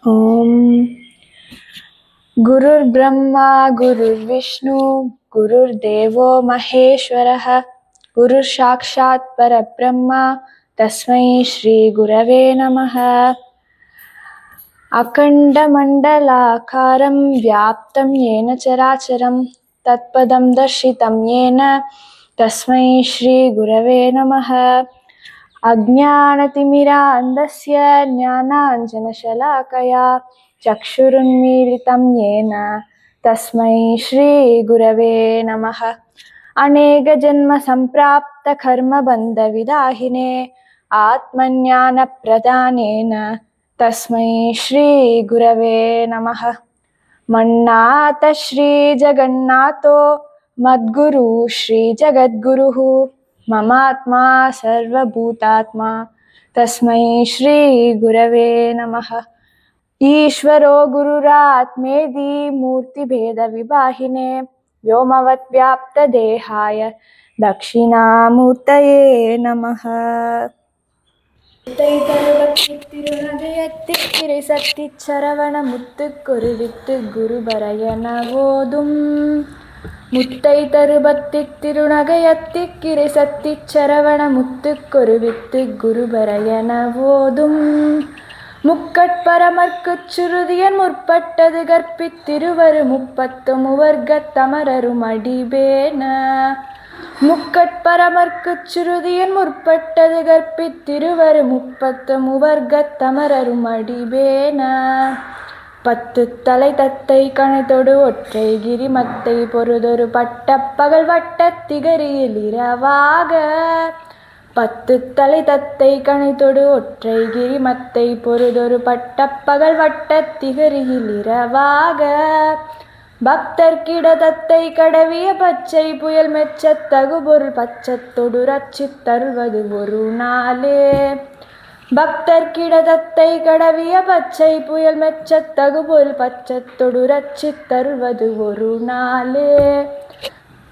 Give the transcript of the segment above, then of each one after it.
ओम गुरुर्ब्रह्मा गुरुर्विष्णु गुरुर्देवो महेश्वरः गुरुर्साक्षात् परब्रह्म तस्मै श्री गुरवे नमः। अखण्डमण्डलाकारं व्याप्तं येन चराचरं तत्पदं दर्शितं येन तस्मै श्री गुरवे नमः। अज्ञानतिमिरान्धस्य ज्ञानाञ्जनशलाकया चक्षुरुन्मीलितं येन तस्मै श्रीगुरवे नमः। अनेकजन्मसम्प्राप्तकर्मबन्धविदाहिने आत्मज्ञानप्रदानेन तस्मै श्रीगुरवे नमः। मन्नाथ श्रीजगन्नाथो मद्गुरु श्रीजगद्गुरुः ममात्मा सर्वभूतात्मा तस्मै श्रीगुरवे नमः। ईश्वरो गुरुरात्मेदि मूर्तिभेदविभागिने व्योमवद्व्याप्तदेहाय दक्षिणामूर्तये नमः। முத்தைத்தருபத்தித்திருநகையத்திக்கிரிசத்திச்சரவணமுத்துக்குருவித்து குருபரயன ஓதும் முத்தைத்தருபத்தித்திருநகையத்திக்கிரிசத்திச்சரவணமுத்துக்குருவித்து குருபரயன ஓதும் முக்கட்பரமர்க்குச் சுருதியன் முற்பட்டது கற்பித்திருவரு முப்பத்து முவர்க்கத் தமரரும் அடிபேன முக்கட்பரமர்க்குச் சுருதியன் முற்பட்டது கற்பித்திருவரு முப்பத்து முவர்க்கத் தமரரும் அடிபேன பத்து தலை தத்தை கணைத்தொடு ஒற்றை கிரிமத்தை பொருதொரு பட்ட பகல் வட்டத் திகரியில் இரவாக பத்து தலை தத்தை கணைத்தொடு ஒற்றை கிரிமத்தை பொருதொரு பட்ட பகல் வட்டத் திகரியில் இரவாக பக்தர்கிட தத்தை கடவிய பச்சை புயல் மெச்சத் தகுபொருள் பச்சத்தொடு ரச்சித் தருள்வது ஒரு நாளே பக்தர்கிட தத்தை கடவிய பச்சை புயல் மெச்சத் தகுபொருள் பச்சத்தொடு ரச்சித் தருள்வது ஒரு நாளே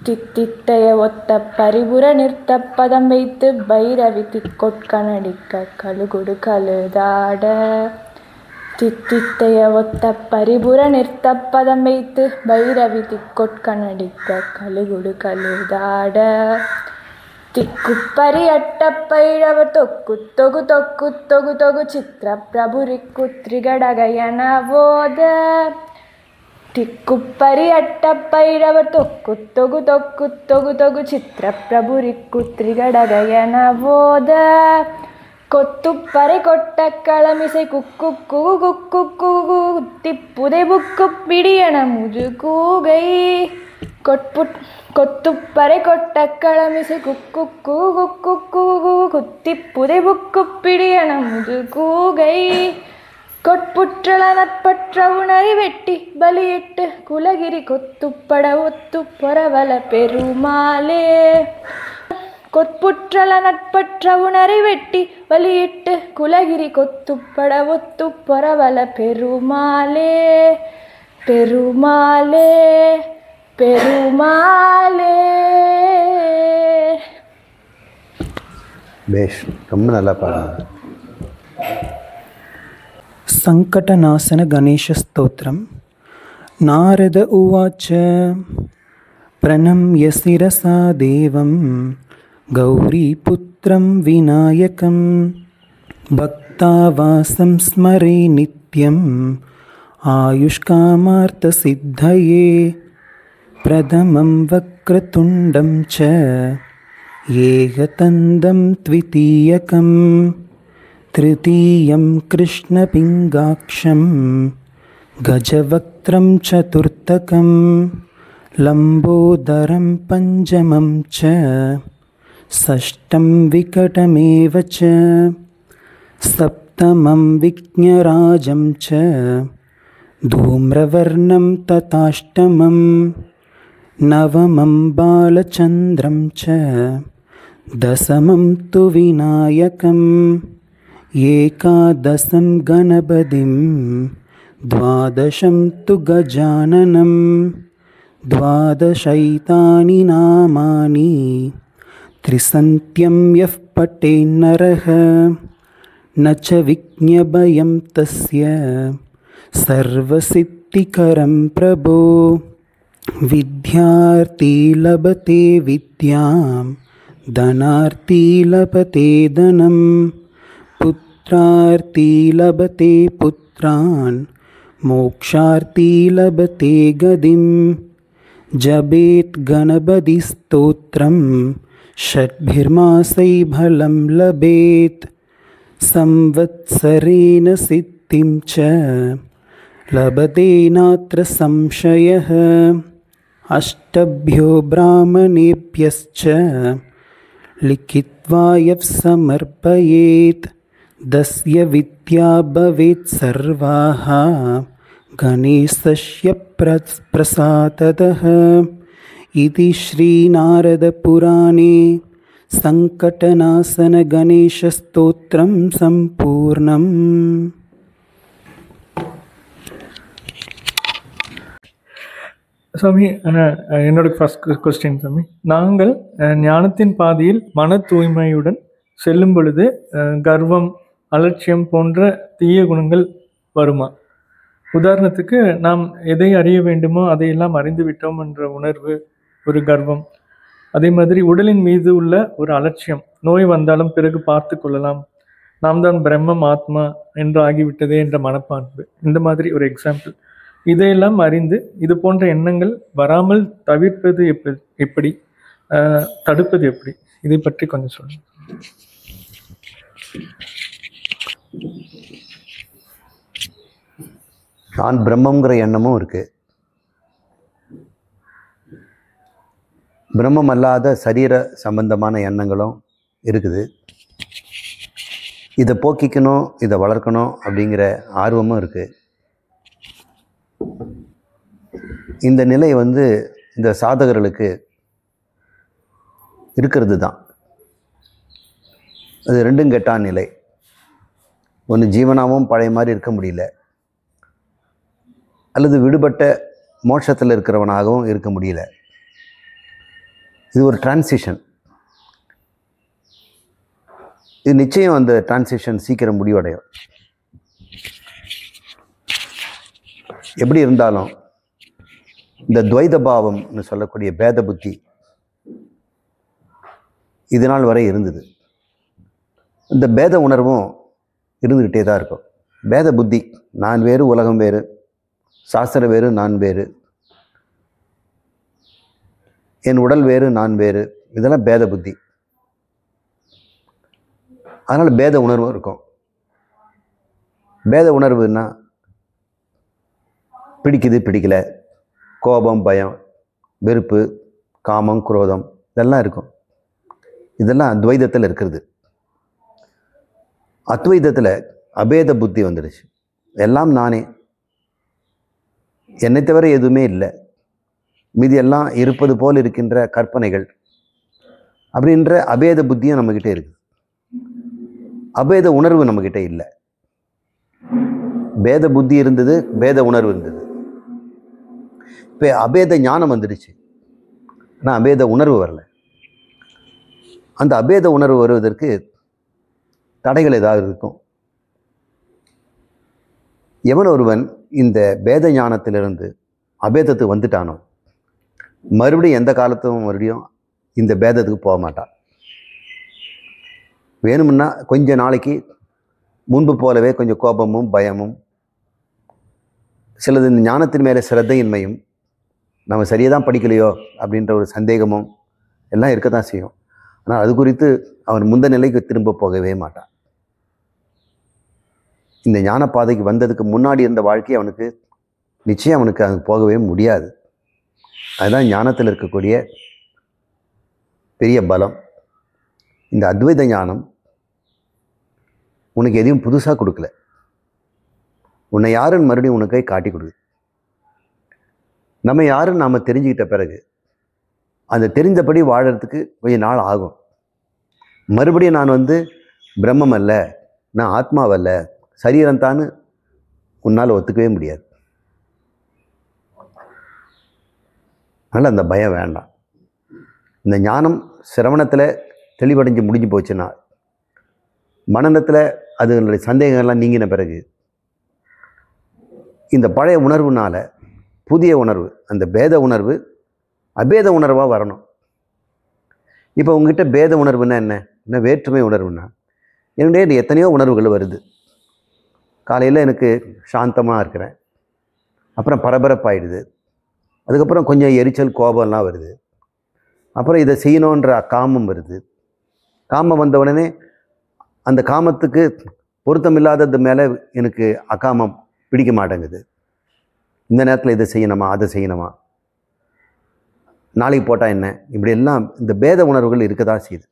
தித்தித்தைய ஒத்த பரிபுர நிறுத்த பதம் வைத்து பைரவி திக்கொட்கணடிக்க கழுகுடு கழுதாட தித்தித்தைய ஒத்த பரிபுர நிறுத்த பதம் வைத்து பைரவி திக்கொட்கணடிக்க கழுகுடு கழுதாட திக்குப்பரி அட்டப்பைரவர் தொக்கு தொகு தொக்கு தொகு தொகு சித்திர பிரபுரிக்கு திரிகடகயன ஓத திக்குப்பரி அட்டப்பைரவர் தொக்கு தொகு தொக்கு தொகு தொகு சித்திர பிரபுரிக்கு திரிகடகயன ஓத கொத்துப்பறை கொட்ட களமிசை குக்கு குகு குக்கு குகு குத்திப்புதை புக்கு பிடியன முது கூகை கொத்துப்பறை கொட்ட களமிசை குக்கு குகு குக்கு குகு குத்திப்புதை புக்கு பிடியன முது கூகை கொட்புற்றல நட்பற்ற உணரி வெட்டி பலியிட்டு குலகிரி கொத்துப்பட ஒத்து பொறவல பெருமாளே கொட்புற்றல நட்பற்ற உணரை வெட்டி பலியிட்டு குலகிரி கொத்துப்பட ஒத்து பொறவல பெருமாளே பெருமாளே பெருமாளே. பேஷ், ரொம்ப நல்லா பாடுங்க. சங்கடநாசன கணேஷ ஸ்தோத்திரம். நாரத உவாச்ச பிரணம்ய சிரசா தேவம் கௌரிபுத்திரம் விநாயகம் பக்தாவாசம் ஸ்மரே நித்யம் ஆயுஷ்காமார்த்த சித்தயே பிரதமம் வக்ரதுண்டம் ச ஏகதந்தம் த்விதீயகம் திருத்தீயம் கிருஷ்ணபிங்காக்ஷம் கஜவக்த்ரம் சதுர்த்தகம் லம்போதரம் பஞ்சமம் ச षष्ठं विकटमेव च सप्तमं विज्ञराजं च धूम्रवर्णं तथाष्टमं नवमं बालचन्द्रं च दशमं तु विनायकम् एकादशं गणपतिं द्वादशं तु गजाननं द्वादशैतानि नामानि त्रिसन्त्यं यः पठेन्नरः न च विज्ञभयं तस्य सर्वसिद्धिकरं प्रभो विद्यार्थी लभते विद्यां धनार्थी लभते धनं पुत्रार्थी लभते पुत्रान् मोक्षार्थी लभते गतिं जपेत् गणपतिस्तोत्रं षड्भिर्मासै फलं लभेत् संवत्सरेण सिद्धिं च लभते नात्र संशयः अष्टभ्यो ब्राह्मणेभ्यश्च लिखित्वा यः समर्पयेत् दस्य विद्या भवेत् सर्वाः गणेशस्य प्रसादतः इति श्रीनारदपुराणे सङ्कटनाशनगणेशस्तोत्रं सम्पूर्णम्. சாமி, என்னோட ஃபர்ஸ்ட் கொஸ்டின் சாமி, நாங்கள் ஞானத்தின் பாதையில் மன தூய்மையுடன் செல்லும் பொழுது கர்வம், அலட்சியம் போன்ற தீய குணங்கள் வருமா? உதாரணத்துக்கு, நாம் எதை அறிய வேண்டுமோ அதையெல்லாம் அறிந்து விட்டோம் என்ற உணர்வு ஒரு கர்வம். அதே மாதிரி உடலின் மீது உள்ள ஒரு அலட்சியம், நோய் வந்தாலும் பிறகு பார்த்து கொள்ளலாம், நாம் தான் பிரம்மம் ஆத்மா என்று ஆகிவிட்டதே என்ற மனப்பான்பு. இந்த மாதிரி ஒரு எக்ஸாம்பிள். இதையெல்லாம் அறிந்து இது போன்ற எண்ணங்கள் வராமல் தவிர்ப்பது எப்படி, தடுப்பது எப்படி, இதை பற்றி கொஞ்சம் சொல்லுங்க. நான் பிரம்மங்கிற எண்ணமும் இருக்கு, பிரம்மம் அல்லாத சரீர சம்பந்தமான எண்ணங்களும் இருக்குது. இதை போக்கிக்கணும், இதை வளர்க்கணும் அப்படிங்கிற ஆர்வமும் இருக்குது. இந்த நிலை இந்த சாதகர்களுக்கு இருக்கிறது தான். அது ரெண்டும் கெட்டான் நிலை. ஒன்று ஜீவனாகவும் பழைய மாதிரி இருக்க முடியல, அல்லது விடுபட்ட மோட்சத்தில் இருக்கிறவனாகவும் இருக்க முடியல. இது ஒரு டிரான்சிஷன். இது நிச்சயம் அந்த டிரான்சிஷன் சீக்கிரம் முடிவடையும். எப்படி இருந்தாலும் இந்த துவைத பாவம்னு சொல்லக்கூடிய பேத புத்தி இது நாள் வரை இருந்தது. இந்த பேத உணர்வும் இருந்துக்கிட்டே தான் இருக்கும். பேத புத்தி, நான் வேறு உலகம் வேறு, சாஸ்திரம் வேறு நான் வேறு, என் உடல் வேறு நான் வேறு, இதெல்லாம் பேத புத்தி. அதனால் பேத உணர்வும் இருக்கும். பேத உணர்வுன்னா பிடிக்குது பிடிக்கல, கோபம், பயம், வெறுப்பு, காமம், குரோதம் இதெல்லாம் இருக்கும். இதெல்லாம் அத்வைதத்தில் இருக்கிறது. அத்வைதத்தில் அபேத புத்தி வந்துடுச்சு. எல்லாம் நானே, என்னை தவிர எதுவுமே இல்லை, மீதி எல்லாம் இருப்பது போல் இருக்கின்ற கற்பனைகள் அப்படின்ற அபேத புத்தியும் நம்மக்கிட்ட இருக்குது. அபேத உணர்வு நம்மக்கிட்ட இல்லை. பேத புத்தி இருந்தது, பேத உணர்வு இருந்தது. இப்போ அபேத ஞானம் வந்துடுச்சு, ஆனால் அபேத உணர்வு வரல. அந்த அபேத உணர்வு வருவதற்கு தடைகள் ஏதாவது இருக்கும். எவன் ஒருவன் இந்த பேத ஞானத்திலிருந்து அபேதத்துக்கு வந்துட்டானோ மறுபடியும் எந்த காலத்தும் மறுபடியும் இந்த பேதத்துக்கு போக மாட்டான். வேணும்னா கொஞ்ச நாளைக்கு முன்பு போலவே கொஞ்சம் கோபமும் பயமும், சிலது இந்த ஞானத்தின் மேலே சிரத்தையின்மையும், நம்ம சரியாக தான் படிக்கலையோ அப்படின்ற ஒரு சந்தேகமும் எல்லாம் இருக்க தான் செய்யும். ஆனால் அது குறித்து அவன் முந்த நிலைக்கு திரும்ப போகவே மாட்டான். இந்த ஞான பாதைக்கு வந்ததுக்கு முன்னாடி இருந்த வாழ்க்கை அவனுக்கு நிச்சயம் அவனுக்கு அது போகவே முடியாது. அதுதான் ஞானத்தில் இருக்கக்கூடிய பெரிய பலம். இந்த அத்வைத ஞானம் உனக்கு எதையும் புதுசாக கொடுக்கல, உன்னை யாருன்னு மறுபடியும் உனக்கை காட்டி கொடுக்குது. நம்ம யாருன்னு நாம் தெரிஞ்சுக்கிட்ட பிறகு அந்த தெரிந்தபடி வாழறதுக்கு கொஞ்சம் நாள் ஆகும். மறுபடியும் நான் பிரம்மம் அல்ல, நான் ஆத்மாவல்ல, சரீரம் தான் உன்னால் ஒத்துக்கவே முடியாது. அதனால் அந்த பயம் வேண்டாம். இந்த ஞானம் சிரவணத்தில் தெளிவடைஞ்சு முடிஞ்சு போச்சுன்னா, மனநத்தில் அதுகளுடைய சந்தேகங்கள்லாம் நீங்கின பிறகு இந்த பழைய உணர்வுனால புதிய உணர்வு, அந்த பேத உணர்வு அபேத உணர்வாக வரணும். இப்போ உங்ககிட்ட பேத உணர்வுன்னா என்ன வேற்றுமை உணர்வுன்னா, என்னுடைய எத்தனையோ உணர்வுகள் வருது. காலையில் எனக்கு சாந்தமாக இருக்கிறேன், அப்புறம் பரபரப்பாயிடுது, அதுக்கப்புறம் கொஞ்சம் எரிச்சல் கோபம்லாம் வருது, அப்புறம் இதை செய்யணுன்ற காமம் வருது. காமம் வந்த உடனே அந்த காமத்துக்கு பொருத்தமில்லாதது மேலே எனக்கு அகாமம் பிடிக்க மாட்டேங்குது. இந்த நேரத்தில் இதை செய்யணுமா, அதை செய்யணுமா, நாளைக்கு போட்டால் என்ன, இப்படி எல்லாம் இந்த பேத உணர்வுகள் இருக்க தான் செய்யுது.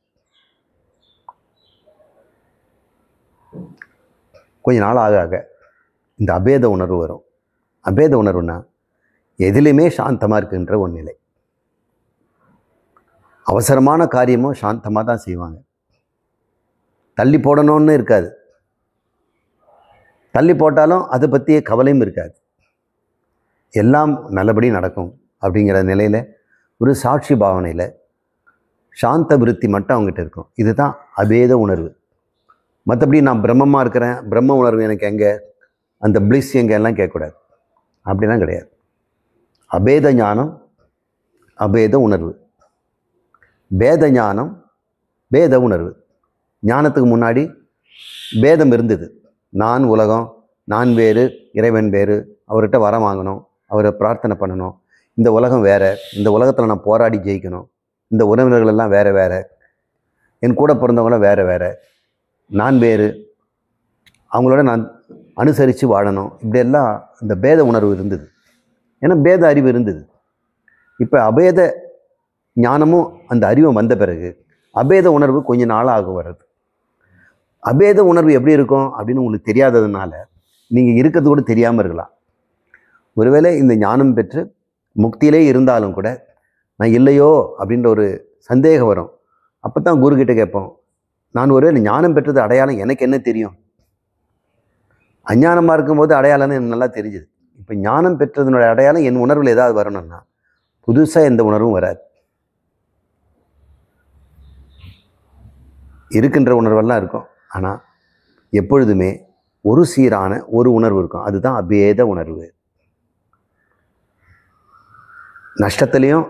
கொஞ்ச நாள் ஆக ஆக இந்த அபேத உணர்வு வரும். அபேத உணர்வுனா எதிலுமே சாந்தமாக இருக்குன்ற ஒரு நிலை. அவசரமான காரியமும் சாந்தமாக தான் செய்வாங்க. தள்ளி போடணும்னு இருக்காது, தள்ளி போட்டாலும் அதை பற்றிய கவலையும் இருக்காது. எல்லாம் நல்லபடி நடக்கும் அப்படிங்கிற நிலையில் ஒரு சாட்சி பாவனையில் சாந்த விருத்தி மட்டும் அவங்ககிட்ட இருக்கும். இதுதான் அபேத உணர்வு. மற்றபடி நான் பிரம்மமாக இருக்கிறேன், பிரம்ம உணர்வு எனக்கு எங்கே, அந்த பிளிஸ் எங்கே எல்லாம் கேட்கக்கூடாது. அப்படிலாம் கிடையாது. அபேத ஞானம், அபேத உணர்வு. பேத ஞானம், பேத உணர்வு. ஞானத்துக்கு முன்னாடி பேதம் இருந்தது. நான் உலகம், நான் வேறு, இறைவன் வேறு, அவர்கிட்ட வரம் வாங்கணும், அவரை பிரார்த்தனை பண்ணணும், இந்த உலகம் வேறு, இந்த உலகத்தில் நான் போராடி ஜெயிக்கணும், இந்த உறவினர்கள் எல்லாம் வேறு வேறு, என் கூட பிறந்தவங்களாம் வேறு வேறு, நான் வேறு, அவங்களோட நான் அனுசரித்து வாழணும், இப்படியெல்லாம் இந்த பேத உணர்வு இருந்தது. ஏன்னா பேத அறிவு இருந்தது. இப்போ அபேத ஞானமும் அந்த அறிவும் வந்த பிறகு அபேத உணர்வு கொஞ்ச நாளாக வர்றது. அபேத உணர்வு எப்படி இருக்கும் அப்படின்னு உங்களுக்கு தெரியாததுனால நீங்கள் இருக்கிறது கூட தெரியாமல் இருக்கலாம். ஒருவேளை இந்த ஞானம் பெற்று முக்தியிலே இருந்தாலும் கூட நான் இல்லையோ அப்படின்ற ஒரு சந்தேகம் வரும். அப்போ தான் குருக்கிட்ட கேட்போம், நான் ஒருவேளை ஞானம் பெற்றது அடையாளம் எனக்கு என்ன தெரியும்? அஞ்ஞானமாக இருக்கும்போது அடையாளம்னு எனக்கு நல்லா தெரிஞ்சுது. இப்போ ஞானம் பெற்றதுனுடைய அடையாளம் என் உணர்வில் ஏதாவது வரணும்னா புதுசாக எந்த உணர்வும் வராது. இருக்கின்ற உணர்வெல்லாம் இருக்கும், ஆனால் எப்பொழுதுமே ஒரு சீரான ஒரு உணர்வு இருக்கும். அதுதான் அபேத உணர்வு. நஷ்டத்துலேயும்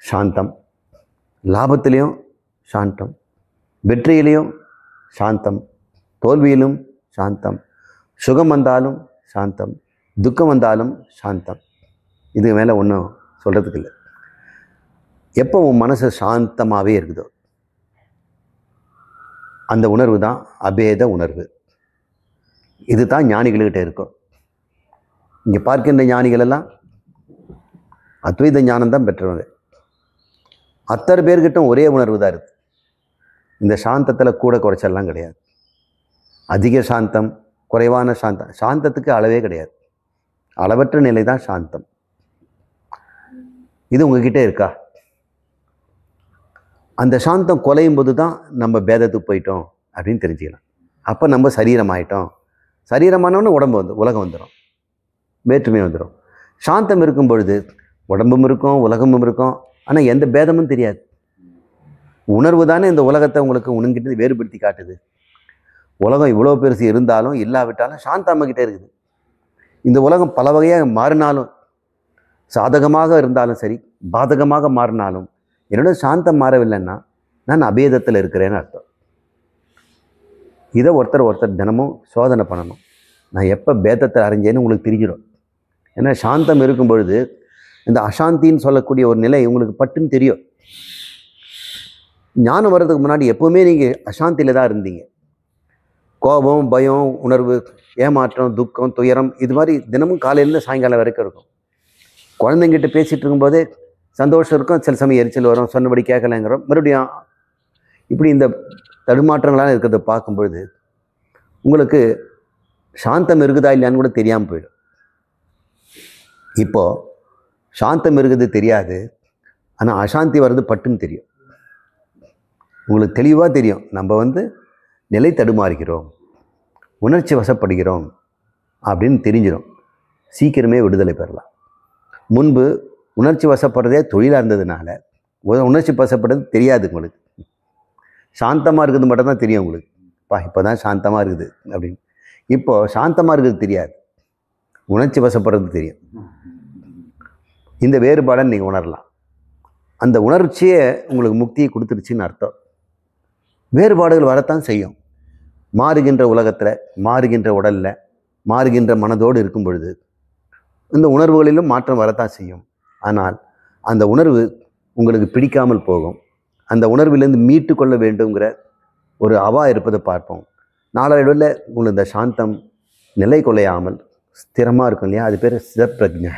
சாந்தம், லாபத்திலையும் சாந்தம், வெற்றியிலையும் சாந்தம், தோல்வியிலும் சாந்தம், சுகம் வந்தாலும் சாந்தம், துக்கம் வந்தாலும் சாந்தம். இதுக்கு மேலே ஒன்றும் சொல்கிறதுக்கு இல்லை. எப்போ உன் மனசு சாந்தமாகவே இருக்குதோ அந்த உணர்வு தான் அபேத உணர்வு. இது தான் ஞானிகள்கிட்ட இருக்கும். இங்கே பார்க்கின்ற ஞானிகள் எல்லாம் அத்வைத ஞானம் தான் பெற்றவங்க. அத்தனை பேர்கிட்ட ஒரே உணர்வு தான் இருக்குது. இந்த சாந்தத்தில் கூட குறைச்செல்லாம் கிடையாது. அதிக சாந்தம், குறைவான சாந்தம், சாந்தத்துக்கு அளவே கிடையாது. அளவற்ற நிலை தான் சாந்தம். இது உங்ககிட்ட இருக்கா? அந்த சாந்தம் குலையும் போது தான் நம்ம பேதத்துக்கு போயிட்டோம் அப்படின்னு தெரிஞ்சுக்கலாம். அப்போ நம்ம சரீரம் ஆகிட்டோம். சரீரமானவொன்னு உடம்பு உலகம் வந்துடும், வேற்றுமை வந்துடும். சாந்தம் இருக்கும் பொழுது உடம்பும் இருக்கும், உலகமும் இருக்கும், ஆனால் எந்த பேதமும் தெரியாது. உணர்வு தானே இந்த உலகத்தை உங்களுக்கு உணங்கிட்டு வேறுபடுத்தி காட்டுது. உலகம் இவ்வளோ பெருசு இருந்தாலும் இல்லாவிட்டாலும் சாந்தம் நம்மக்கிட்ட இருக்குது. இந்த உலகம் பல வகையாக மாறினாலும், சாதகமாக இருந்தாலும் சரி, பாதகமாக மாறினாலும் என்னோட சாந்தம் மாறவில்லைன்னா நான் அபேதத்தில் இருக்கிறேன்னு அர்த்தம். இதை ஒருத்தர் தினமும் சோதனை பண்ணணும். நான் எப்போ பேதத்தை அறிஞ்சேன்னு உங்களுக்கு தெரிஞ்சிடும். ஏன்னா சாந்தம் இருக்கும் பொழுது இந்த அசாந்தின்னு சொல்லக்கூடிய ஒரு நிலை உங்களுக்கு பட்டுன்னு தெரியும். ஞானம் வர்றதுக்கு முன்னாடி எப்போவுமே நீங்கள் அசாந்தியில் தான் இருந்தீங்க. கோபம், பயம், உணர்வு, ஏமாற்றம், துக்கம், துயரம், இது மாதிரி தினமும் காலையிலேருந்து சாயங்காலம் வரைக்கும் இருக்கும். குழந்தைங்கிட்ட பேசிகிட்டு இருக்கும்போதே சந்தோஷம் இருக்கும், சில சமயம் எரிச்சல் வரும், சொன்னபடி கேட்கலைங்கிறோம், மறுபடியும் இப்படி இந்த தடுமாற்றங்களாக இருக்கிறத பார்க்கும்பொழுது உங்களுக்கு சாந்தம் இருக்குதா இல்லையான்னு கூட தெரியாமல் போயிடும். இப்போது சாந்தம் இருக்குது தெரியாது, ஆனால் அசாந்தி வர்றது பட்டுன்னு தெரியும். உங்களுக்கு தெளிவாக தெரியும், நம்ம நிலை தடுமாறுகிறோம், உணர்ச்சி வசப்படுகிறோம் அப்படின்னு தெரிஞ்சிடும். சீக்கிரமே விடுதலை பெறலாம். முன்பு உணர்ச்சி வசப்படுறதே தொழிலாக இருந்ததுனால உணர்ச்சி வசப்படுறது தெரியாது உங்களுக்கு. சாந்தமாக இருக்குது மட்டும்தான் தெரியும் உங்களுக்கு. இப்போ தான் சாந்தமாக இருக்குது அப்படின்னு. இப்போது சாந்தமாக இருக்குது தெரியாது, உணர்ச்சி வசப்படுறது தெரியும். இந்த வேறுபாடை நீங்கள் உணரலாம். அந்த உணர்ச்சியே உங்களுக்கு முக்தியை கொடுத்துருச்சுன்னு அர்த்தம். வேறுபாடுகள் வரத்தான் செய்யும். மாறுகின்ற உலகத்தில், மாறுகின்ற உடலில், மாறுகின்ற மனதோடு இருக்கும் பொழுது இந்த உணர்வுகளிலும் மாற்றம் வரத்தான் செய்யும். ஆனால் அந்த உணர்வு உங்களுக்கு பிடிக்காமல் போகும். அந்த உணர்விலேருந்து மீட்டு கொள்ள வேண்டுங்கிற ஒரு அவா இருப்பதை பார்ப்போம். நாளடைவில் உங்களுக்கு இந்த சாந்தம் நிலை கொள்ளையாமல் ஸ்திரமாக இருக்கும் இல்லையா, அது பேர் சிதப்பிரஜ்ஞ.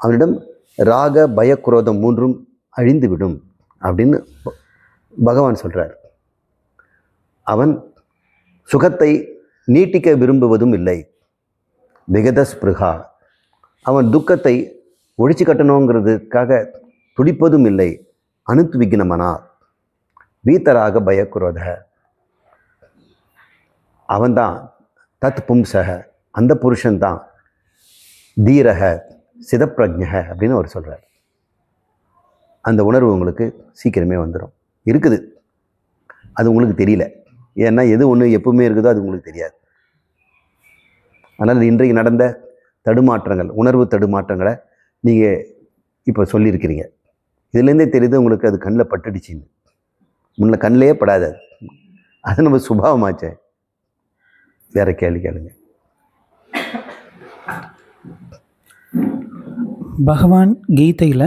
அவனிடம் ராக பயக்குரோதம் மூன்றும் அழிந்துவிடும் அப்படின்னு பகவான் சொல்கிறார். அவன் சுகத்தை நீட்டிக்க விரும்புவதும் இல்லை. விகத ஸ்பிருகா. அவன் துக்கத்தை ஒழிச்சு கட்டணுங்கிறதுக்காக துடிப்பதும் இல்லை. அனுத்து விக்னமனா வீத்தராக பயக்குரோத. அவன்தான் தத் பும்சக, அந்த புருஷன்தான் தீரக சிதப்பிரஜ்ஞக அப்படின்னு அவர் சொல்கிறார். அந்த உணர்வு உங்களுக்கு சீக்கிரமே வந்துடும். இருக்குது, அது உங்களுக்கு தெரியல. ஏன்னா எது ஒன்று எப்பவுமே இருக்குதோ அது உங்களுக்கு தெரியாது. அதனால் இன்றைக்கு நடந்த தடுமாற்றங்கள், உணர்வு தடுமாற்றங்களை நீங்கள் இப்போ சொல்லியிருக்கிறீங்க. இதுலேருந்தே தெரியுது உங்களுக்கு அது கண்ணில் பட்டுடுச்சின்னு. முன்ன கண்ணிலே படாது, அது நம்ம சுபாவமாச்சே. வேற கேள்வி கேளுங்க. பகவான் கீதையில்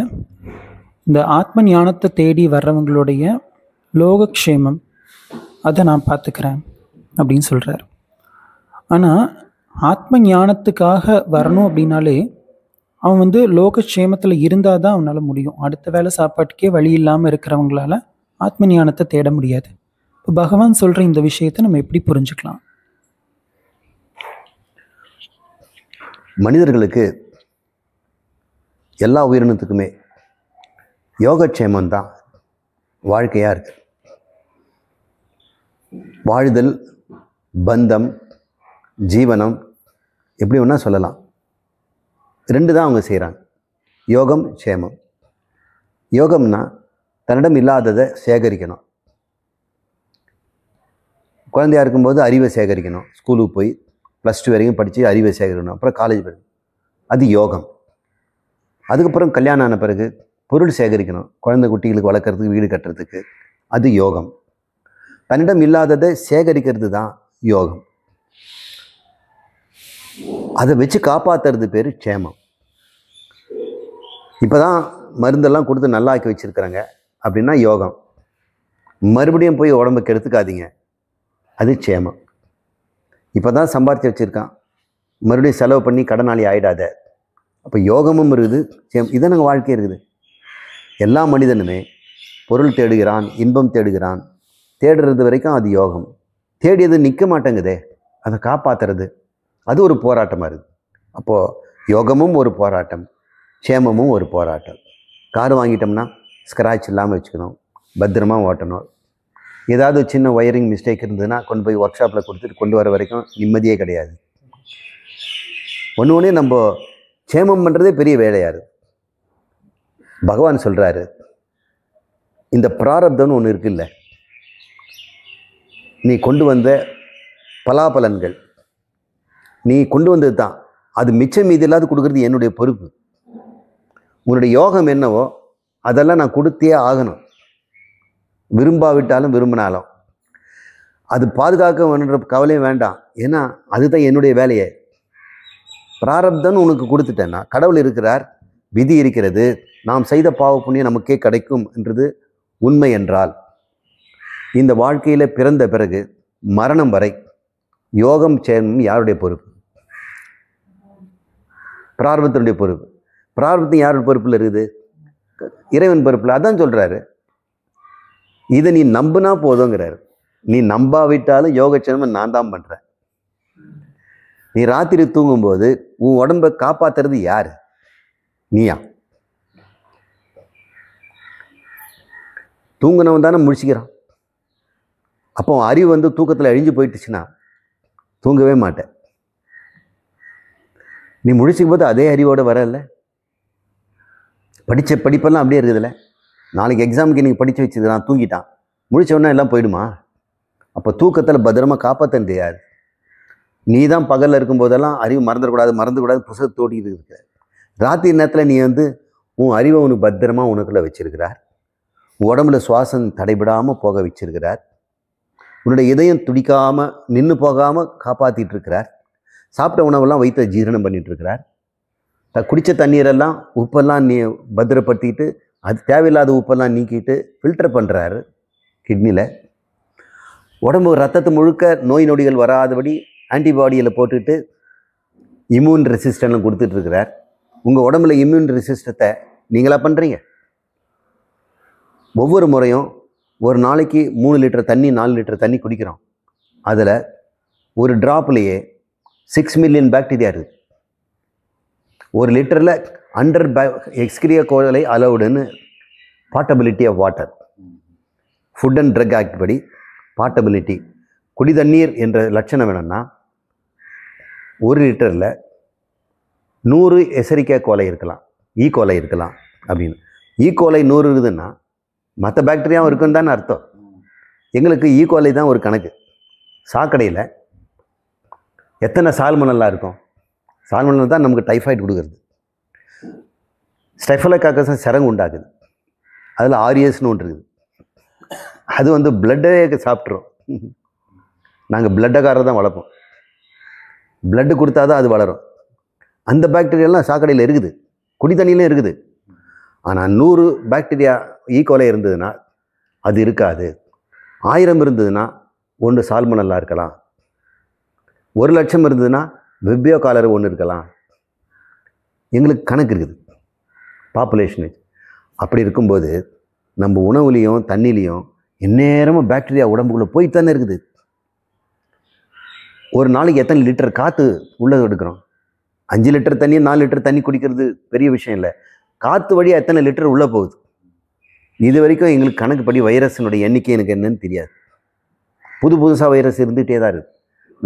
இந்த ஆத்ம ஞானத்தை தேடி வர்றவங்களுடைய லோகக்ஷேமம் அதை நான் பார்த்துக்கிறேன் அப்படின்னு சொல்கிறார். ஆனால் ஆத்ம ஞானத்துக்காக வரணும் அப்படின்னாலே அவன் லோகக்ஷேமத்தில் இருந்தால் தான் அவனால் முடியும். அடுத்த வேளை சாப்பாட்டுக்கே வழி இல்லாமல் இருக்கிறவங்களால ஆத்ம ஞானத்தை தேட முடியாது. இப்போ பகவான் சொல்கிற இந்த விஷயத்தை நம்ம எப்படி புரிஞ்சுக்கலாம்? மனிதர்களுக்கு, எல்லா உயிரினத்துக்குமே யோகக்ஷேமந்தான் வாழ்க்கையாக இருக்குது. வாழ்தல், பந்தம், ஜீவனம் எப்படி வேணா சொல்லலாம். ரெண்டு தான் அவங்க செய்கிறாங்க, யோகம் க்ஷேமம். யோகம்னா தன்னிடம் இல்லாததை சேகரிக்கணும். குழந்தையாக இருக்கும்போது அறிவை சேகரிக்கணும். ஸ்கூலுக்கு போய் +2 வரைக்கும் படித்து அறிவை சேகரிக்கணும். அப்புறம் காலேஜ் படிக்கணும், அது யோகம். அதுக்கப்புறம் கல்யாணம் ஆன பிறகு பொருள் சேகரிக்கணும், குழந்தை குட்டிகளுக்கு வளர்க்குறதுக்கு, வீடு கட்டுறதுக்கு, அது யோகம். தன்னிடம் இல்லாததை சேகரிக்கிறது தான் யோகம். அதை வச்சு காப்பாற்றுறது பேர் க்ஷேமம். இப்போ தான் மருந்தெல்லாம் கொடுத்து நல்லாக்கி வச்சுருக்குறாங்க அப்படின்னா யோகம். மறுபடியும் போய் உடம்புக்கு எடுத்துக்காதீங்க, அது க்ஷேமம். இப்போ தான் சம்பாரித்து வச்சுருக்கான், மறுபடியும் செலவு பண்ணி கடனாளி ஆகிடாத. அப்போ யோகமும் இருக்குது, இதான் நாங்கள் வாழ்க்கை இருக்குது. எல்லா மனிதனுமே பொருள் தேடுகிறான், இன்பம் தேடுகிறான். தேடுறது வரைக்கும் அது யோகம். தேடியது நிற்க மாட்டேங்குதே, அதை காப்பாற்றுறது அது ஒரு போராட்டமாக இருக்குது. அப்போது யோகமும் ஒரு போராட்டம், க்ஷேமமும் ஒரு போராட்டம். கார் வாங்கிட்டோம்னா ஸ்க்ராட்ச் இல்லாமல் வச்சுக்கணும், பத்திரமா ஓட்டணும். ஏதாவது சின்ன ஒயரிங் மிஸ்டேக் இருந்ததுன்னா கொண்டு போய் ஒர்க் ஷாப்பில் கொடுத்துட்டு கொண்டு வர வரைக்கும் நிம்மதியே கிடையாது. ஒன்று நம்ம க்ஷேமம் பண்ணுறதே பெரிய வேலையாரு. பகவான் சொல்கிறாரு, இந்த பிராரப்தம்னு ஒன்று இருக்குல்ல, நீ கொண்டு வந்த பலாபலன்கள் நீ கொண்டு வந்தது தான், அது மிச்சம் மீது இல்லாத கொடுக்குறது என்னுடைய பொறுப்பு. உன்னுடைய யோகம் என்னவோ அதெல்லாம் நான் கொடுத்தே ஆகணும், விரும்பாவிட்டாலும் விரும்பினாலும். அது பாதுகாக்க வேணுன்ற கவலையும் வேண்டாம், ஏன்னா அதுதான் என்னுடைய வேலையே. பிராரப்தம்னு உனக்கு கொடுத்துட்டேன்னா, கடவுள் இருக்கிறார், விதி இருக்கிறது, நாம் செய்த பாவ புண்ணியம் நமக்கே கிடைக்கும் என்றது உண்மை என்றால், இந்த வாழ்க்கையில் பிறந்த பிறகு மரணம் வரை யோகம் க்ஷேமம் யாருடைய பொறுப்பு? பிராரப்தனுடைய பொறுப்பு. பிராரப்தம் யாருடைய பொறுப்பில் இருக்குது? இறைவன் பொறுப்பில். அதான் சொல்கிறாரு, இதை நீ நம்புனா போதுங்கிறாரு. நீ நம்பாவிட்டாலும் யோகக்ஷேமம் நான் தான் பண்ணுறேன். நீ ராத்திரி தூங்கும்போது உன் உடம்பை காப்பாற்றுறது யார்? நீயா? தூங்குனவன் தானே முழிச்சிக்கிறான். அப்போ அறிவு தூக்கத்தில் அழிஞ்சு போயிட்டுச்சுன்னா தூங்கவே மாட்டேன். நீ முழிச்சிக்கும் போது அதே அறிவோடு வரல. படித்த படிப்பெல்லாம் அப்படியே இருக்குதுல்ல. நாளைக்கு எக்ஸாமுக்கு நீங்கள் படித்து வச்சுருக்கான், தூங்கிட்டான், முழிச்சவொன்னா எல்லாம் போயிடுமா? அப்போ தூக்கத்தில் பத்திரமா காப்பாற்றது யார்? நீ தான் பகலில் இருக்கும்போதெல்லாம் அறிவு மறந்துக்கூடாது புத்தகத்தை ஓட்டிகிட்டு இருக்க. ராத்திரி நேரத்தில் நீ வந்து உன் அறிவை உனக்கு பத்திரமா உனக்குள்ளே வச்சிருக்கிறார். உடம்புல சுவாசம் தடைபடாமல் போக வச்சிருக்கிறார். உன்னுடைய இதயம் துடிக்காமல் நின்று போகாமல் காப்பாற்றிட்டு இருக்கிறார். சாப்பிட்ட உணவெல்லாம் வயிற்ற ஜீரணம் பண்ணிட்டு இருக்கிறார். குடித்த தண்ணீரெல்லாம் உப்பெல்லாம் நீ பத்திரப்படுத்திட்டு அது தேவையில்லாத உப்பெல்லாம் நீக்கிட்டு ஃபில்டர் பண்ணுறாரு கிட்னியில். உடம்பு ரத்தத்தை முழுக்க நோய் நொடிகள் வராதபடி ஆன்டிபாடியில் போட்டுட்டு இம்யூன் ரெசிஸ்டன்ட்லாம் கொடுத்துட்ருக்கிறார். உங்கள் உடம்புல இம்யூன் ரெசிஸ்டத்தை நீங்களா பண்ணுறீங்க? ஒவ்வொரு முறையும் ஒரு நாளைக்கு 3 லிட்டர் தண்ணி 4 லிட்டர் தண்ணி குடிக்கிறோம். அதில் ஒரு ட்ராப்லேயே 6 மில்லியன் பாக்டீரியா இருக்குது. 1 லிட்டரில் 100 எக்ஸ்கிரியா கோலை அலவுடுன்னு potability of water food and drug act படி பாட்டபிலிட்டி குடி தண்ணீர் என்ற லட்சணம் வேணும்னா 1 லிட்டரில் 100 எசரிக்கா கோலை இருக்கலாம், ஈகோலை இருக்கலாம் அப்படின்னு. ஈகோலை 100 இருக்குதுன்னா மற்ற பாக்டீரியாவும் இருக்குன்னு தானே அர்த்தம். எங்களுக்கு ஈகோலை தான் ஒரு கணக்கு. சாக்கடையில் எத்தனை சால்மனெல்லாம் இருக்கும்? சால்மனல் தான் நமக்கு டைஃபாய்டு கொடுக்குறது. ஸ்டெஃபலோகாக்கஸ் சரங்கு உண்டாக்குது. அதில் ஆரியஸ்னு ஒன்று இருக்குது. அது வந்து பிளட்டே சாப்பிட்றோம். நாங்கள் பிளட்டக்காரர் தான் வளர்ப்போம். பிளட்டு கொடுத்தா தான் அது வளரும். அந்த பாக்டீரியாலாம் சாக்கடையில் இருக்குது, குடி தண்ணியிலும் இருக்குது. ஆனால் 100 பாக்டீரியா ஈகோலை இருந்ததுன்னா அது இருக்காது. 1000 இருந்ததுன்னா 1 சால்மனல்லா இருக்கலாம். 1,00,000 இருந்ததுன்னா வெப்பியோ காலர் 1 இருக்கலாம். எங்களுக்கு கணக்கு இருக்குது, பாப்புலேஷனு. அப்படி இருக்கும்போது நம்ம உணவுலேயும் தண்ணிலையும் எந்நேரமும் பாக்டீரியா உடம்புக்குள்ளே போயிட்டு தானே இருக்குது. ஒரு நாளைக்கு எத்தனை லிட்டர் காற்று உள்ளே எடுக்கிறோம்? 5 லிட்டர் தண்ணி 4 லிட்டர் தண்ணி குடிக்கிறது பெரிய விஷயம் இல்லை. காற்று வழியாக எத்தனை லிட்டர் உள்ளே போகுது? இது வரைக்கும் எங்களுக்கு கணக்குப்படி வைரஸினுடைய எண்ணிக்கை எனக்கு என்னன்னு தெரியாது. புதுசாக வைரஸ் இருந்துகிட்டே தான் இருக்குது.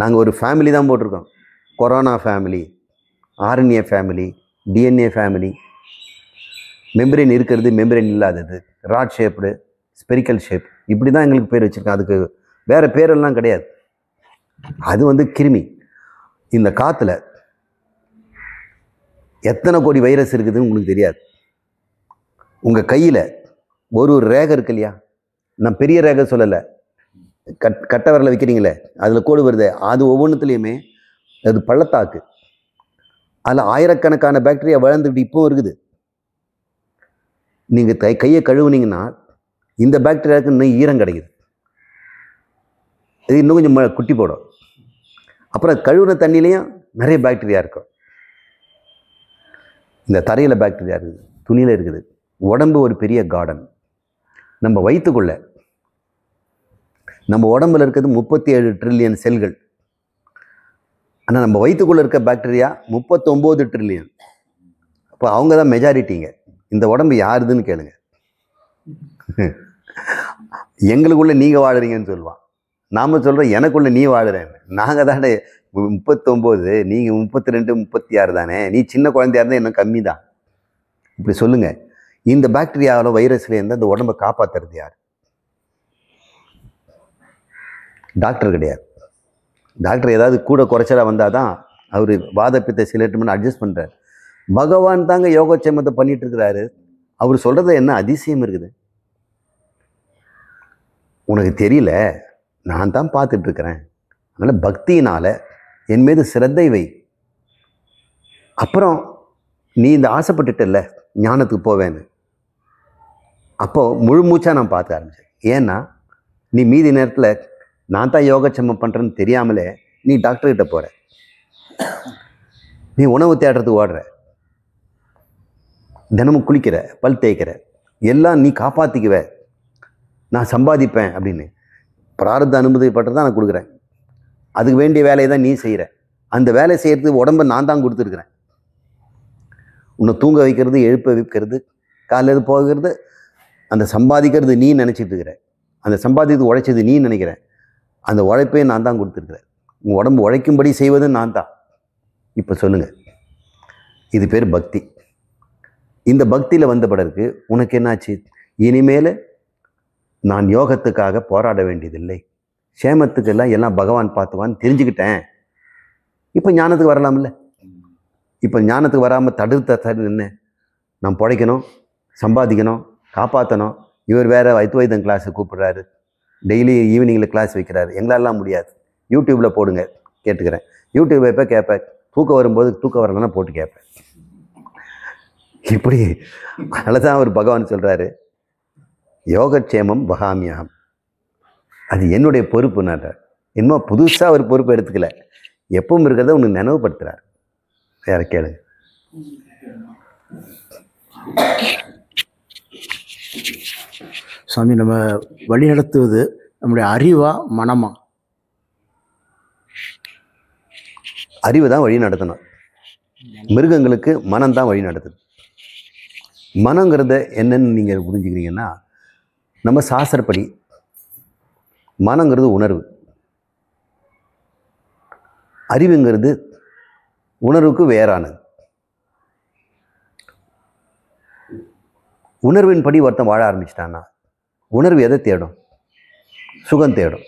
நாங்கள் ஒரு ஃபேமிலி தான் போட்டிருக்கோம். Corona family, RNA family, DNA family. Membrane இருக்கிறது, மெம்பரேன் இல்லாதது, ராட் ஷேப்டு, ஸ்பெரிக்கல் ஷேப், இப்படி தான் எங்களுக்கு பேர் வச்சுருக்கோம். அதுக்கு வேறு பேரெல்லாம் கிடையாது. அது வந்து கிருமி. இந்த காற்றுல எத்தனை கோடி வைரஸ் இருக்குதுன்னு உங்களுக்கு தெரியாது. உங்கள் கையில் ஒரு ரேகை இருக்கு இல்லையா? நான் பெரிய ரேகை சொல்லலை, கட்டை விரலை வைக்கிறீங்களே அதில் கோடு வருது, அது ஒவ்வொன்றுத்துலேயுமே அது பள்ளத்தாக்கு. அதில் ஆயிரக்கணக்கான பாக்டீரியா வளர்ந்துக்கிட்டு இப்போவும் இருக்குது. நீங்கள் கையை கழுவுனீங்கன்னா இந்த பாக்டீரியாவுக்கு இன்னும் ஈரம் கிடைக்குது. இது இன்னும் கொஞ்சம் குட்டி போடும். அப்புறம் கழுவுன தண்ணிலையும் நிறைய பாக்டீரியா இருக்கும். இந்த தரையில் பாக்டீரியா இருக்குது, துணியில் இருக்குது. உடம்பு ஒரு பெரிய கார்டன். நம்ம வயிற்றுக்குள்ள நம்ம உடம்புல இருக்கிறது 37 ட்ரில்லியன் செல்கள். ஆனால் நம்ம வயிற்றுக்குள்ளே இருக்க பாக்டீரியா 39 ட்ரில்லியன். அப்போ அவங்க தான் மெஜாரிட்டிங்க. இந்த உடம்பு யாருதுன்னு கேளுங்க. எங்களுக்குள்ளே நீங்கள் வாழுறீங்கன்னு சொல்லுவான். நாம் சொல்கிறோம் எனக்குள்ளே நீ வாழுறேன்னு. நாங்கள் தானே 39, நீங்கள் 32, 36 தானே. நீ சின்ன குழந்தையா இருந்தால் இன்னும் கம்மி தான். இப்படி சொல்லுங்கள். இந்த பாக்டீரியாவில் வைரஸ்லேருந்து அந்த உடம்பை காப்பாற்றுறது யார்? டாக்டர் கிடையாது. டாக்டர் ஏதாவது கூட குறைச்சலாக வந்தால் தான் அவர் வாதப்பித்த சிலேட்மெண்ட் அட்ஜஸ்ட் பண்ணுறார். பகவான் தாங்க யோகட்சேமத்தை பண்ணிட்டு இருக்கிறாரு. அவர் சொல்கிறத என்ன அதிசயம் இருக்குது? உனக்கு தெரியல, நான் தான் பார்த்துட்ருக்கிறேன். அதனால் பக்தியினால் என் மீது சிரத்தை வை. அப்புறம் நீ இந்த ஆசைப்பட்டுட்டல்ல ஞானத்துக்கு போவேன்னு, அப்போது முழு மூச்சாக நான் பார்க்க ஆரம்பித்தேன். ஏன்னா நீ மீதி நேரத்தில் நான் தான் யோகட்சேமம் பண்ணுறேன்னு தெரியாமலே நீ டாக்டர்கிட்ட போகிற, நீ உணவு தேடுறதுக்கு ஓடுற, தினமும் குளிக்கிற, பல் தேய்க்கிற, எல்லாம் நீ காப்பாற்றிக்குவ, நான் சம்பாதிப்பேன் அப்படின்னு. பிராரப்த அனுமதிப்பட்டு தான் நான் கொடுக்குறேன். அதுக்கு வேண்டிய வேலையை தான் நீ செய்கிற. அந்த வேலை செய்கிறதுக்கு உடம்பை நான் தான் கொடுத்துருக்குறேன். உன்னை தூங்க வைக்கிறது, எழுப்ப வைக்கிறது, காலையில் போகிறது, அந்த சம்பாதிக்கிறது நீ நினச்சிட்டு இருக்கிற. அந்த சம்பாதித்து உழைச்சது நீ நினைக்கிற. அந்த உழைப்பையும் நான் தான் கொடுத்துருக்குறேன். உங்கள் உடம்பு உழைக்கும்படி செய்வது நான் தான். இப்போ சொல்லுங்கள், இது பேர் பக்தி. இந்த பக்தியில் வந்த பிறகு உனக்கு என்னாச்சு? இனிமேல் நான் யோகத்துக்காக போராட வேண்டியதில்லை, சேமத்துக்கெல்லாம் எல்லாம் பகவான் பார்த்துவான்னு தெரிஞ்சுக்கிட்டேன். இப்போ ஞானத்துக்கு வரலாம்ல. இப்போ ஞானத்துக்கு வராமல் தடுத்த என்ன, நான் பிழைக்கணும், சம்பாதிக்கணும், காப்பாற்றணும். இவர் வேறு வைத்தியம் கிளாஸை கூப்பிடுறாரு, டெய்லி ஈவினிங்கில் கிளாஸ் வைக்கிறாரு. எங்களாலாம் முடியாது. யூடியூப்பில் போடுங்க, கேட்டுக்கிறேன். யூடியூப் எப்போ கேட்பேன், தூக்கம் வரும்போது, தூக்கம் வரலன்னா போட்டு கேட்பேன். இப்படி அதனால தான் அவர் பகவான் சொல்கிறாரு, யோகக்ஷேமம் வகாமியம். அது என்னுடைய பொறுப்பு. நான் இன்னும் புதுசாக ஒரு பொறுப்பு எடுத்துக்கல, எப்பவும் இருக்கிறத உனக்கு நினைவுபடுத்துகிறார். வேற கேளுங்க. சாமி, நம்ம வழி நடத்துவது நம்முடைய அறிவா மனமா? அறிவு தான் வழி நடத்தணும். மிருகங்களுக்கு மனம்தான் வழி நடத்துது. மனங்கிறத என்னன்னு நீங்கள் புரிஞ்சுக்கிறீங்கன்னா, நம்ம சாஸ்திரப்படி மனங்கிறது உணர்வு, அறிவுங்கிறது உணர்வுக்கு வேறானது. உணர்வின் படி ஒருத்தன் வாழ ஆரம்பிச்சிட்டான்னா, உணர்வு எதை தேடும்? சுகம் தேடும்.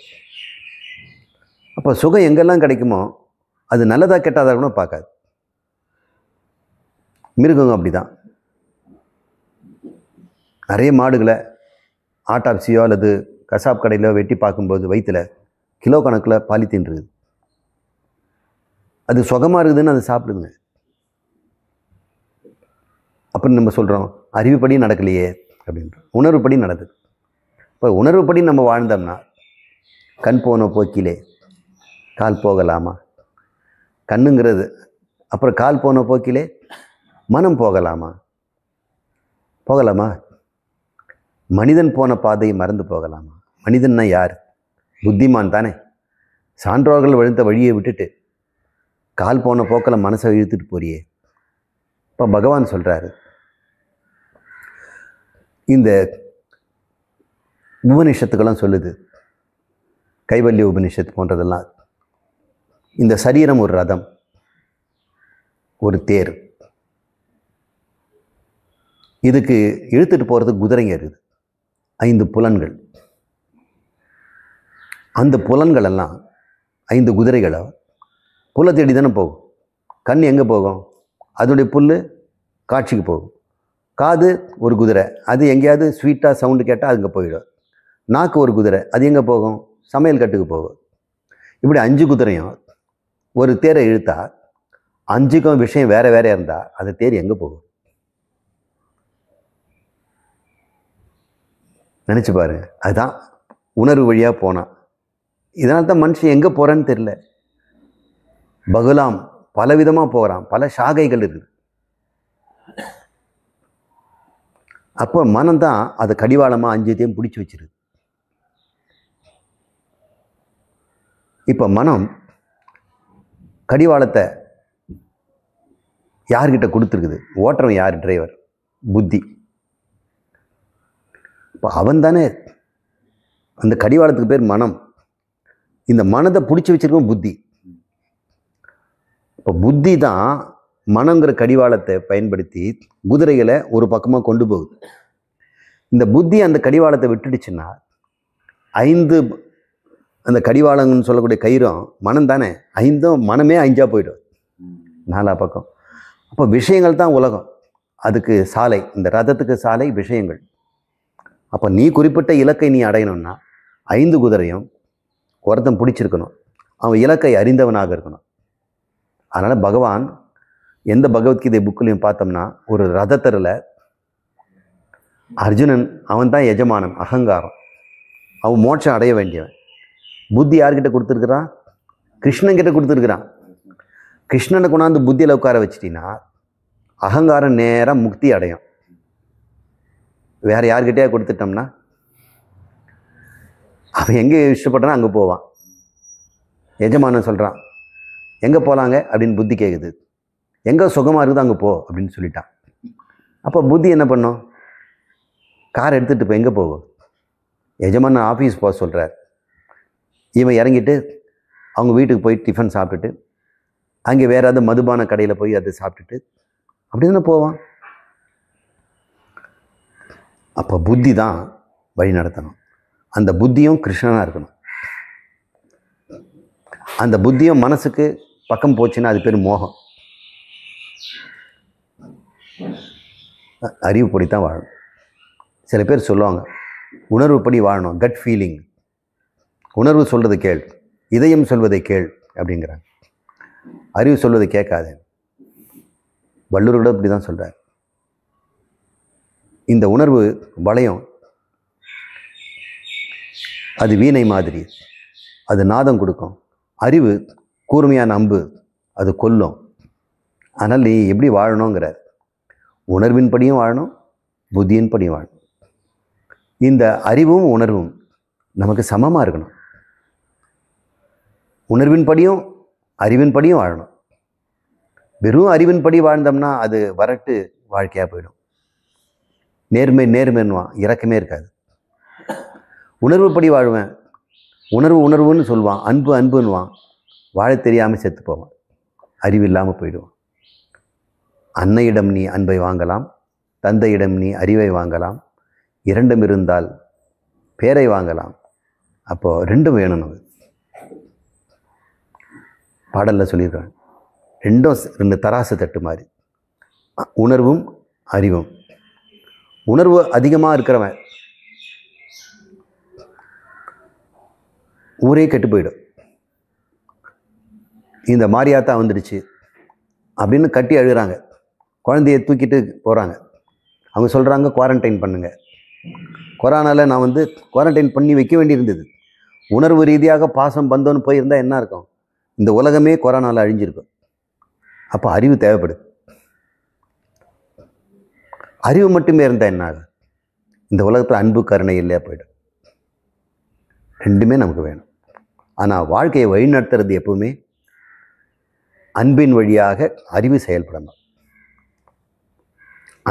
அப்போ சுகம் எங்கெல்லாம் கிடைக்குமோ அது நல்லதா கெட்டதா கூட பார்க்காது. மிருகங்க அப்படி தான். நிறைய மாடுகளை ஆட்டாப்சியோ அல்லது கசாப் கடையிலோ வெட்டி பார்க்கும்போது வயிற்றில் கிலோ கணக்கில் பாலித்தீன் இருக்குது. அது சுகமாக இருக்குதுன்னு அதை சாப்பிடுங்க. அப்படின்னு நம்ம சொல்கிறோம், அறிவுப்படி நடக்கலையே அப்படின்றோம். உணர்வுப்படி நடக்குது. இப்போ உணர்வுப்படி நம்ம வாழ்ந்தோம்னா, கண் போன போக்கிலே கால் போகலாமா? கண்ணுங்கிறது. அப்புறம் கால் போன போக்கிலே மனம் போகலாமா? போகலாமா? மனிதன் போன பாதையை மறந்து போகலாமா? மனிதன்னா யார்? புத்திமான் தானே. சான்றோர்கள் வழிந்த வழியை விட்டுட்டு கால் போன போக்கில் மனசை இழுத்துட்டு போறியே. இப்போ பகவான் சொல்கிறாரு, இந்த உபனிஷத்துக்கெல்லாம் சொல்லுது, கைவல்ய உபனிஷத்து போன்றதெல்லாம், இந்த சரீரம் ஒரு ரதம், ஒரு தேர். இதுக்கு இழுத்துட்டு போகிறதுக்கு குதிரைங்க இருக்குது, 5 புலன்கள். அந்த புலன்கள் எல்லாம் 5 குதிரைகளை புல்லை தேடி தானே போகும். கண் எங்கே போகும்? அதனுடைய புல் காட்சிக்கு போகும். காது ஒரு குதிரை, அது எங்கேயாவது ஸ்வீட்டாக சவுண்டு கேட்டால் அதுங்க போயிடும். நாக்கு ஒரு குதிரை, அது எங்கே போகும்? சமையல் கட்டுக்கு போகும். இப்படி 5 குதிரையும் ஒரு தேரை இழுத்தா, 5க்கும் விஷயம் வேறு வேறையாக இருந்தால் அந்த தேர் எங்கே போகும்? நினச்சி பாருங்க. அதுதான் உணர்வு வழியாக போனான். இதனால தான் மனுஷன் எங்கே போகிறான்னு தெரியல. பகுலாம் பலவிதமாக போகிறான், பல சாகைகள் இருக்குது. அப்போ மனம்தான் அதை கடிவாளமாக 5த்தையும் பிடிச்சி வச்சிருக்கு. இப்போ மனம் கடிவாளத்தை யார்கிட்ட கொடுத்துருக்குது? ஓட்டுறவன் யார்? டிரைவர், புத்தி. இப்போ அவன் தானே அந்த கடிவாளத்துக்கு பேர் மனம். இந்த மனதை பிடிச்சி வச்சிருக்கோம் புத்தி. இப்போ புத்தி தான் மனங்கிற கடிவாளத்தை பயன்படுத்தி குதிரைகளை ஒரு பக்கமாக கொண்டு போகுது. இந்த புத்தி அந்த கடிவாளத்தை விட்டுடுச்சுன்னா, 5 அந்த கடிவாளங்கன்னு சொல்லக்கூடிய கயிறும் மனம் தானே, 5ம் மனமே 5ஆக போயிடும், 4 பக்கம். அப்போ விஷயங்கள் தான் உலகம், அதுக்கு சாலை, இந்த ரதத்துக்கு சாலை விஷயங்கள். அப்போ நீ குறிப்பிட்ட இலக்கை நீ அடையணும்னா 5 குதிரையும் ஒருத்தன் பிடிச்சிருக்கணும், அவன் இலக்கை அறிந்தவனாக இருக்கணும். அதனால் பகவான் எந்த பகவத்கீதை புக்கிலையும் பார்த்தோம்னா, ஒரு ரதத்தரில் அர்ஜுனன் அவன் தான் எஜமானன், அகங்காரம், அவன் மோட்சம் அடைய வேண்டியவன். புத்தி யார்கிட்ட கொடுத்துருக்குறான்? கிருஷ்ணன்கிட்ட கொடுத்துருக்குறான். கிருஷ்ணனை கொண்டாந்து புத்தியில் உட்கார வச்சிட்டின்னா அகங்காரம் நேராக முக்தி அடையும். வேறு யார்கிட்டயா கொடுத்துட்டோம்னா அவன் எங்கே இஷ்டப்பட்டானோ அங்கே போவான். எஜமானன் சொல்கிறான், எங்கே போகலாங்க அப்படின்னு புத்தி கேட்குது. எங்கே சுகமாக இருக்குதோ அங்கே போ அப்படின்னு சொல்லிட்டான். அப்போ புத்தி என்ன பண்ணும்? கார் எடுத்துகிட்டு இப்போ எங்கே போகும்? எஜமானன் ஆஃபீஸ் போக சொல்கிறார். இவன் இறங்கிட்டு அவங்க வீட்டுக்கு போய் டிஃபன் சாப்பிட்டுட்டு, அங்கே வேறு ஏதாவது மதுபான கடையில் போய் அதை சாப்பிட்டுட்டு அப்படி தானே போவான். அப்போ புத்தி தான் வழி நடத்தணும். அந்த புத்தியும் கிருஷ்ணனாக இருக்கணும். அந்த புத்தியும் மனசுக்கு பக்கம் போச்சுன்னா அது பேர் மோகம். அறிவுப்படி தான் வாழணும். சில பேர் சொல்லுவாங்க உணர்வுப்படி வாழணும், கட் ஃபீலிங், உணர்வு சொல்வதை கேள், இதயம் சொல்வதை கேள் அப்படிங்கிறாங்க. அறிவு சொல்வதை கேட்காது. வள்ளுவர் கூட இப்படி தான் சொல்கிறார். இந்த உணர்வு வளையம், அது வீணை மாதிரி, அது நாதம் கொடுக்கும். அறிவு கூர்மையான அம்பு, அது கொல்லும். ஆனால் நீ எப்படி வாழணுங்கிறார். உணர்வின்படியும் வாழணும், புத்தியின்படியும் வாழணும். இந்த அறிவும் உணர்வும் நமக்கு சமமாக இருக்கணும். உணர்வின்படியும் அறிவின்படியும் வாழணும். வெறும் அறிவின்படி வாழ்ந்தோம்னா அது வரட்டு வாழ்க்கையாக போயிடும். நேர்மைன்னுவான், இறக்கமே இருக்காது. உணர்வுப்படி வாழ்வேன், உணர்வுன்னு சொல்லுவான், அன்புன்னுவான், வாழ தெரியாமல் செத்து போவான், அறிவு இல்லாமல் போயிடுவான். அன்னையிடம் நீ அன்பை வாங்கலாம், தந்தையிடம் நீ அறிவை வாங்கலாம், இரண்டும் இருந்தால் பேரை வாங்கலாம். அப்போது ரெண்டும் வேணும். நமக்கு பாடலில் சொல்லியிருக்காங்க, ரெண்டு தராசு தட்டு மாதிரி, உணர்வும் அறிவும். உணர்வு அதிகமாக இருக்கிறவன் ஊரே கெட்டு போயிடும். இந்த மாரியாத்தா வந்துடுச்சு அப்படின்னு கட்டி அழுகிறாங்க, குழந்தைய தூக்கிட்டு போகிறாங்க. அவங்க சொல்கிறாங்க குவாரண்டைன் பண்ணுங்க. கொரோனாவில் நான் குவாரண்டைன் பண்ணி வைக்க வேண்டியிருந்தது. உணர்வு ரீதியாக பாசம் பந்தோன்னு போயிருந்தால் என்ன இருக்கும், இந்த உலகமே கொரோனாவில் அழிஞ்சிருக்கும். அப்போ அறிவு தேவைப்படுது. அறிவு மட்டுமே இருந்தால் என்ன ஆகும், இந்த உலகத்தில் அன்பு கருணை இல்லையா போய்டும். ரெண்டுமே நமக்கு வேணும். ஆனால் வாழ்க்கையை வழிநடத்துறது எப்பவுமே அன்பின் வழியாக அறிவு செயல்படணும்.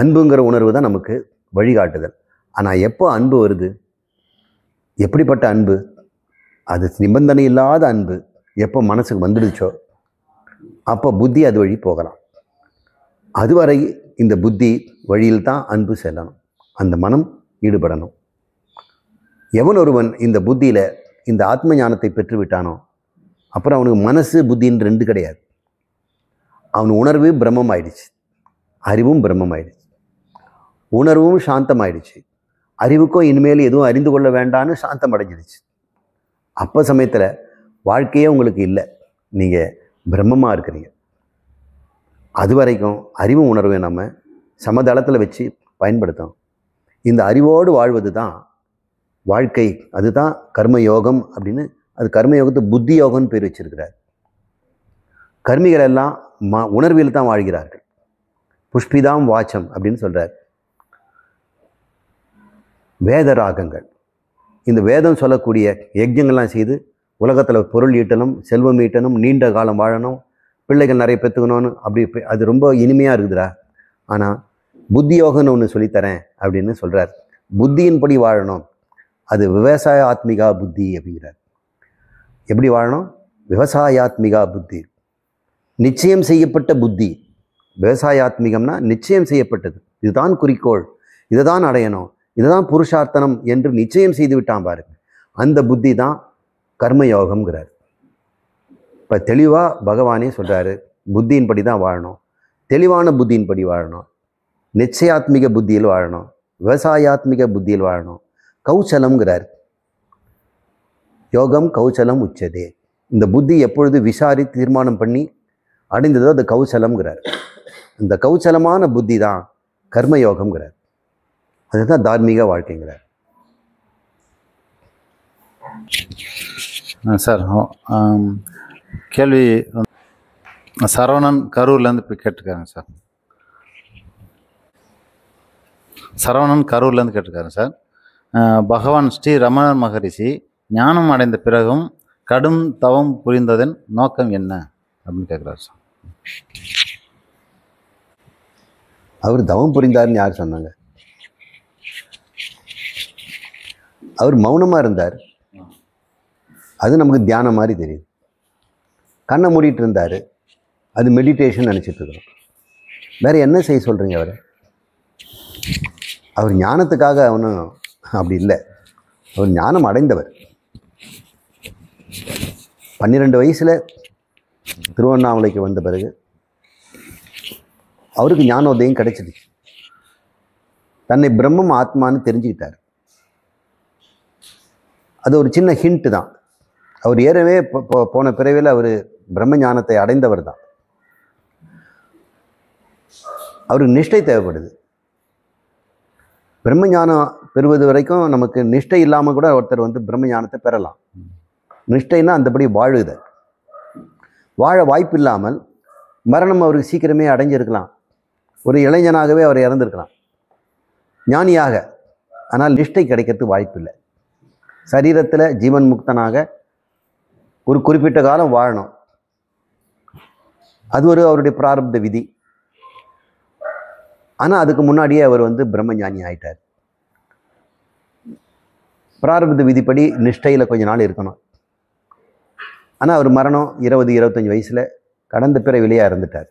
அன்புங்கிற உணர்வு தான் நமக்கு வழிகாட்டுதல். ஆனால் எப்போ அன்பு வருது, எப்படிப்பட்ட அன்பு, அது நிபந்தனை இல்லாத அன்பு எப்போ மனசுக்கு வந்துடுச்சோ அப்போ புத்தி அது வழி போகலாம். அதுவரை இந்த புத்தி வழியில் தான் அன்பு செல்லணும், அந்த மனம் ஈடுபடணும். எவன் ஒருவன் இந்த புத்தியில் இந்த ஆத்ம ஞானத்தை பெற்றுவிட்டானோ அப்புறம் அவனுக்கு மனசு புத்தின்னு ரெண்டு கிடையாது. அவன் உணர்வு பிரம்மம் ஆயிடுச்சு, அறிவும் பிரம்மம் ஆயிடுச்சு. உணர்வும் சாந்தம் ஆயிடுச்சு, அறிவுக்கும் இனிமேல் எதுவும் அறிந்து கொள்ள வேண்டான்னு சாந்தம் அடைஞ்சிடுச்சு. அப்போ சமயத்தில் வாழ்க்கையே உங்களுக்கு இல்லை, நீங்கள் பிரம்மமாக இருக்கிறீங்க. அது வரைக்கும் அறிவும் உணர்வை நம்ம சமதளத்தில் வச்சு பயன்படுத்தணும். இந்த அறிவோடு வாழ்வது தான் வாழ்க்கை. அதுதான் கர்மயோகம் அப்படின்னு, அது கர்மயோகத்தை புத்தி யோகம்னு பேர் வச்சிருக்கிறார். கர்மிகள் எல்லாம் உணர்வில் தான் வாழ்கிறார்கள். புஷ்பிதாம் வாச்சம் அப்படின்னு சொல்கிறார். வேத ராகங்கள், இந்த வேதம் சொல்லக்கூடிய யஜ்ஞங்கள்லாம் செய்து உலகத்தில் பொருள் ஈட்டணும், செல்வம் ஈட்டணும், நீண்ட காலம் வாழணும், பிள்ளைகள் நிறைய பெற்றுக்கணும்னு அப்படி அது ரொம்ப இனிமையாக இருக்குதுடா. ஆனால் புத்தி யோகம்னு ஒன்று சொல்லித்தரேன் அப்படின்னு சொல்கிறார். புத்தியின்படி வாழணும், அது விவசாய ஆத்மிகா புத்தி அப்படிங்கிறார். எப்படி வாழணும்? விவசாயாத்மிகா புத்தி, நிச்சயம் செய்யப்பட்ட புத்தி. விவசாயாத்மிகம்னா நிச்சயம் செய்யப்பட்டது, இதுதான் குறிக்கோள், இதை தான் அடையணும், இதுதான் புருஷார்த்தனம் என்று நிச்சயம் செய்து விட்டான் பாருங்க. அந்த புத்தி தான் கர்மயோகம்ங்கிறார். இப்போ தெளிவாக பகவானே சொல்கிறாரு, புத்தியின்படி தான் வாழணும், தெளிவான புத்தியின்படி வாழணும், நிச்சயாத்மிக புத்தியில் வாழணும், விவசாயாத்மிக புத்தியில் வாழணும். கௌசலம்ங்கிறார். யோகம் கௌசலம் உச்சதே. இந்த புத்தி எப்பொழுது விசாரி தீர்மானம் பண்ணி அடைந்ததோ அது கௌசலம்ங்கிறார். இந்த கௌசலமான புத்தி தான் கர்மயோகம்ங்கிறார். அதுதான் தார்மீக வாழ்க்கைங்கிறார். சார் கேள்வி சரவணன் கரூர்லேருந்து இப்போ கேட்டிருக்காங்க சார். சரவணன் கரூர்லேருந்து கேட்டிருக்காங்க சார். பகவான் ஸ்ரீ ரமணர் மகரிஷி ஞானம் அடைந்த பிறகும் கடும் தவம் புரிந்ததன் நோக்கம் என்ன அப்படின்னு கேட்குறாரு சார். அவர் தவம் புரிந்தார்னு யார் சொன்னாங்க? அவர் மௌனமாக இருந்தார், அது நமக்கு தியானம் மாதிரி தெரியுது. கண்ணை மூடிட்டு இருந்தார், அது மெடிடேஷன் நினச்சிட்டு இருக்கிறோம். வேறு என்ன செய்ய சொல்கிறீங்க? அவர் ஞானத்துக்காக அவனும் அப்படி இல்லை, அவர் ஞானம் அடைந்தவர். 12 வயசில் திருவண்ணாமலைக்கு வந்த பிறகு அவருக்கு ஞானோதயம் கிடைச்சிடுச்சு. தன்னை பிரம்மம் ஆத்மான்னு தெரிஞ்சுக்கிட்டார். அது ஒரு சின்ன ஹிண்ட் தான். அவர் ஏறவே போன பிறவியில் அவர் பிரம்ம ஞானத்தை அடைந்தவர் தான். அவருக்கு நிஷ்டை தேவைப்படுது. பிரம்ம ஞானம் பெறுவது வரைக்கும் நமக்கு நிஷ்டை இல்லாமல் கூட ஒருத்தர் வந்து பிரம்ம ஞானத்தை பெறலாம். நிஷ்டைன்னா அந்தபடி வாழுதல். வாழ வாய்ப்பு இல்லாமல் மரணம் அவருக்கு சீக்கிரமே அடைஞ்சிருக்கலாம். ஒரு இளைஞனாகவே அவர் இறந்துருக்கலாம் ஞானியாக. ஆனால் நிஷ்டை கிடைக்கிறதுக்கு வாய்ப்பு இல்லை. சரீரத்தில் ஜீவன் முக்தனாக ஒரு குறிப்பிட்ட காலம் வாழணும். அது ஒரு அவருடைய பிராரப்த விதி. ஆனால் அதுக்கு முன்னாடியே அவர் வந்து பிரம்மஞானி ஆயிட்டார். பிராரப்த விதிப்படி நிஷ்டையில் கொஞ்ச நாள் இருக்கணும். ஆனால் அவர் மரணம் 20-25 வயசில் கடந்த பிறவிலேயே இறந்துட்டார்.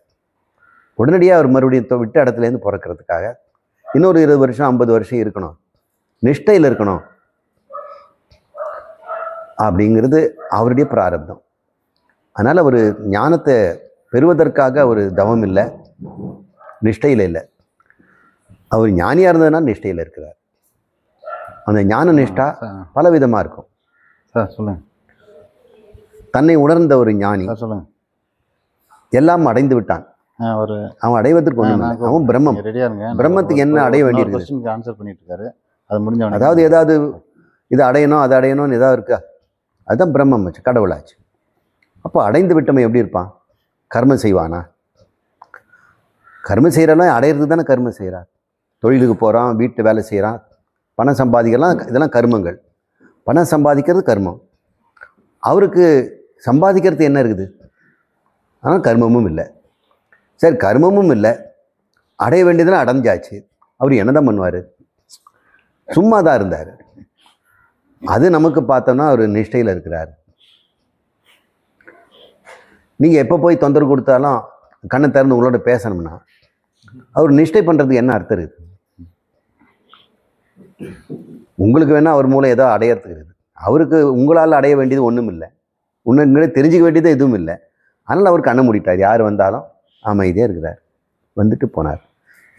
உடனடியாக அவர் மறுபடியும் விட்ட இடத்துலேருந்து பிறக்கிறதுக்காக இன்னொரு 20 வருஷம் 50 வருஷம் இருக்கணும், நிஷ்டையில் இருக்கணும் அப்படிங்கிறது அவருடைய பிராரப்தம். அதனால் அவர் ஞானத்தை பெறுவதற்காக ஒரு தவம் இல்லை, நிஷ்டையில் இல்லை. அவர் ஞானியாக இருந்ததுன்னா நிஷ்டையில் இருக்கிறார். அந்த ஞான நிஷ்டா பல விதமாக இருக்கும். சார் சொல்லுங்கள். தன்னை உணர்ந்த ஒரு ஞானி சொல்லுங்கள். எல்லாம் அடைந்து விட்டான். அவன் அடைவதற்கு அவன் பிரம்மம். பிரம்மத்துக்கு என்ன அடைய வேண்டியிருக்கு? ஆன்சர் பண்ணிட்டு இருக்காரு. அது முடிஞ்ச அதாவது ஏதாவது இது அடையணும் அது அடையணும்னு ஏதாவது இருக்கா? அதுதான் பிரம்மம் ஆச்சு, கடவுளாச்சு. அப்போ அடைந்து விட்டவன் எப்படி இருப்பான்? கர்மம் செய்வானா? கர்மம் செய்கிறலாம் அடையிறதுக்கு தானே கர்மம் செய்கிறான். தொழிலுக்கு போகிறான், வீட்டு வேலை செய்கிறான், பணம் சம்பாதிக்கலாம், இதெல்லாம் கர்மங்கள். பணம் சம்பாதிக்கிறது கர்மம். அவருக்கு சம்பாதிக்கிறது என்ன இருக்குது? ஆனால் கர்மமும் இல்லை. சரி, கர்மமும் இல்லை, அடைய வேண்டியதெல்லாம் அடைஞ்சாச்சு. அவர் என்ன தான் பண்ணுவார்? சும்மா தான் இருந்தார். அது நமக்கு பார்த்தோம்னா அவர் நிஷ்டையில் இருக்கிறார். நீங்கள் எப்போ போய் தொந்தரவு கொடுத்தாலும் கண்ணை திறந்து உங்களோட பேசணும்னா அவர் நிஷ்டை பண்ணுறதுக்கு என்ன அர்த்தம் இருக்குது? உங்களுக்கு வேணால் அவர் மூலம் ஏதோ அடையிறதுக்கு இருக்குது. அவருக்கு உங்களால் அடைய வேண்டியது ஒன்றும் இல்லை, உன்னை தெரிஞ்சிக்க வேண்டியது எதுவும் இல்லை. அதனால் அவர் கண்ணை மூடிட்டார். யார் வந்தாலும் அமைதியாக இருக்கிறார், வந்துட்டு போனார்.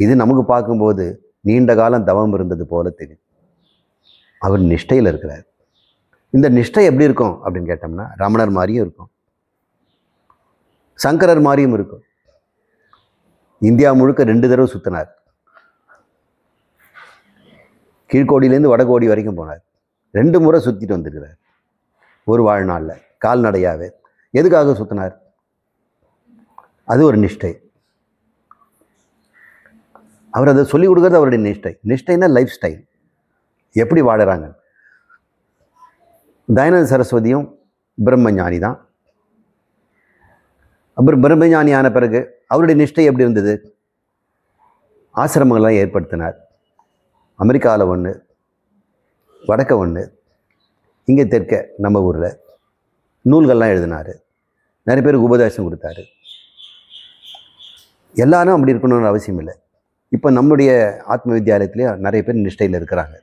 இது நமக்கு பார்க்கும்போது நீண்ட காலம் தவம் இருந்தது போல தெரியும். அவர் நிஷ்டையில் இருக்கிறார். இந்த நிஷ்டை எப்படி இருக்கும் அப்படின்னு கேட்டோம்னா ரமணர் மாதிரியும் இருக்கும், சங்கரர் மாதிரியும் இருக்கும். இந்தியா முழுக்க 2 தடவை சுற்றினார். கீழ்கோடியிலேருந்து வடகோடி வரைக்கும் போனார். 2 முறை சுற்றிட்டு வந்திருக்கிறார் ஒரு வாழ்நாளில், கால்நடையாகவே. எதுக்காக சுற்றினார்? அது ஒரு நிஷ்டை. அவர் அதை சொல்லிக் கொடுக்குறது அவருடைய நிஷ்டை. நிஷ்டைன்னா லைஃப் ஸ்டைல், எப்படி வாழறாங்க. தயானந்த சரஸ்வதியும் பிரம்மஞானி தான். அப்புறம் பிரம்மஞானி ஆன பிறகு அவருடைய நிஷ்டை எப்படி இருந்தது? ஆசிரமங்கள்லாம் ஏற்படுத்தினார். அமெரிக்காவில் 1, வடக்க 1, இங்கே தெற்க நம்ம ஊரில் நூல்கள்லாம் எழுதினார். நிறைய பேருக்கு உபதேசம் கொடுத்தாரு. எல்லாரும் அப்படி இருக்கணும்னு அவசியம் இல்லை. இப்போ நம்முடைய ஆத்ம வித்யாலயத்திலேயே நிறைய பேர் நிஷ்டையில் இருக்கிறாங்க.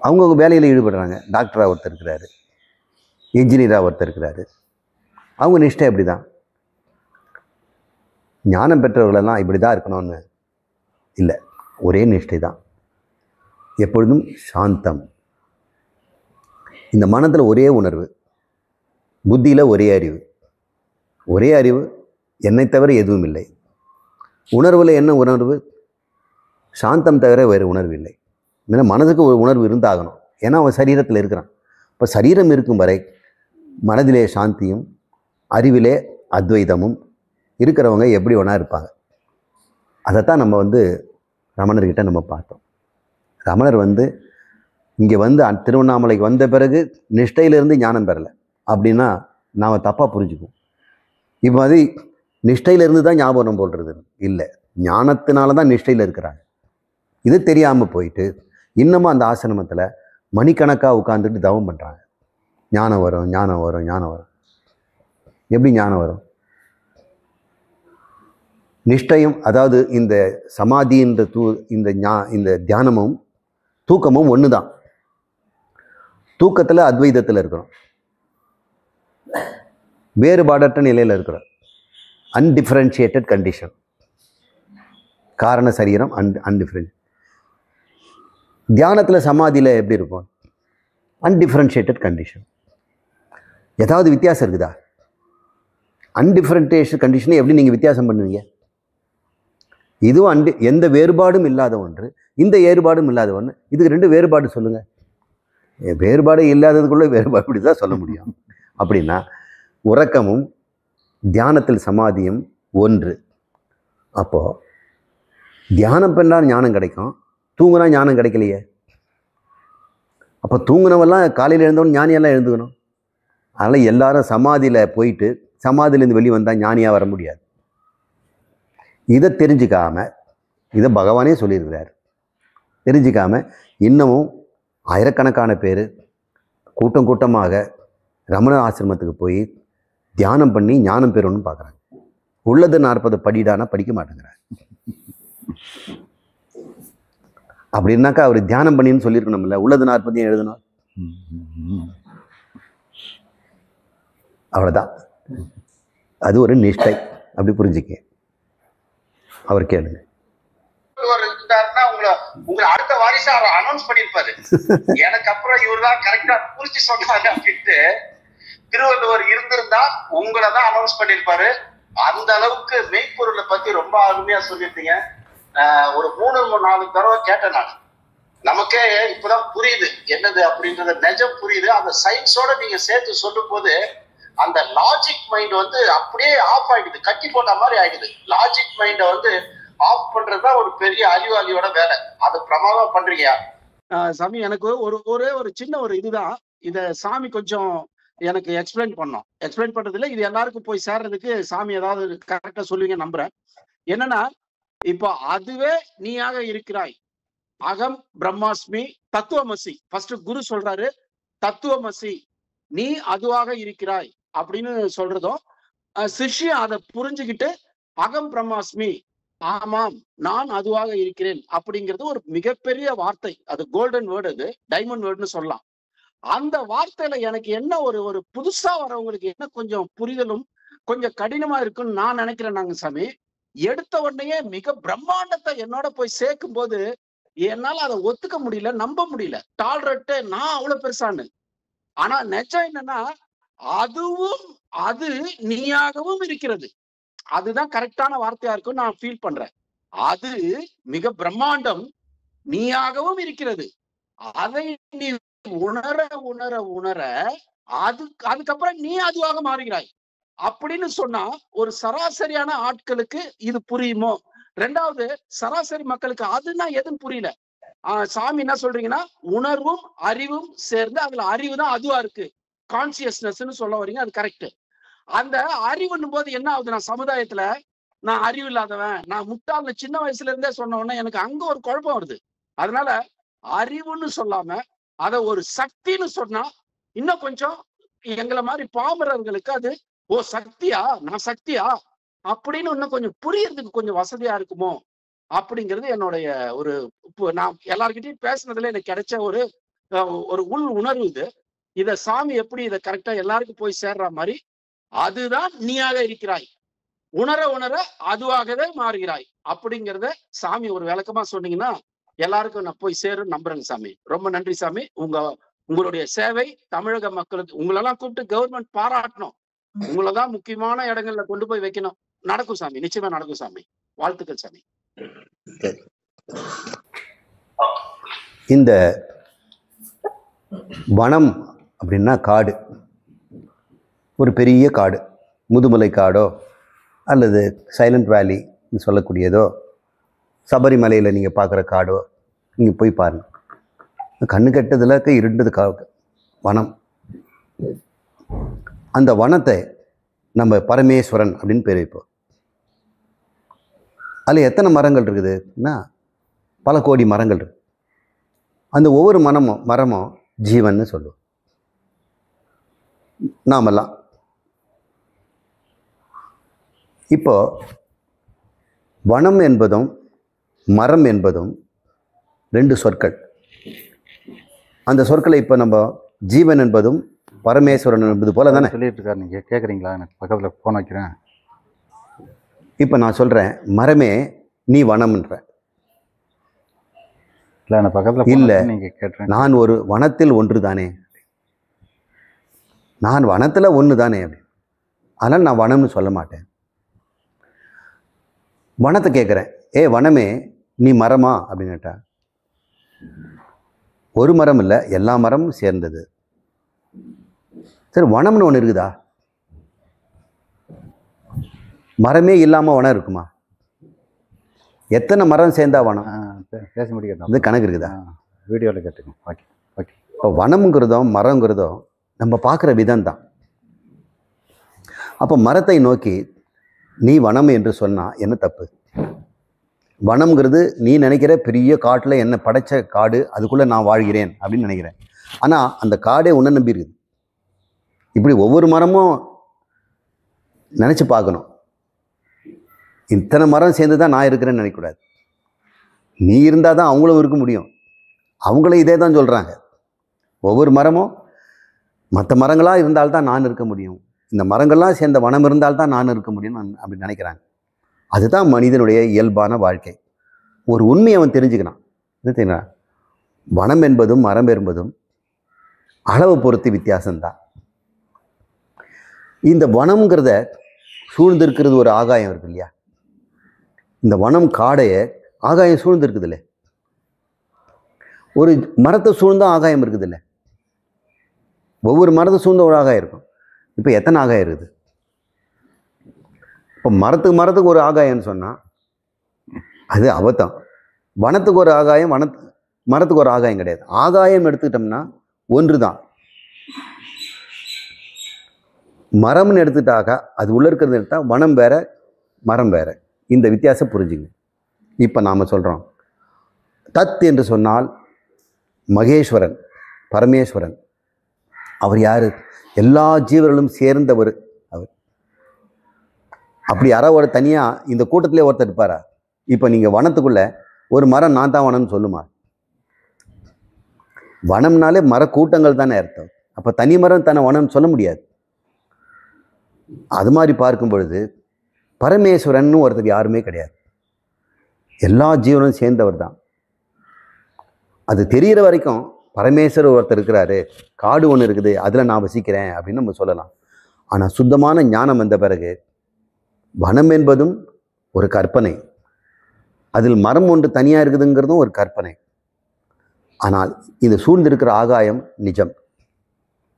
அவங்கவுங்க வேலையில் ஈடுபடுறாங்க. டாக்டராக ஒருத்தர் இருக்கிறாரு, இன்ஜினியராக ஒருத்தர் இருக்கிறாரு. அவங்க நிஷ்டை அப்படி தான். ஞானம் பெற்றவர்களெல்லாம் இப்படி தான் இருக்கணும்னு இல்லை, ஒரே நிஷ்டை தான். எப்பொழுதும் சாந்தம். இந்த மனத்தில் ஒரே உணர்வு, புத்தியில் ஒரே அறிவு. ஒரே அறிவு, என்னை தவிர எதுவும் இல்லை. உணர்வில் என்ன உணர்வு? சாந்தம் தவிர வேறு உணர்வு இல்லை. ஏன்னா மனதுக்கு ஒரு உணர்வு இருந்தாகணும். ஏன்னா அவன் சரீரத்தில் இருக்கிறான். இப்போ சரீரம் இருக்கும் வரை மனதிலே சாந்தியும் அறிவிலே அத்வைதமும் இருக்கிறவங்க எப்படி வேணா இருப்பாங்க. அதைத்தான் நம்ம ரமணர்கிட்ட நம்ம பார்த்தோம். ரமணர் இங்கே திருவண்ணாமலைக்கு வந்த பிறகு நிஷ்டையிலிருந்து ஞானம் பெறலை அப்படின்னா நாம் தப்பாக புரிஞ்சுக்குவோம். இப்போ அது நிஷ்டையிலிருந்து தான் ஞாபகம் போடுறது இல்லை, ஞானத்தினால தான் நிஷ்டையில் இருக்கிறாங்க. இது தெரியாமல் போயிட்டு இன்னமும் அந்த ஆசிரமத்தில் மணிக்கணக்காக உட்காந்துட்டு தவம் பண்ணுறாங்க. ஞானம் வரும், ஞானம் வரும், ஞானம் வரும். எப்படி ஞானம் வரும்? நிஷ்டையும், அதாவது இந்த சமாதின்ற இந்த தியானமும் தூக்கமும் ஒன்று தான். தூக்கத்தில் அத்வைதத்தில் இருக்கிறோம், வேறுபாடற்ற நிலையில் இருக்கிறோம். Undifferentiated condition. காரண சரீரம் அன்டிஃபரன்ஷியேட். தியானத்தில் சமாதியில் எப்படி இருக்கும்? Undifferentiated condition. ஏதாவது வித்தியாசம் இருக்குதா? அன்டிஃபரன்ஷியேஷன் கண்டிஷனை எப்படி நீங்கள் வித்தியாசம் பண்ணுவீங்க? இதுவும் எந்த வேறுபாடும் இல்லாத ஒன்று, இந்த வேறுபாடும் இல்லாத ஒன்று. இதுக்கு 2 வேறுபாடு சொல்லுங்கள். வேறுபாடு இல்லாததுக்குள்ளே வேறுபாடு இப்படி தான் சொல்ல முடியும். அப்படின்னா உறக்கமும் தியானத்தில் சமாதியும் ஒன்று. அப்போது தியானம் பண்ணால் ஞானம் கிடைக்கும், தூங்குனா ஞானம் கிடைக்கலையே. அப்போ தூங்குனவெல்லாம் காலையில் எழுந்தவன் ஞானியெல்லாம் எழுந்துக்கணும். அதனால் எல்லாரும் சமாதியில் போயிட்டு சமாதியிலேருந்து வெளியே வந்தால் ஞானியாக வர முடியாது. இதை தெரிஞ்சுக்காம, இதை பகவானே சொல்லியிருக்கிறார், தெரிஞ்சுக்காம இன்னமும் ஆயிரக்கணக்கான பேர் கூட்டம் கூட்டமாக ரமண ஆசிரமத்துக்கு போய் தியானம் பண்ணி ஞானம் பெறணும்னு பார்க்குறாங்க. உள்ளது 40 படிடானா படிக்க மாட்டேங்கிறார். அப்படின்னாக்கா அவர் தியானம் பண்ணின்னு சொல்லியிருக்கணும்ல, உள்ளது 40 எழுதணும். அவ்வளோதான். அது ஒரு நிஷ்டை. அப்படி புரிஞ்சுக்க. அவர் கேளுங்க. உங்களை அடுத்த வாரிசு அவர் அனௌன்ஸ் பண்ணிருப்பாரு, எனக்கு அப்புறம் இவர் தான் கரெக்டா புரிஞ்சு சொன்னாரு அப்படின்ட்டு. திருவள்ளுவர் இருந்திருந்தா உங்களை தான் அனௌன்ஸ் பண்ணிருப்பாரு. அந்த அளவுக்கு மெய்ப்பொருளை பத்தி ரொம்ப அருமையா சொல்லியிருந்தீங்க. ஒரு 3-4 தடவை கேட்டேன் நான். நமக்கே இப்பதான் புரியுது என்னது அப்படின்றது, நிஜம் புரியுது. அந்த சயின்ஸோட நீங்க சேர்த்து சொல்லும் போது அந்த லாஜிக் மைண்ட் வந்து அப்படியே ஆஃப் ஆயிடுது, கட்டி போட்ட மாதிரி ஆயிடுது. லாஜிக் மைண்டை வந்து ஆஃப் பண்றதுதான் ஒரு பெரிய அறிவாளியோட வேலை. அது பிரமாதம் பண்றீங்க சாமி. எனக்கு ஒரே ஒரு சின்ன ஒரு இதுதான், இத சாமி கொஞ்சம் எனக்கு எக்ஸ்பிளைன் பண்ணோம். எக்ஸ்பிளைன் பண்றதுல இது எல்லாருக்கும் போய் சேர்றதுக்கு சாமி ஏதாவது கரெக்டா சொல்லுவீங்க நம்புறேன். என்னன்னா, இப்போ அதுவே நீயாக இருக்கிறாய், அகம் பிரம்மாஸ்மி தத்துவமசி. ஃபர்ஸ்ட் குரு சொல்றாரு தத்துவமசி, நீ அதுவாக இருக்கிறாய் அப்படின்னு சொல்றதும், சிஷ்யன் அதை புரிஞ்சுக்கிட்டு அகம் பிரம்மாஸ்மி, ஆமாம் நான் அதுவாக இருக்கிறேன் அப்படிங்கிறது ஒரு மிகப்பெரிய வார்த்தை. அது கோல்டன் வேர்டு, அது டைமண்ட் வேர்டுன்னு சொல்லலாம். அந்த வார்த்தையில எனக்கு என்ன ஒரு புதுசா வரவங்களுக்கு என்ன கொஞ்சம் புரிதலும் கொஞ்சம் கடினமா இருக்குன்னு நான் நினைக்கிறேன். நாங்க சாமி எடுத்த உடனே மிக பிரம்மாண்டத்தை என்னோட போய் சேர்க்கும் போது என்னால அதை ஒத்துக்க முடியல, நம்ப முடியல. டால்ரேட்டு நான் அவ்வளவு பெருசான்னு. ஆனா நிஜம் என்னன்னா, அதுவும் அது நீயாகவும் இருக்கிறது. அதுதான் கரெக்டான வார்த்தையா இருக்குன்னு நான் ஃபீல் பண்றேன். அது மிக பிரம்மாண்டம், நீயாகவும் இருக்கிறது. அதை நீ உணர உணர உணர அதுக்கப்புறம் நீ அதுவாக மாறுகிறாய் அப்படின்னு சொன்னா ஒரு சராசரியான ஆட்களுக்கு இது புரியுமோ? 2வது, சராசரி மக்களுக்கு அதுனா எதுன்னு புரியல. சாமி என்ன சொல்றீங்கன்னா, உணர்வும் அறிவும் சேர்ந்து அதுல அறிவு தான் அதுவா இருக்கு, கான்சியஸ்னஸ்ன்னு சொல்ல வரீங்க. அது கரெக்ட். அந்த அறிவுன்னும் போது என்ன ஆகுது, நான் சமுதாயத்துல நான் அறிவு இல்லாதவன், நான் முட்டாள்னு சின்ன வயசுல இருந்தே சொன்ன உடனே எனக்கு அங்க ஒரு குழப்பம் வருது. அதனால அறிவுன்னு சொல்லாம அத ஒரு சக்தின்னு சொன்னா இன்னும் கொஞ்சம் எங்களை மாதிரி பாமரர்களுக்கு அது ஓ சக்தியா, நான் சக்தியா அப்படின்னு இன்னும் கொஞ்சம் புரியறதுக்கு கொஞ்சம் வசதியா இருக்குமோ அப்படிங்கிறது என்னுடைய ஒரு, நான் எல்லார்கிட்டையும் பேசுனதுல எனக்கு கிடைச்ச ஒரு உள் உணர்வு இது. இத சாமி எப்படி இதை கரெக்டா எல்லாருக்கும் போய் சேர்ற மாதிரி, அதுதான் நீயாக இருக்கிறாய், உணர உணர அதுவாகவே மாறுகிறாய் அப்படிங்கிறத சாமி ஒரு விளக்கமா சொன்னீங்கன்னா எல்லாருக்கும் நான் போய் சேரும் நம்புறேங்க சாமி. ரொம்ப நன்றி சாமி. உங்களுடைய சேவை தமிழக மக்களுக்கு, உங்களெல்லாம் கூப்பிட்டு கவர்மெண்ட் பாராட்டணும், உங்களதான் முக்கியமான இடங்கள்ல கொண்டு போய் வைக்கணும். நடக்கும் சாமி, நிச்சயமா நடக்கும் சாமி. வாழ்த்துக்கள் சாமி. இந்த வனம் அப்படின்னா காடு, ஒரு பெரிய காடு, முதுமலை காடோ அல்லது சைலண்ட் வேலி சொல்லக்கூடியதோ, சபரிமலையில் நீங்கள் பார்க்குற காடோ நீங்கள் போய் பாருங்கள். கண்ணு கெட்டதில் இருண்டது வனம். அந்த வனத்தை நம்ம பரமேஸ்வரன் அப்படின்னு பேர் வைப்போம். அதில் எத்தனை மரங்கள் இருக்குதுன்னா பல கோடி மரங்கள் இருக்கு. அந்த ஒவ்வொரு மரமும் ஜீவன்னு சொல்லுவோம் நாமெல்லாம். இப்போ வனம் என்பதும் மரம் என்பதும் 2 சொற்கள். அந்த சொற்களை இப்போ நம்ம ஜீவன் என்பதும் பரமேஸ்வரன் என்பது போல தானே. சொல்லிட்டு இருக்காரு, நீங்கள் கேட்குறீங்களா? எனக்கு பக்கத்தில் ஃபோன் வைக்கிறேன். இப்போ நான் சொல்கிறேன், மரமே நீ வனம்ன்ற. இல்லை, நான் பக்கத்தில் இல்லை, நீங்கள் கேட்டுறேன். நான் ஒரு வனத்தில் ஒன்று தானே, நான் வனத்தில் ஒன்று தானே அப்படி. அதனால் நான் வனம்னு சொல்ல மாட்டேன். வனத்தை கேட்குறேன், வனமே நீ மரமா அப்படின்னு கேட்டா, ஒரு மரம் இல்லை, எல்லா மரமும் சேர்ந்தது. சரி, வனம்னு ஒன்று இருக்குதா? மரமே இல்லாமல் வனம் இருக்குமா? எத்தனை மரம் சேர்ந்தா வனம்? பேச முடியும், இது கணக்கு இருக்குதா? வீடியோவில் கேட்டுக்கோங்க. Okay okay. இப்போ வனம்ங்கிறதும் மரங்கிறதும் நம்ம பார்க்குற விதம் தான். அப்போ மரத்தை நோக்கி நீ வனம் என்று சொன்னால் என்ன தப்பு? வனம்ங்கிறது நீ நினைக்கிற பெரிய காட்டில் என்ன படைச்ச காடு, அதுக்குள்ளே நான் வாழ்கிறேன் அப்படின்னு நினைக்கிறேன். ஆனால் அந்த காடே உன்னை நம்பி இருக்குது. இப்படி ஒவ்வொரு மரமும் நினச்சி பார்க்கணும். இத்தனை மரம் சேர்ந்து தான் நான் இருக்கிறேன்னு நினைக்கக்கூடாது. நீ இருந்தால் தான் அவங்களும் இருக்க முடியும். அவங்களும் இதே தான் சொல்கிறாங்க. ஒவ்வொரு மரமும் மற்ற மரங்களாக இருந்தால்தான் நான் இருக்க முடியும், இந்த மரங்கள்லாம் சேர்ந்த வனம் இருந்தால்தான் நான் இருக்க முடியும் அப்படி நினைக்கிறாங்க. அதுதான் மனிதனுடைய இயல்பான வாழ்க்கை. ஒரு உண்மையை அவன் தெரிஞ்சுக்கிறான். என்ன தெரியுங்களா? வனம் என்பதும் மரம் என்பதும் அளவு பொறுத்து வித்தியாசம்தான். இந்த வனம்ங்கிறத சூழ்ந்திருக்கிறது ஒரு ஆகாயம் இருக்கு இல்லையா? இந்த வனம் காடைய ஆகாயம் சூழ்ந்திருக்குது இல்லை? ஒரு மரத்தை சூழ்ந்தும் ஆகாயம் இருக்குது இல்லை? ஒவ்வொரு மரத்தை சூழ்ந்த ஒரு ஆகாயம் இருக்கும். இப்போ எத்தனை ஆகாயம் இருக்குது? இப்போ மரத்துக்கு ஒரு ஆகாயம்னு சொன்னால் அது அபத்தம். வனத்துக்கு ஒரு ஆகாயம், மரத்துக்கு ஒரு ஆகாயம் கிடையாது. ஆகாயம் எடுத்துக்கிட்டோம்னா ஒன்று தான். மரம்னு எடுத்துட்டாக்க அது உள்ளே இருக்கிறது எடுத்தால் வனம் வேற, மரம் வேற. இந்த வித்தியாசம் புரிஞ்சுங்க. இப்போ நாம் சொல்கிறோம், தத் என்று சொன்னால் மகேஸ்வரன், பரமேஸ்வரன். அவர் யார்? எல்லா ஜீவர்களும் சேர்ந்தவர் அவர். அப்படி யாராவது தனியாக இந்த கூட்டத்திலே ஒருத்தர் இருப்பாரா? இப்போ நீங்கள் வனத்துக்குள்ளே ஒரு மரம் நான் தான் வனம்னு சொல்லுமா? வனம்னாலே மர கூட்டங்கள் தானே அர்த்தம். அப்போ தனி மரம் தானே வனம்னு சொல்ல முடியாது. அது மாதிரி பார்க்கும் பொழுது பரமேஸ்வரன் ஒருத்தர் யாருமே கிடையாது. எல்லா ஜீவனும் சேர்ந்தவர் தான். அது தெரிகிற வரைக்கும் பரமேஸ்வரர் ஒருத்தர் இருக்கிறாரு, காடு ஒன்று இருக்குது, அதில் நான் வசிக்கிறேன் அப்படின்னு நம்ம சொல்லலாம். ஆனால் சுத்தமான ஞானம் வந்த பிறகு வனம் என்பதும் ஒரு கற்பனை, அதில் மரம் ஒன்று தனியாக இருக்குதுங்கிறதும் ஒரு கற்பனை. ஆனால் இது சூழ்ந்திருக்கிற ஆகாயம் நிஜம்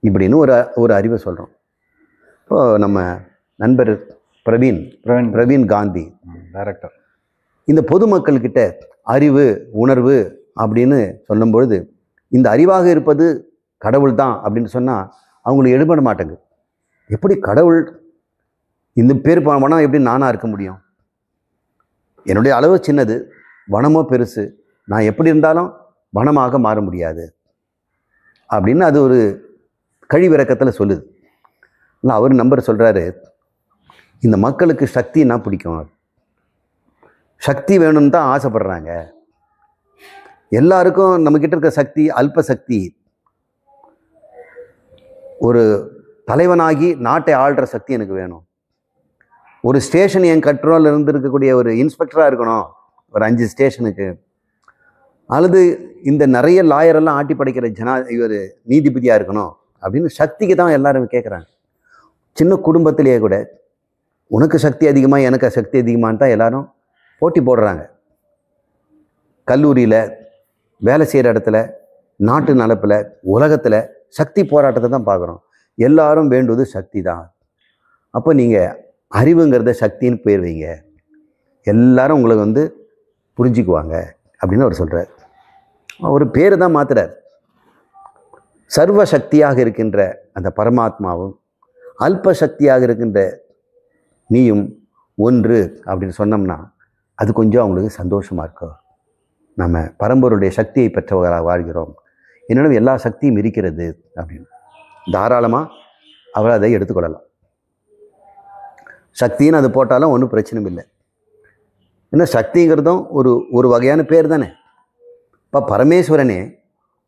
இப்படின்னு ஒரு அறிவை சொல்கிறோம். இப்போ நம்ம நண்பர் பிரவீன் காந்தி டைரக்டர் இந்த பொதுமக்கள்கிட்ட அறிவு உணர்வு அப்படின்னு சொல்லும்பொழுது இந்த அறிவாக இருப்பது கடவுள் தான் அப்படின்னு சொன்னால் அவங்களுக்கு எடுபட மாட்டேங்குது. எப்படி கடவுள் இந்த பேர் வனம் எப்படி நானாக இருக்க முடியும்? என்னுடைய அளவு சின்னது, வனமோ பெருசு, நான் எப்படி இருந்தாலும் வனமாக மாற முடியாது அப்படின்னு அது ஒரு கழிவிறக்கத்தில் சொல்லுது. இல்லை, அவர் நம்பர் சொல்கிறாரு, இந்த மக்களுக்கு சக்தின்னா பிடிக்கும், சக்தி வேணும்னு தான் ஆசைப்படுறாங்க. எல்லாருக்கும் நம்மக்கிட்ட இருக்க சக்தி அல்ப சக்தி. ஒரு தலைவனாகி நாட்டை ஆள்ற சக்தி எனக்கு வேணும். ஒரு ஸ்டேஷன் என் கண்ட்ரோலில் இருந்து இருக்கக்கூடிய ஒரு இன்ஸ்பெக்டராக இருக்கணும் ஒரு 5 ஸ்டேஷனுக்கு. அல்லது இந்த நிறைய லாயரெல்லாம் ஆட்டி படைக்கிற இவர் நீதிபதியாக இருக்கணும் அப்படின்னு சக்திக்கு தான் எல்லாரும் கேட்குறாங்க. சின்ன குடும்பத்திலேயே கூட உனக்கு சக்தி அதிகமாக எனக்கு சக்தி அதிகமானு தான் எல்லாரும் போட்டி போடுறாங்க. கல்லூரியில், வேலை செய்கிற இடத்துல, நாட்டு நடப்பில், உலகத்தில் சக்தி போராட்டத்தை தான் பார்க்குறோம். எல்லாரும் வேண்டுவது சக்தி தான். அப்போ நீங்கள் அறிவுங்கிறத சக்தின்னு பேர் வைங்க, எல்லாரும் உங்களுக்கு புரிஞ்சுக்குவாங்க அப்படின்னு அவர் சொல்கிறார். ஒரு பேர் தான் மாத்துறார். சர்வ சக்தியாக இருக்கின்ற அந்த பரமாத்மாவும் அல்ப சக்தியாக இருக்கின்ற நீயும் ஒன்று அப்படின்னு சொன்னோம்னா அது கொஞ்சம் அவங்களுக்கு சந்தோஷமாக இருக்கும். நம்ம பரம்பொருடைய சக்தியை பெற்றவர்களாக வாழ்கிறோம், என்னிடம் எல்லா சக்தியும் இருக்கிறது அப்படின்னு தாராளமாக அவர் அதை எடுத்துக்கொள்ளலாம். சக்தின்னு அது போட்டாலும் ஒன்றும் பிரச்சனையும் இல்லை. ஏன்னா சக்திங்கிறதும் ஒரு வகையான பேர் தானே. இப்போ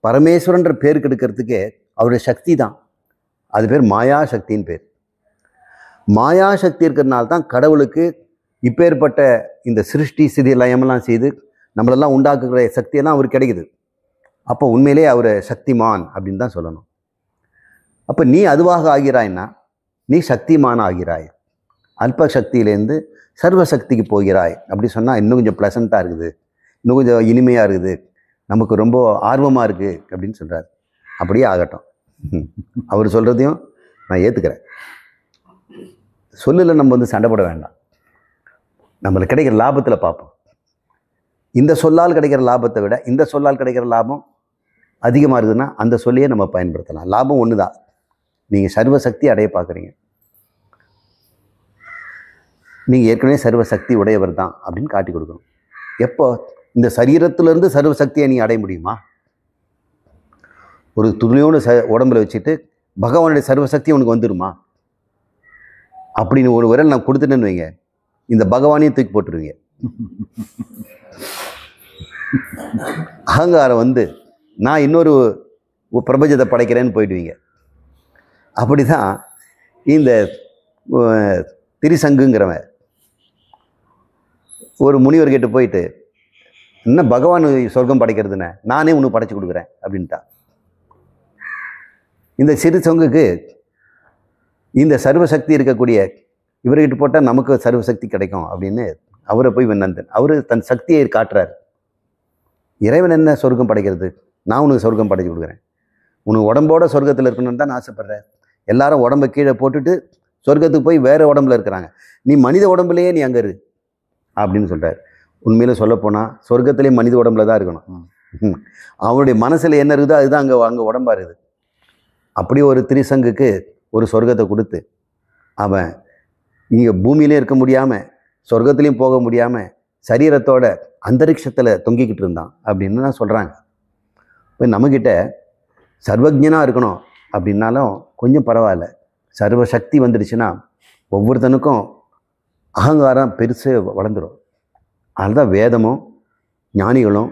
பரமேஸ்வரன்ற பேர் கெடுக்கிறதுக்கே அவருடைய சக்தி தான். அது பேர் மாயாசக்தின்னு பேர். மாயாசக்தி இருக்கிறதுனால தான் கடவுளுக்கு இப்பேற்பட்ட இந்த சிருஷ்டி சிதி லயமெல்லாம் செய்து நம்மளெல்லாம் உண்டாக்குகிற சக்தியெல்லாம் அவருக்கு கிடைக்குது. அப்போ உண்மையிலே அவரை சக்திமான் அப்படின்னு தான் சொல்லணும். அப்போ நீ அதுவாக ஆகிறாய்னா நீ சக்திமான் ஆகிறாய். அல்ப சக்தியிலேருந்து சர்வசக்திக்கு போகிறாய். அப்படி சொன்னால் இன்னும் கொஞ்சம் ப்ளசண்ட்டாக இருக்குது, இன்னும் கொஞ்சம் இனிமையாக இருக்குது, நமக்கு ரொம்ப ஆர்வமாக இருக்குது அப்படின்னு சொல்கிறார். அப்படியே ஆகட்டும். அவர் சொல்கிறதையும் நான் ஏற்றுக்கிறேன். சொல்லில் நம்ம வந்து சண்டை போட வேண்டாம். நம்மளுக்கு கிடைக்கிற லாபத்தில் பார்ப்போம். இந்த சொல்லால் கிடைக்கிற லாபத்தை விட இந்த சொல்லால் கிடைக்கிற லாபம் அதிகமாக இருக்குதுன்னா அந்த சொல்லையே நம்ம பயன்படுத்தலாம். லாபம் ஒன்று தான். நீங்கள் சர்வசக்தி அடைய பார்க்குறீங்க, நீங்கள் ஏற்கனவே சர்வசக்தி உடையவர் தான் அப்படின்னு காட்டி கொடுக்கணும். எப்போ இந்த சரீரத்திலேருந்து சர்வசக்தியை நீ அடைய முடியுமா? ஒரு துணியோடு உடம்புல வச்சுட்டு பகவானுடைய சர்வசக்தி உனக்கு வந்துடுமா அப்படின்னு ஒரு விரல் நான் கொடுத்துட்டேன்னு வைங்க, இந்த பகவானையும் தூக்கி போட்டுருவீங்க. அகங்காரம் வந்து நான் இன்னொரு பிரபஞ்சத்தை படைக்கிறேன்னு போயிடுவீங்க. அப்படி தான் இந்த திரிசங்குங்கிறவன் ஒரு முனிவர்கிட்ட போயிட்டு, இன்னும் பகவான் சொர்க்கம் படைக்கிறதுன்னு நானே ஒன்று படைச்சி கொடுக்குறேன் அப்படின்ட்டா. இந்த சிறு சங்குக்கு இந்த சர்வசக்தி இருக்கக்கூடிய இவர்கிட்ட போட்டால் நமக்கு சர்வசக்தி கிடைக்கும் அப்படின்னு அவரை போய் நந்தன் அவர் தன் சக்தியை காட்டுறார். இறைவன் என்ன சொர்க்கம் படைக்கிறது, நான் உனக்கு சொர்க்கம் படைச்சி கொடுக்குறேன், உனக்கு உடம்போட சொர்க்கத்தில் இருக்கணும்னு தான் நான் ஆசைப்பட்றேன். எல்லாரும் உடம்பை கீழே போட்டுட்டு சொர்க்கத்துக்கு போய் வேறு உடம்புல இருக்கிறாங்க, நீ மனித உடம்புலையே நீ அங்கே இரு அப்படின்னு சொல்கிறார். உண்மையில் சொல்லப்போனால் சொர்க்கத்திலே மனித உடம்புல தான் இருக்கணும். அவனுடைய மனசில் என்ன இருக்குதோ அதுதான் அங்கே உடம்பா இருக்குது. அப்படி ஒரு திரிசங்குக்கு ஒரு சொர்க்கத்தை கொடுத்து அவன் இங்கே பூமியிலே இருக்க முடியாமல் சொர்க்கத்துலேயும் போக முடியாமல் சரீரத்தோட அந்தரிக்ஷத்தில் தொங்கிக்கிட்டு இருந்தான் அப்படின்னு நான் சொல்கிறாங்க. இப்போ நம்மக்கிட்ட சர்வஜனாக இருக்கணும் அப்படின்னாலும் கொஞ்சம் பரவாயில்ல, சர்வசக்தி வந்துடுச்சுன்னா ஒவ்வொருத்தனுக்கும் அகங்காரம் பெருசு வளர்ந்துடும். அதுதான் வேதமும் ஞானிகளும்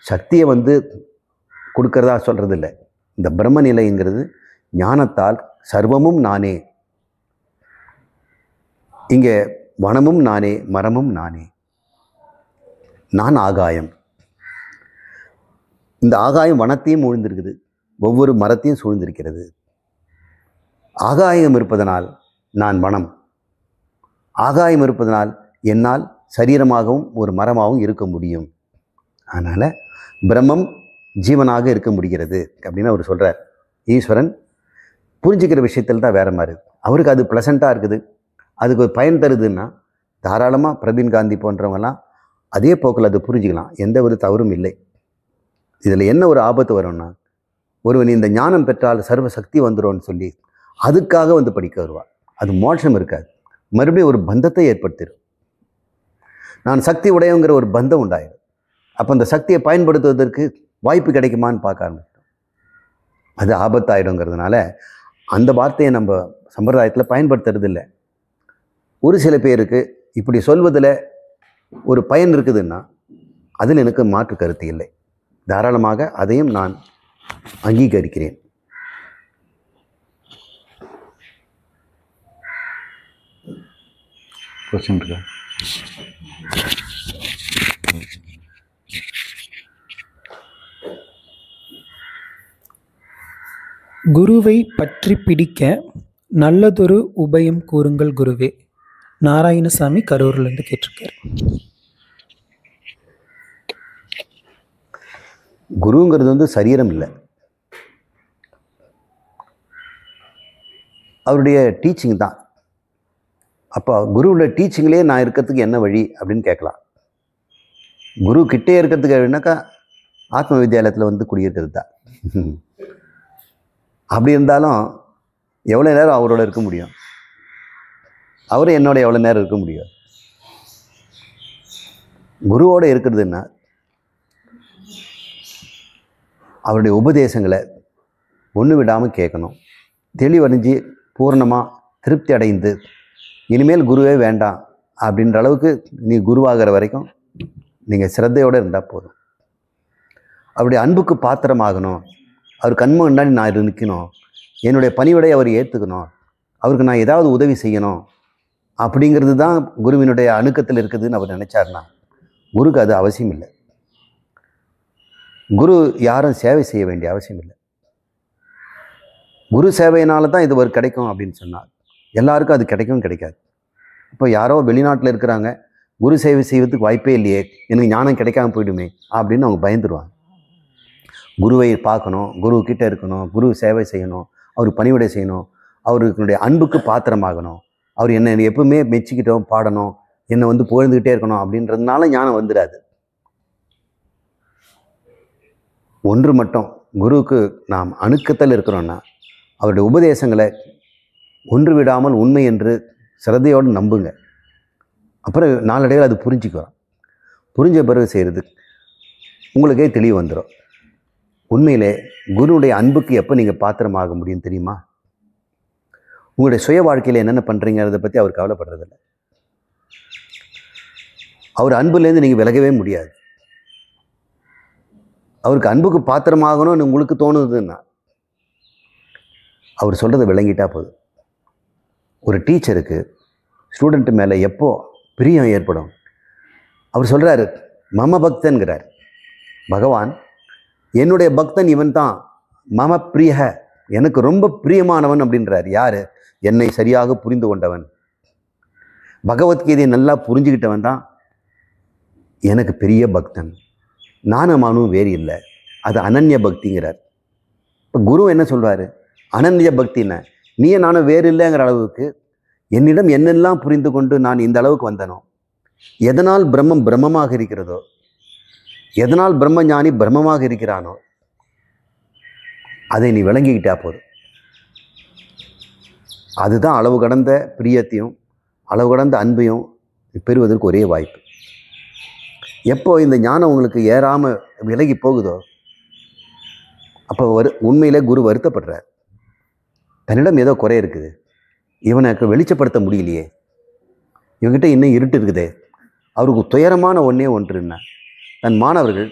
சக்தியை வந்து கொடுக்கறதா சொல்கிறது இல்லை. இந்த பிரம்ம நிலைங்கிறது ஞானத்தால் சர்வமும் நானே, இங்கே வனமும் நானே, மரமும் நானே, நான் ஆகாயம். இந்த ஆகாயம் வனத்தையும் சூழ்ந்திருக்குது, ஒவ்வொரு மரத்தையும் சூழ்ந்திருக்கிறது. ஆகாயம் இருப்பதனால் நான் வனம், ஆகாயம் இருப்பதனால் என்னால் சரீரமாகவும் ஒரு மரமாகவும் இருக்க முடியும். அதனால் பிரம்மம் ஜீவனாக இருக்க முடிகிறது அப்படின்னு அவர் சொல்கிறார். ஈஸ்வரன் புரிஞ்சுக்கிற விஷயத்தில் தான் வேறு மாதிரி அவருக்கு அது ப்ளசண்ட்டாக இருக்குது, அதுக்கு ஒரு பயன் தருதுன்னா தாராளமாக பிரவீன் காந்தி போன்றவங்கலாம் அதே போக்கில் அது புரிஞ்சுக்கலாம், எந்த ஒரு தவறும் இல்லை. இதில் என்ன ஒரு ஆபத்து வரும்னா, ஒருவன் இந்த ஞானம் பெற்றால் சர்வசக்தி வந்துடும்னு சொல்லி அதுக்காக வந்து படிக்க வருவாள். அது மோட்சம் இருக்காது, மறுபடியும் ஒரு பந்தத்தை ஏற்படுத்திடும். நான் சக்தி உடையங்கிற ஒரு பந்தம் உண்டாயிடும். அப்போ அந்த சக்தியை பயன்படுத்துவதற்கு வாய்ப்பு கிடைக்குமான்னு பார்க்க ஆரம்பிச்சிட்டோம். அது ஆபத்தாயிடுங்கிறதுனால அந்த வார்த்தையை நம்ம சம்பிரதாயத்தில் பயன்படுத்துறது இல்லை. ஒரு சில பேருக்கு இப்படி சொல்வதில் ஒரு பயன் இருக்குதுன்னா அதில் எனக்கு மாற்று கருத்து இல்லை. தாராளமாக அதையும் நான் அங்கீகரிக்கிறேன். குருவை பற்றி பிடிக்க நல்லதொரு உபயம் கூறுங்கள் குருவே. நாராயணசாமி கரூர்லேருந்து கேட்டிருக்காரு. குருங்கிறது வந்து சரீரம் இல்லை, அவருடைய டீச்சிங் தான். அப்போ குருவோட டீச்சிங்லேயே நான் இருக்கிறதுக்கு என்ன வழி அப்படின்னு கேட்கலாம். குரு கிட்டே இருக்கிறதுக்கு அப்படின்னாக்கா ஆத்ம வித்யாலயத்தில் வந்து குடியிருக்கிறது தான். அப்படி இருந்தாலும் எவ்வளோ நேரம் அவரோட இருக்க முடியும், அவரும் என்னோட எவ்வளோ நேரம் இருக்க முடியும். குருவோடு இருக்கிறதுன்னா அவருடைய உபதேசங்களை ஒன்று விடாமல் கேட்கணும், தெளிவடைஞ்சு பூர்ணமாக திருப்தி அடைந்து இனிமேல் குருவே வேண்டாம் அப்படின்ற அளவுக்கு நீ குருவாகிற வரைக்கும் நீங்கள் சிரத்தையோடு இருந்தால் போதும். அவருடைய அன்புக்கு பாத்திரமாகணும், அவர் கண்ம முன்னாடி நான் நிற்கணும், என்னுடைய பணிவிடை அவர் ஏற்றுக்கணும், அவருக்கு நான் ஏதாவது உதவி செய்யணும் அப்படிங்கிறது தான் குருவினுடைய அணுக்கத்தில் இருக்குதுன்னு அவர் நினச்சார்னா குருக்கு அது அவசியம் இல்லை. குரு யாரும் சேவை செய்ய வேண்டிய அவசியம் இல்லை. குரு சேவையினால தான் இது ஒரு கிடைக்கும் அப்படின்னு சொன்னார். எல்லாருக்கும் அது கிடைக்கும் கிடைக்காது. இப்போ யாரோ வெளிநாட்டில் இருக்கிறாங்க, குரு சேவை செய்வதுக்கு வாய்ப்பே இல்லையே, எனக்கு ஞானம் கிடைக்காம போயிடுமே அப்படின்னு அவங்க பயந்துருவாங்க. குருவை பார்க்கணும், குரு கிட்ட இருக்கணும், குரு சேவை செய்யணும், அவருக்கு பணிவிடை செய்யணும், அவருடைய அன்புக்கு பாத்திரமாகணும், அவர் என்னை எப்பவுமே மெச்சிக்கிட்டோம் பாடணும், என்னை வந்து புகழ்ந்துக்கிட்டே இருக்கணும் அப்படின்றதுனால ஞானம் வந்துடாது. ஒன்று மட்டும், குருவுக்கு நாம் அணுக்கத்தில் இருக்கிறோன்னா அவருடைய உபதேசங்களை ஒன்று விடாமல் உண்மை என்று சிரத்தையோடு நம்புங்க. அப்புறம் நாளடைவில் அது புரிஞ்சுக்குவோம். புரிஞ்ச பிறகு செய்கிறது உங்களுக்கே தெளிவு வந்துடும். உண்மையிலே குருவுடைய அன்புக்கு எப்போ நீங்கள் பாத்திரமாக முடியும் தெரியுமா? உங்களுடைய சுய வாழ்க்கையில் என்னென்ன பண்ணுறீங்கிறத பற்றி அவர் கவலைப்படுறதில்லை. அவர் அன்புலேருந்து நீங்கள் விலகவே முடியாது. அவருக்கு அன்புக்கு பாத்திரமாகணும்னு உங்களுக்கு தோணுதுன்னா அவர் சொல்கிறத விளங்கிட்டா போதும். ஒரு டீச்சருக்கு ஸ்டூடெண்ட்டு மேலே எப்போ பிரியம் ஏற்படும்? அவர் சொல்கிறாரு மம பக்தன்கிறார். பகவான் என்னுடைய பக்தன் இவன் தான், மம பிரிய, எனக்கு ரொம்ப பிரியமானவன் அப்படின்றார். யார்? என்னை சரியாக புரிந்து கொண்டவன், பகவத்கீதையை நல்லா புரிஞ்சுக்கிட்டவன் தான் எனக்கு பெரிய பக்தன். நானும் அவனும் வேறு இல்லை, அது அனன்ய பக்திங்கிறார். இப்போ குரு என்ன சொல்வார்? அனன்ய பக்தின்னு நீயே நானும் வேறு இல்லைங்கிற அளவுக்கு என்னிடம் என்னெல்லாம் புரிந்து கொண்டு நான் இந்த அளவுக்கு வந்தனோ, எதனால் பிரம்மம் பிரம்மமாக இருக்கிறதோ, எதனால் பிரம்மஞானி பிரம்மமாக இருக்கிறானோ அதை நீ விளங்கிக்கிட்டா போதும். அதுதான் அளவு கடந்த பிரியத்தையும் அளவு கடந்த அன்பையும் பெறுவதற்கு ஒரே வாய்ப்பு. எப்போ இந்த ஞானம் உங்களுக்கு ஏறாமல் விலகி போகுதோ அப்போ உண்மையிலே குரு வருத்தப்படுறார். தன்னிடம் ஏதோ குறை இருக்குது, இவனுக்கு வெளிச்சப்படுத்த முடியலையே, இவங்கிட்ட இன்னும் இருட்டு இருக்குதே. அவருக்கு துயரமான ஒன்றே ஒன்றுன்னா தன் மாணவர்கள்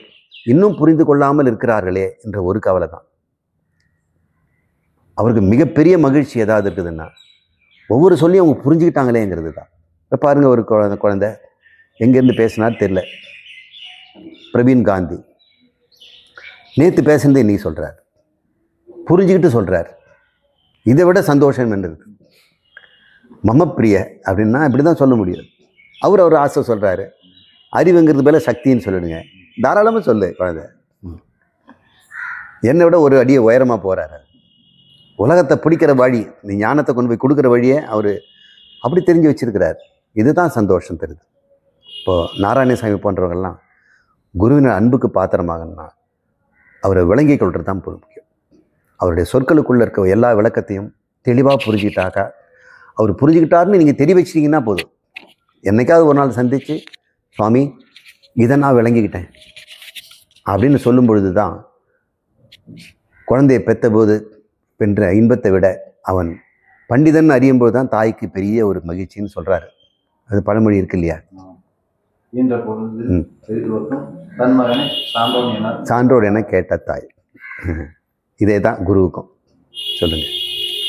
இன்னும் புரிந்து கொள்ளாமல் இருக்கிறார்களே என்ற ஒரு கவலை தான். அவருக்கு மிகப்பெரிய மகிழ்ச்சி ஏதாவது இருக்குதுன்னா ஒவ்வொரு சொல்லியும் அவங்க புரிஞ்சுக்கிட்டாங்களேங்கிறது தான். இப்போ பாருங்கள், ஒரு குழந்தை எங்கேருந்து பேசினார் தெரில, பிரவீன் காந்தி நேற்று பேசுனதை இன்னைக்கு சொல்கிறார், புரிஞ்சுக்கிட்டு சொல்கிறார். இதை விட சந்தோஷம் என்ன இருக்குது? மமப்பிரிய அப்படின்னா இப்படி தான் சொல்ல முடியும். அவர் ஆசை சொல்கிறாரு, அறிவுங்கிறது மேலே சக்தின்னு சொல்லிடுங்க, தாராளமாக சொல்லு குழந்தை. என்னை விட ஒரு அடியை உயரமாக போகிறாரு. உலகத்தை பிடிக்கிற வழி, நீ ஞானத்தை கொண்டு போய் கொடுக்குற வழியே அவர் அப்படி தெரிஞ்சு வச்சிருக்கிறார். இதுதான் சந்தோஷம் தருது. இப்போது நாராயணசாமி போன்றவங்கள்லாம் குருவின் அன்புக்கு பாத்திரமாகணும்னா அவரை விளங்கி கொள்வது தான் முக்கியம். அவருடைய சொற்களுக்குள்ளே இருக்க எல்லா விளக்கத்தையும் தெளிவாக புரிஞ்சுக்கிட்டாக்கா, அவர் புரிஞ்சுக்கிட்டாருன்னு நீங்கள் தெரிய வச்சிட்டிங்கன்னா போதும். என்னைக்காவது ஒரு நாள் சந்தித்து சுவாமி இதை நான் விளங்கிக்கிட்டேன் அப்படின்னு சொல்லும் பொழுது தான் குழந்தையை பெற்றபோது பெற்ற இன்பத்தை விட அவன் பண்டிதன் அறியும்போது தான் தாய்க்கு பெரிய ஒரு மகிழ்ச்சின்னு சொல்கிறாரு. அது பழமொழி இருக்கு இல்லையா? சான்றோர் என கேட்ட தாய். இதே தான் குருவுக்கும். சொல்லுங்கள்,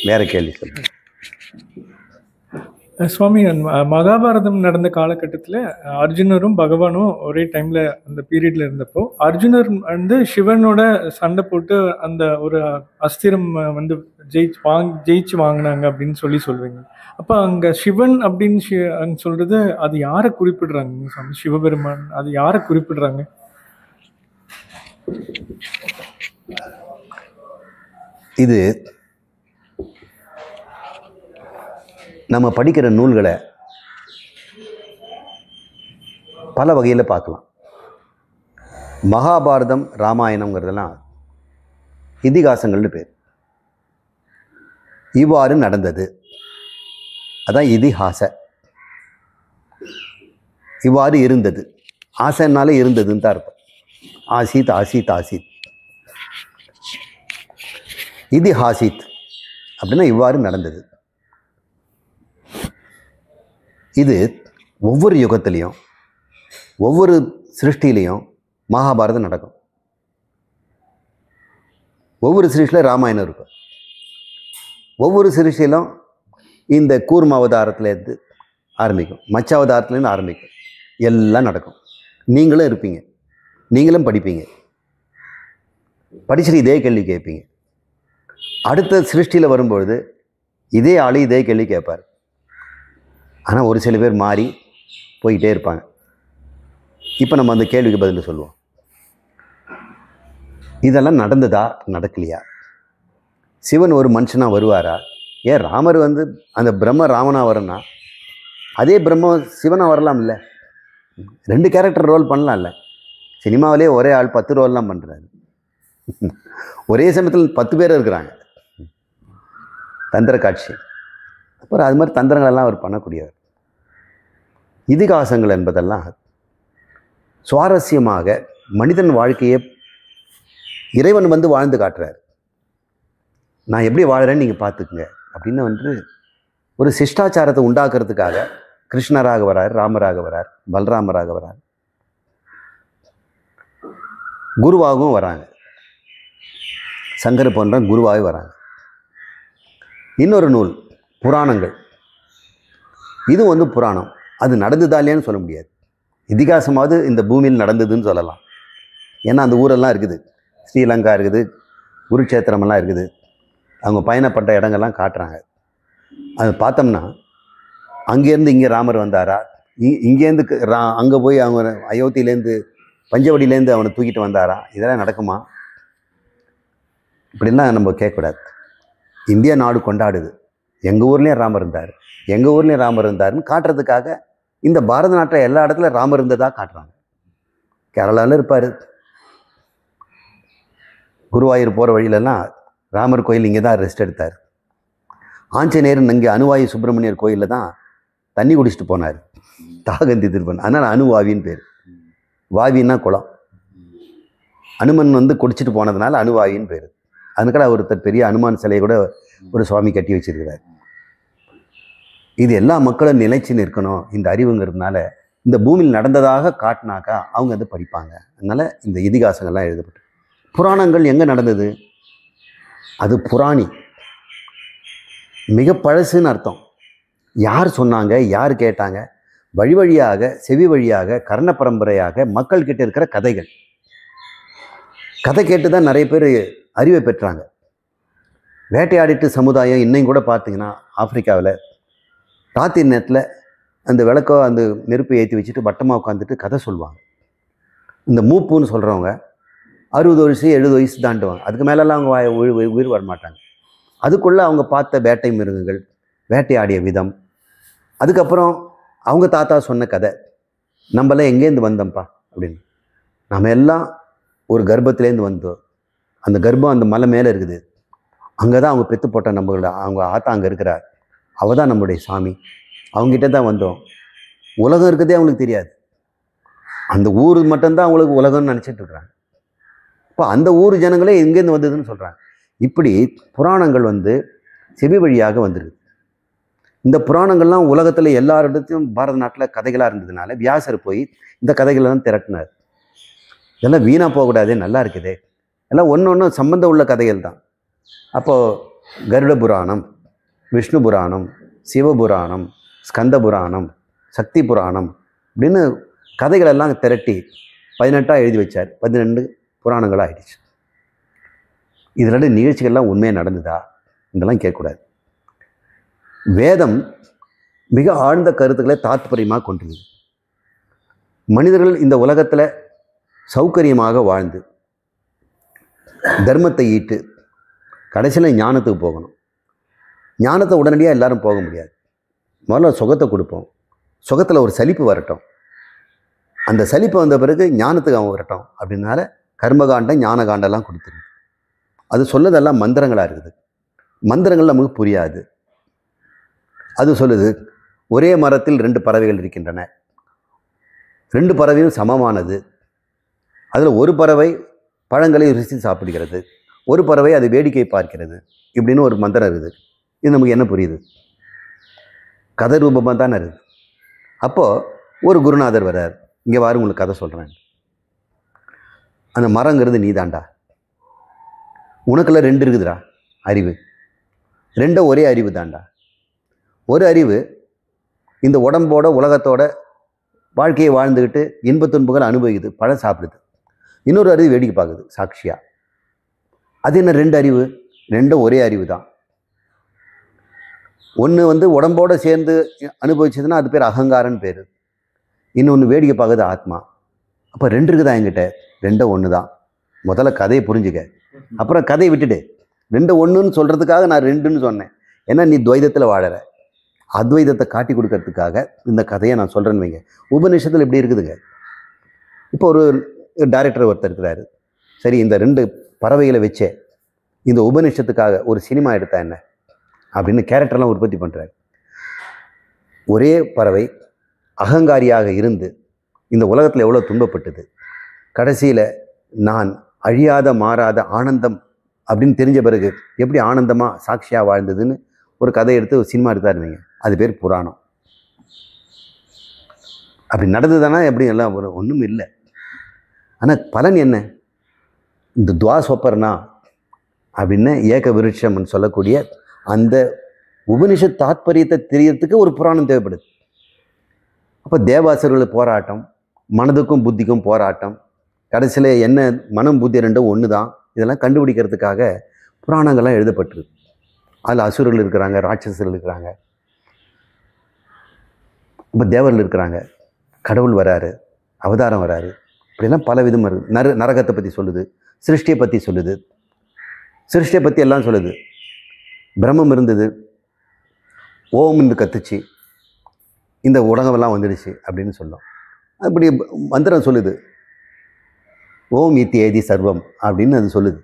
வேற கேள்வி சொல்லுங்கள். சுவாமி, மகாபாரதம் நடந்த காலகட்டத்தில் அர்ஜுனரும் பகவானும் ஒரே டைமில் அந்த பீரியடில் இருந்தப்போ அர்ஜுனர் வந்து சிவனோட சண்டை போட்டு அந்த ஒரு அஸ்திரம் வந்து ஜெயிச்சு வாங்கினாங்க அப்படின்னு சொல்லுவீங்க. அப்போ அங்கே சிவன் அப்படின்னு சொல்கிறது அது யாரை குறிப்பிடுறாங்க சுவாமி? சிவபெருமான் அது யாரை குறிப்பிடுறாங்க? இது நம்ம படிக்கிற நூல்களை பல வகையில் பார்க்கலாம். மகாபாரதம் ராமாயணங்கிறதெல்லாம் இதிகாசங்கள்னு பேர். இவ்வாறு நடந்தது, அதான் இதிஹாச. இவ்வாறு இருந்தது, ஆசைனாலே இருந்ததுன்னு தான் அர்த்தம். ஆசித் ஆசித் ஆசித். இதிஹாசித் அப்படின்னா இவ்வாறு நடந்தது. இது ஒவ்வொரு யுகத்திலையும் ஒவ்வொரு சிருஷ்டிலையும் மகாபாரதம் நடக்கும். ஒவ்வொரு சிருஷ்டியில் ராமாயணம் இருக்கும். ஒவ்வொரு சிருஷ்டியிலும் இந்த கூர்ம அவதாரத்துலேருந்து ஆரம்பிக்கும், மச்ச அவதாரத்துலேருந்து ஆரம்பிக்கும், எல்லாம் நடக்கும். நீங்களும் இருப்பீங்க, நீங்களும் படிப்பீங்க, படிச்சுட்டு இதே கேள்வி கேட்பீங்க. அடுத்த சிருஷ்டியில் வரும்பொழுது இதே ஆள் இதே கேள்வி கேட்பார். ஆனால் ஒரு சில பேர் மாறி போய்கிட்டே இருப்பாங்க. இப்போ நம்ம அந்த கேள்விக்கு பதில் சொல்லுவோம். இதெல்லாம் நடந்ததா, நடக்கலையா? சிவன் ஒரு மனுஷனாக வருவாரா? ஏன் ராமர் வந்து அந்த பிரம்ம ராமனாக வரனா அதே பிரம்ம சிவனாக வரலாம் இல்லை? 2 கேரக்டர் ரோல் பண்ணலாம்ல. சினிமாவிலே ஒரே ஆள் 10 ரோல்லாம் பண்ணுறாரு. ஒரே சமயத்தில் 10 பேர் இருக்கிறாங்க. தந்திர காட்சி. அப்புறம் அது மாதிரி தந்திரங்களெல்லாம் அவர் பண்ணக்கூடியவர். இதிகாசங்கள் என்பதெல்லாம் சுவாரஸ்யமாக மனிதன் வாழ்க்கையை இறைவன் வந்து வாழ்ந்து காட்டுறார். நான் எப்படி வாழறேன்னு நீங்கள் பார்த்துக்குங்க அப்படின்னு வந்து ஒரு சிஷ்டாச்சாரத்தை உண்டாக்குறதுக்காக கிருஷ்ணராக வரார், ராமராக வரார், பலராமராக வரார், குருவாகவும் வராங்க, சங்கர போன்ற குருவாக வராங்க. இன்னொரு நூல் புராணங்கள். இது வந்து புராணம். அது நடந்ததா இல்லையான்னு சொல்ல முடியாது. இதிகாசமாவது இந்த பூமியில் நடந்ததுன்னு சொல்லலாம். ஏன்னா அந்த ஊரெல்லாம் இருக்குது, ஸ்ரீலங்கா இருக்குது, குருட்சேத்திரமெல்லாம் இருக்குது, அவங்க பயணப்பட்ட இடங்கள்லாம் காட்டுறாங்க. அது பார்த்தோம்னா அங்கேருந்து இங்கே ராமர் வந்தாரா, இங்கேருந்து அங்கே போய் அவங்க அயோத்தியிலேருந்து பஞ்சவடியிலேருந்து அவனை தூக்கிட்டு வந்தாரா, இதெல்லாம் நடக்குமா? இப்படிலாம் நம்ம கேட்கக்கூடாது. இந்தியா நாடு கொண்டாடுது, எங்கள் ஊர்லேயும் ராமர் இருந்தார், எங்கள் ஊர்லேயும் ராமர் இருந்தார்னு காட்டுறதுக்காக இந்த பாரத நாட்டில் எல்லா இடத்துல ராமர் இருந்ததாக காட்டுறாங்க. கேரளாவில் இருப்பார், குருவாயூர் போகிற வழியிலலாம் ராமர் கோயில் இங்கே தான் ரெஸ்ட் எடுத்தார். ஆஞ்சநேயர் இங்கே அனுவாயி சுப்பிரமணியர் கோயிலில் தான் தண்ணி குடிச்சிட்டு போனார், தாகந்தி திருப்பன். அதனால் அணுவாவின்னு பேர். வாவின்னா குளம். அனுமன் வந்து குடிச்சிட்டு போனதுனால அணுவாவின்னு பேர். அதுக்காக ஒருத்தர் பெரிய அனுமான் சிலையை கூட ஒரு சுவாமி கட்டி வச்சிருக்கிறார். இது எல்லா மக்களும் நிலைச்சு நிற்கணும் இந்த அறிவுங்கிறதுனால இந்த பூமியில் நடந்ததாக காட்டினாக்கா அவங்க வந்து படிப்பாங்க. அதனால் இந்த இதிகாசங்கள்லாம் எழுதப்பட்டு. புராணங்கள் எங்கே நடந்தது? அது புராணி, மிக பழசுன்னு அர்த்தம். யார் சொன்னாங்க, யார் கேட்டாங்க? வழி வழியாக, செவி வழியாக, கர்ண பரம்பரையாக மக்கள்கிட்ட இருக்கிற கதைகள். கதை கேட்டு தான் நிறைய பேர் அறிவை பெற்றாங்க. வேட்டையாடிட்டு சமுதாயம் இன்னையும் கூட பார்த்தீங்கன்னா ஆப்பிரிக்காவில் ராத்திரி நேரத்தில் அந்த விளக்கோ அந்த நெருப்பை ஏற்றி வச்சுட்டு வட்டமாக உட்காந்துட்டு கதை சொல்லுவாங்க. இந்த மூப்புன்னு சொல்கிறவங்க 60 வயசு 70 வயசு தாண்டுவாங்க. அதுக்கு மேலெல்லாம் அவங்க உயிர் வரமாட்டாங்க. அதுக்குள்ளே அவங்க பார்த்த வேட்டை மிருகங்கள், வேட்டையாடிய விதம், அதுக்கப்புறம் அவங்க தாத்தா சொன்ன கதை, நம்மளாம் எங்கேருந்து வந்தோம்ப்பா அப்படின்னு. நம்ம எல்லாம் ஒரு கர்ப்பத்துலேருந்து வந்தோம். அந்த கர்ப்பம் அந்த மலை மேலே இருக்குது. அங்கே தான் அவங்க பெற்று போட்ட நம்மளோட அவங்க ஆத்தா அங்கே இருக்கிறார். அவள் தான் நம்மளுடைய சாமி. அவங்ககிட்ட தான் வந்தோம். உலகம் இருக்கிறதே அவங்களுக்கு தெரியாது. அந்த ஊர் மட்டும்தான் அவங்களுக்கு உலகம்னு நினச்சிட்டு இருக்கிறாங்க. இப்போ அந்த ஊர் ஜனங்களே எங்கேருந்து வந்ததுன்னு சொல்கிறாங்க. இப்படி புராணங்கள் வந்து செவி வழியாக வந்துடுது. இந்த புராணங்கள்லாம் உலகத்தில் எல்லாரிடத்தையும் பாரத நாட்டில் கதைகளாக இருந்ததுனால வியாசர் போய் இந்த கதைகளெல்லாம் திரட்டினார். இதெல்லாம் வீணாக போகக்கூடாதே, நல்லா இருக்குதே, எல்லாம் ஒன்று ஒன்று சம்பந்தம் உள்ள கதைகள் தான். அப்போது கருட புராணம், விஷ்ணு புராணம், சிவபுராணம், ஸ்கந்த புராணம், சக்தி புராணம் அப்படின்னு கதைகளெல்லாம் திரட்டி 18 எழுதி வச்சார். 12 புராணங்களாக ஆயிடுச்சு. இதோட நிகழ்ச்சிகள்லாம் உண்மையாக நடந்ததா? இதெல்லாம் கேட்கக்கூடாது. வேதம் மிக ஆழ்ந்த கருத்துக்களை தாத்பரியமாக கொண்டிருக்கு. மனிதர்கள் இந்த உலகத்தில் சௌகரியமாக வாழ்ந்து தர்மத்தை ஈட்டு கடைசியில் ஞானத்துக்கு போகணும். ஞானத்தை உடனடியாக எல்லாரும் போக முடியாது. முதல்ல சுகத்தை கொடுப்போம். சுகத்தில் ஒரு சலிப்பு வரட்டும். அந்த சலிப்பு வந்த பிறகு ஞானத்துக்கு அவன் வரட்டும். அப்படின்னால கர்மகாண்டம் ஞானகாண்டெல்லாம் கொடுத்துருக்கு. அது சொல்லதெல்லாம் மந்திரங்களாக இருக்குது. மந்திரங்கள் நமக்கு புரியாது. அது சொல்லுது, ஒரே மரத்தில் 2 பறவைகள் இருக்கின்றன, 2 பறவையும் சமமானது. அதில் ஒரு பறவை பழங்களை ருசி சாப்பிடுகிறது, ஒரு பறவை அது வேடிக்கை பார்க்கிறது. இப்படின்னு ஒரு மந்திரம் இருக்குது. இது நமக்கு என்ன புரியுது? கதை ரூபமாக தானே இருக்குது. அப்போது ஒரு குருநாதர் வர்றார், இங்கே வாரு உங்களுக்கு கதை சொல்கிறேன். அந்த மரங்கிறது நீ தாண்டா, உனக்குள்ள 2 இருக்குதுடா அறிவு. ரெண்டும் ஒரே அறிவு தான்டா. ஒரு அறிவு இந்த உடம்போட உலகத்தோட வாழ்க்கையை வாழ்ந்துக்கிட்டு இன்பத் துன்பங்கள் அனுபவிக்குது, பழம் சாப்பிடுது. இன்னொரு அறிவு வேடிக்கை பார்க்குது சாட்சியா. அது என்ன ரெண்டு அறிவு? ரெண்டும் ஒரே அறிவு தான். ஒன்று வந்து உடம்போடு சேர்ந்து அனுபவிச்சதுன்னா அது பேர் அகங்காரன்னு பேர். இன்னொன்று வேடிக்கை பார்க்குது ஆத்மா. அப்போ ரெண்டு இருக்குதா என்கிட்ட? ரெண்டும் ஒன்று தான். முதல்ல கதையை புரிஞ்சுக்க, அப்புறம் கதையை விட்டுட்டு. ரெண்டு ஒன்றுன்னு சொல்கிறதுக்காக நான் ரெண்டுன்னு சொன்னேன். ஏன்னா நீ துவைதத்தில் வாழற, அத்வைதத்தை காட்டி கொடுக்கறதுக்காக இந்த கதையை நான் சொல்கிறேன்னு வைங்க. உபநிஷத்தில் இப்படி இருக்குதுங்க. இப்போ ஒரு டைரக்டர் ஒருத்தர் இருக்கிறாரு. சரி, இந்த ரெண்டு பறவைகளை வச்சே இந்த உபநிஷத்துக்காக ஒரு சினிமா எடுத்தா என்ன அப்படின்னு கேரக்டர்லாம் உற்பத்தி பண்ணுறாரு. ஒரே பறவை அகங்காரியாக இருந்து இந்த உலகத்தில் எவ்வளோ துன்பப்பட்டது, கடைசியில் நான் அழியாத மாறாத ஆனந்தம் அப்படின்னு தெரிஞ்ச பிறகு எப்படி ஆனந்தமாக சாட்சியாக வாழ்ந்ததுன்னு ஒரு கதை எடுத்து ஒரு சினிமா எடுத்தாருவீங்க. அது பேர் புராணம். அப்படி நடந்ததுதானா? எப்படி எல்லாம் ஒன்றும் இல்லை. ஆனால் பலன் என்ன? இந்த துவாஸ்வப்பர்ணா அப்படின்னு ஏக விருட்சம்னு சொல்லக்கூடிய அந்த உபனிஷத் தாத்பரியத்தை தெரியறதுக்கு ஒரு புராணம் தேவைப்படுது. அப்போ தேவாசுரர்கள் போராட்டம், மனதுக்கும் புத்திக்கும் போராட்டம், கடைசியில் என்ன மனம் புத்தி ரெண்டும் ஒன்று தான், இதெல்லாம் கண்டுபிடிக்கிறதுக்காக புராணங்கள்லாம் எழுதப்பட்டிருக்கு. அதில் அசுரர்கள் இருக்கிறாங்க, ராட்சசர்கள் இருக்கிறாங்க, இப்போ தேவர்கள் இருக்கிறாங்க, கடவுள் வராரு, அவதாரம் வராரு, இப்படிலாம் பல விதம் இருக்குது. நரகத்தை பற்றி சொல்லுது, சிருஷ்டியை பற்றி சொல்லுது, சிருஷ்டியை பற்றி எல்லாம் சொல்லுது. பிரம்மம் இருந்தது, ஓம் என்று கத்துச்சு, இந்த உலகமெல்லாம் வந்துடுச்சு அப்படின்னு சொல்லும். அப்படி மந்திரம் சொல்லுது, ஓம் இத்தியேதி சர்வம் அப்படின்னு அது சொல்லுது,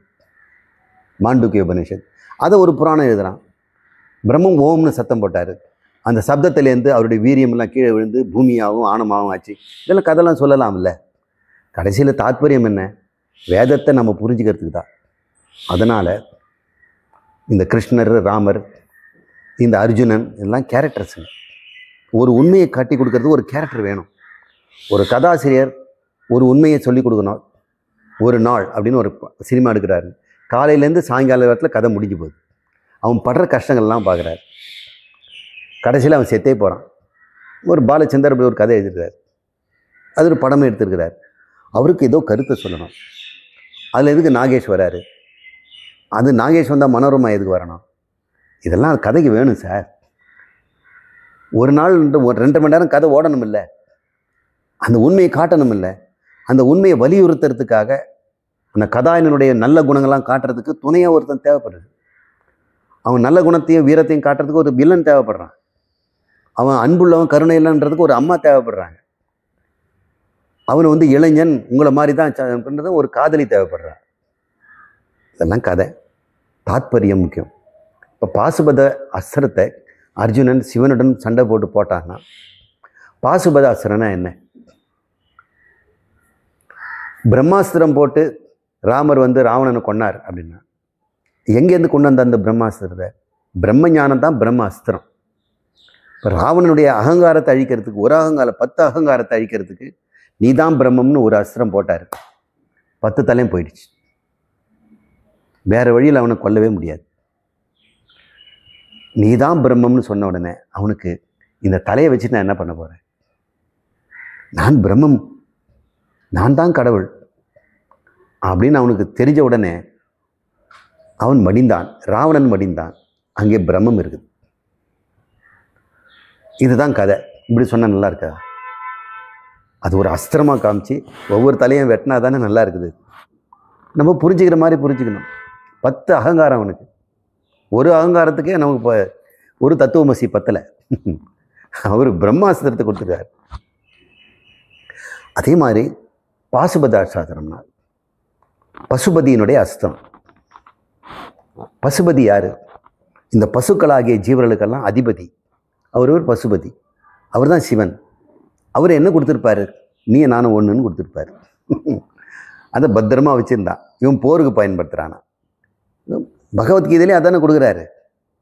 மாண்டூக்கிய உபனிஷத். அதை ஒரு புராணம் எழுதுகிறான். பிரம்மம் ஓம்னு சத்தம் போட்டார், அந்த சப்தத்திலேருந்து அவருடைய வீரியமெல்லாம் கீழே விழுந்து பூமியாகவும் ஆணமாகவும் ஆச்சு. இதெல்லாம் கதையெல்லாம் சொல்லலாம்ல. கடைசியில் தாத்பரியம் என்ன? வேதத்தை நம்ம புரிஞ்சுக்கிறதுக்கு தான். அதனால் இந்த கிருஷ்ணர், ராமர், இந்த அர்ஜுனன் எல்லாம் கேரக்டர்ஸுங்க. ஒரு உண்மையை காட்டி கொடுக்கறதுக்கு ஒரு கேரக்டர் வேணும். ஒரு கதாசிரியர் ஒரு உண்மையை சொல்லிக் கொடுக்கணும். ஒரு நாள் அப்படின்னு ஒரு சினிமா எடுக்கிறாரு, காலையிலேருந்து சாயங்கால நேரத்தில் கதை முடிஞ்சு போகுது. அவன் படுற கஷ்டங்கள்லாம் பார்க்குறாரு. கடைசியில் அவன் செத்தே போகிறான். ஒரு பாலச்சந்தர் அப்படி ஒரு கதை எழுதிருக்கிறார், அது ஒரு படமே எடுத்துருக்கிறார். அவருக்கு ஏதோ கருத்தை சொல்லணும். அதில் எதுக்கு நாகேஷ் வராரு? அது நாகேஷ் வந்தால் மனோரமா எதுக்கு வரணும்? இதெல்லாம் கதைக்கு வேணும் சார். ஒரு நாள் 2 மணி நேரம் கதை ஓடணும் இல்லை, அந்த உண்மையை காட்டணும் இல்லை, அந்த உண்மையை வலியுறுத்துறதுக்காக அந்த கதாயனுடைய நல்ல குணங்கள்லாம் காட்டுறதுக்கு துணையாக ஒருத்தன் தேவைப்படுது. அவன் நல்ல குணத்தையும் வீரத்தையும் காட்டுறதுக்கு ஒரு வில்லன் தேவைப்படுறான். அவன் அன்புள்ளவன் கருணை இல்லைன்றதுக்கு ஒரு அம்மா தேவைப்படுறாங்க. அவன் வந்து இளைஞன் உங்களை மாதிரி தான் பண்ணுறது ஒரு காதலி தேவைப்படுறான். இதெல்லாம் கதை. தாத்பரியம் முக்கியம். இப்போ பாசுபத அஸ்திரத்தை அர்ஜுனன் சிவனுடன் சண்டை போட்டு போட்டான்னா, பாசுபத அஸ்திரம்னா என்ன? பிரம்மாஸ்திரம் போட்டு ராமர் வந்து ராவணனை கொன்னார் அப்படின்னா எங்கேருந்து கொண்டு வந்த அந்த பிரம்மாஸ்திரத்தை? பிரம்ம ஞானம் தான் பிரம்ம அஸ்திரம். இப்போ ராவணனுடைய அகங்காரத்தை அழிக்கிறதுக்கு, ஒரு அகங்காரம் 10 அகங்காரத்தை அழிக்கிறதுக்கு நீ தான் பிரம்மம்னு ஒரு அஸ்திரம் போட்டார். 10 தலையும் போயிடுச்சு. வேறு வழியில் அவனை கொல்லவே முடியாது. நீ தான் பிரம்மம்னு சொன்ன உடனே அவனுக்கு இந்த தலையை வச்சு நான் என்ன பண்ண போகிறேன்? நான் பிரம்மம், நான் தான் கடவுள் அப்படின்னு அவனுக்கு தெரிஞ்ச உடனே அவன் மடிந்தான், ராவணன் மடிந்தான். அங்கே பிரம்மம் இருக்குது. இதுதான் கதை. இப்படி சொன்னால் நல்லா இருக்கா? அது ஒரு அஸ்திரமாக காமிச்சு ஒவ்வொரு தலையும் வெட்டினா தானே நல்லா இருக்குது. நம்ம புரிஞ்சுக்கிற மாதிரி புரிஞ்சுக்கணும். 10 அகங்காரம் அவனுக்கு. ஒரு அகங்காரத்துக்கே நமக்கு இப்போ ஒரு தத்துவமசி பத்தலை. அவர் பிரம்மாஸ்திரத்தை கொடுத்துருக்கார். அதே மாதிரி பாசுபதாசாஸ்திரம்னா பசுபதியினுடைய அஸ்திரம். பசுபதி யார்? இந்த பசுக்களாகிய ஜீவர்களுக்கெல்லாம் அதிபதி. அவர் ஒரு பசுபதி. அவர் தான் சிவன். அவர் என்ன கொடுத்துருப்பாரு? நீ நானும் ஒன்றுன்னு கொடுத்துருப்பாரு. அதை பத்திரமா வச்சுருந்தான். இவன் போருக்கு பயன்படுத்துகிறானா? பகவத்கீதையிலே அதானே கொடுக்குறாரு.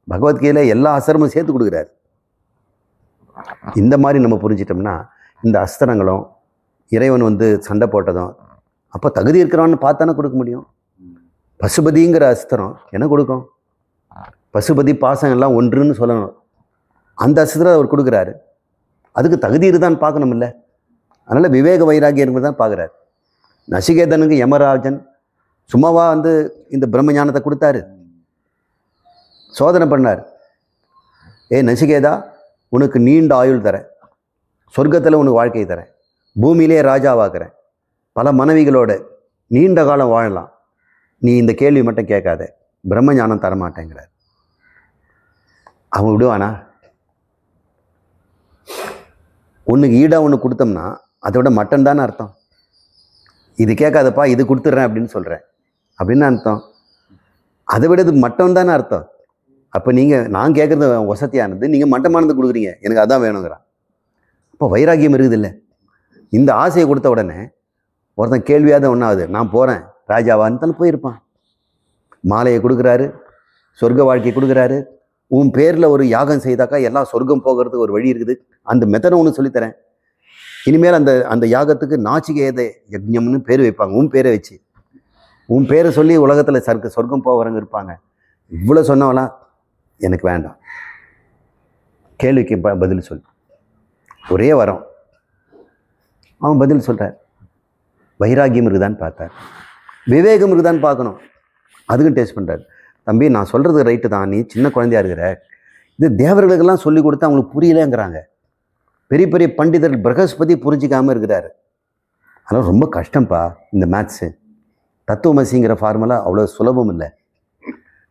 பகவத்கீதையில் எல்லா அஸ்திரமும் சேர்த்து கொடுக்குறாரு. இந்த மாதிரி நம்ம புரிஞ்சிட்டோம்னா இந்த அஸ்திரங்களும் இறைவன் வந்து சண்டை போட்டதும் அப்போ தகுதி இருக்கிறான்னு பார்த்தானே கொடுக்க முடியும். பசுபதிங்கிற அஸ்திரம் என்ன கொடுக்கும்? பசுபதி பாசம் எல்லாம் ஒன்றுன்னு சொல்லணும். அந்த அர்த்தத்தில் அவர் கொடுக்குறாரு. அதுக்கு தகுதி இருக்குதான்னு பார்க்கணும் இல்லை. அதனால் விவேக வைராகியம் என்பது தான் பார்க்குறாரு. நசிகேதனுக்கு யமராஜன் சும்மாவா வந்து இந்த பிரம்ம ஞானத்தை கொடுத்தாரு? சோதனை பண்ணார். நசிகேதா, உனக்கு நீண்ட ஆயுள் தரேன், சொர்க்கத்தில் உனக்கு வாழ்க்கையை தரேன், பூமியிலே ராஜாவாக்குறேன், பல மனைவிகளோட நீண்ட காலம் வாழலாம், நீ இந்த கேள்வி மட்டும் கேட்காத, பிரம்ம ஞானம் தரமாட்டேங்கிறார். அவன் விடுவானா? ஒன்றுக்கு ஈடாக ஒன்று கொடுத்தோம்னா அதோட மட்டன் தானே அர்த்தம். இது கேட்காதப்பா, இது கொடுத்துட்றேன் அப்படின்னு சொல்கிறேன் அப்படின்னு அர்த்தம். அதை விட இது மட்டம் தானே அர்த்தம். அப்போ நான் கேட்குறது வசதியானது, நீங்கள் மட்டமானது கொடுக்குறீங்க, எனக்கு அதான் வேணுங்கிறான். அப்போ வைராகியம் இருக்குது இல்லை. இந்த ஆசையை கொடுத்த உடனே ஒருத்தன் கேள்வியாவது ஒன்றாவது, நான் போகிறேன் ராஜாவான்னு தானே போயிருப்பான். மாலையை கொடுக்குறாரு, சொர்க்க வாழ்க்கையை கொடுக்குறாரு. உன் பேரில் ஒரு யாகம் செய்தாக்கா எல்லாம் சொர்க்கம் போகிறதுக்கு ஒரு வழி இருக்குது, அந்த மெத்தடை ஒன்று சொல்லித்தரேன். இனிமேல் அந்த யாகத்துக்கு நாச்சிகேத யஜ்ஞம்னு பேர் வைப்பாங்க. உன் பேரை வச்சு, உன் பேரை சொல்லி உலகத்தில் சொர்க்கம் போகிறவங்க இருப்பாங்க. இவ்வளோ சொன்னவளா? எனக்கு வேண்டாம், கேள்விக்கு பதில் சொல், ஒரே வரம். அவன் பதில் சொல்கிறார். வைராகியம் இருக்குதான்னு பார்த்தார், விவேகம் இருக்குதான்னு பார்க்கணும், அதுக்கும் டேஸ்ட் பண்ணுறார். தம்பி, நான் சொல்கிறது ரைட்டு தான், நீ சின்ன குழந்தையா இருக்கிற, இது தேவர்களுக்கெல்லாம் சொல்லி கொடுத்தா அவங்களுக்கு புரியலேங்கிறாங்க. பெரிய பெரிய பண்டிதர்கள் பிரகஸ்பதி புரிஞ்சிக்காமல் இருக்கிறாரு. அதனால் ரொம்ப கஷ்டம்ப்பா இந்த மேத்ஸு. தத்துவமசிங்கிற ஃபார்முலா அவ்வளோ சுலபம் இல்லை,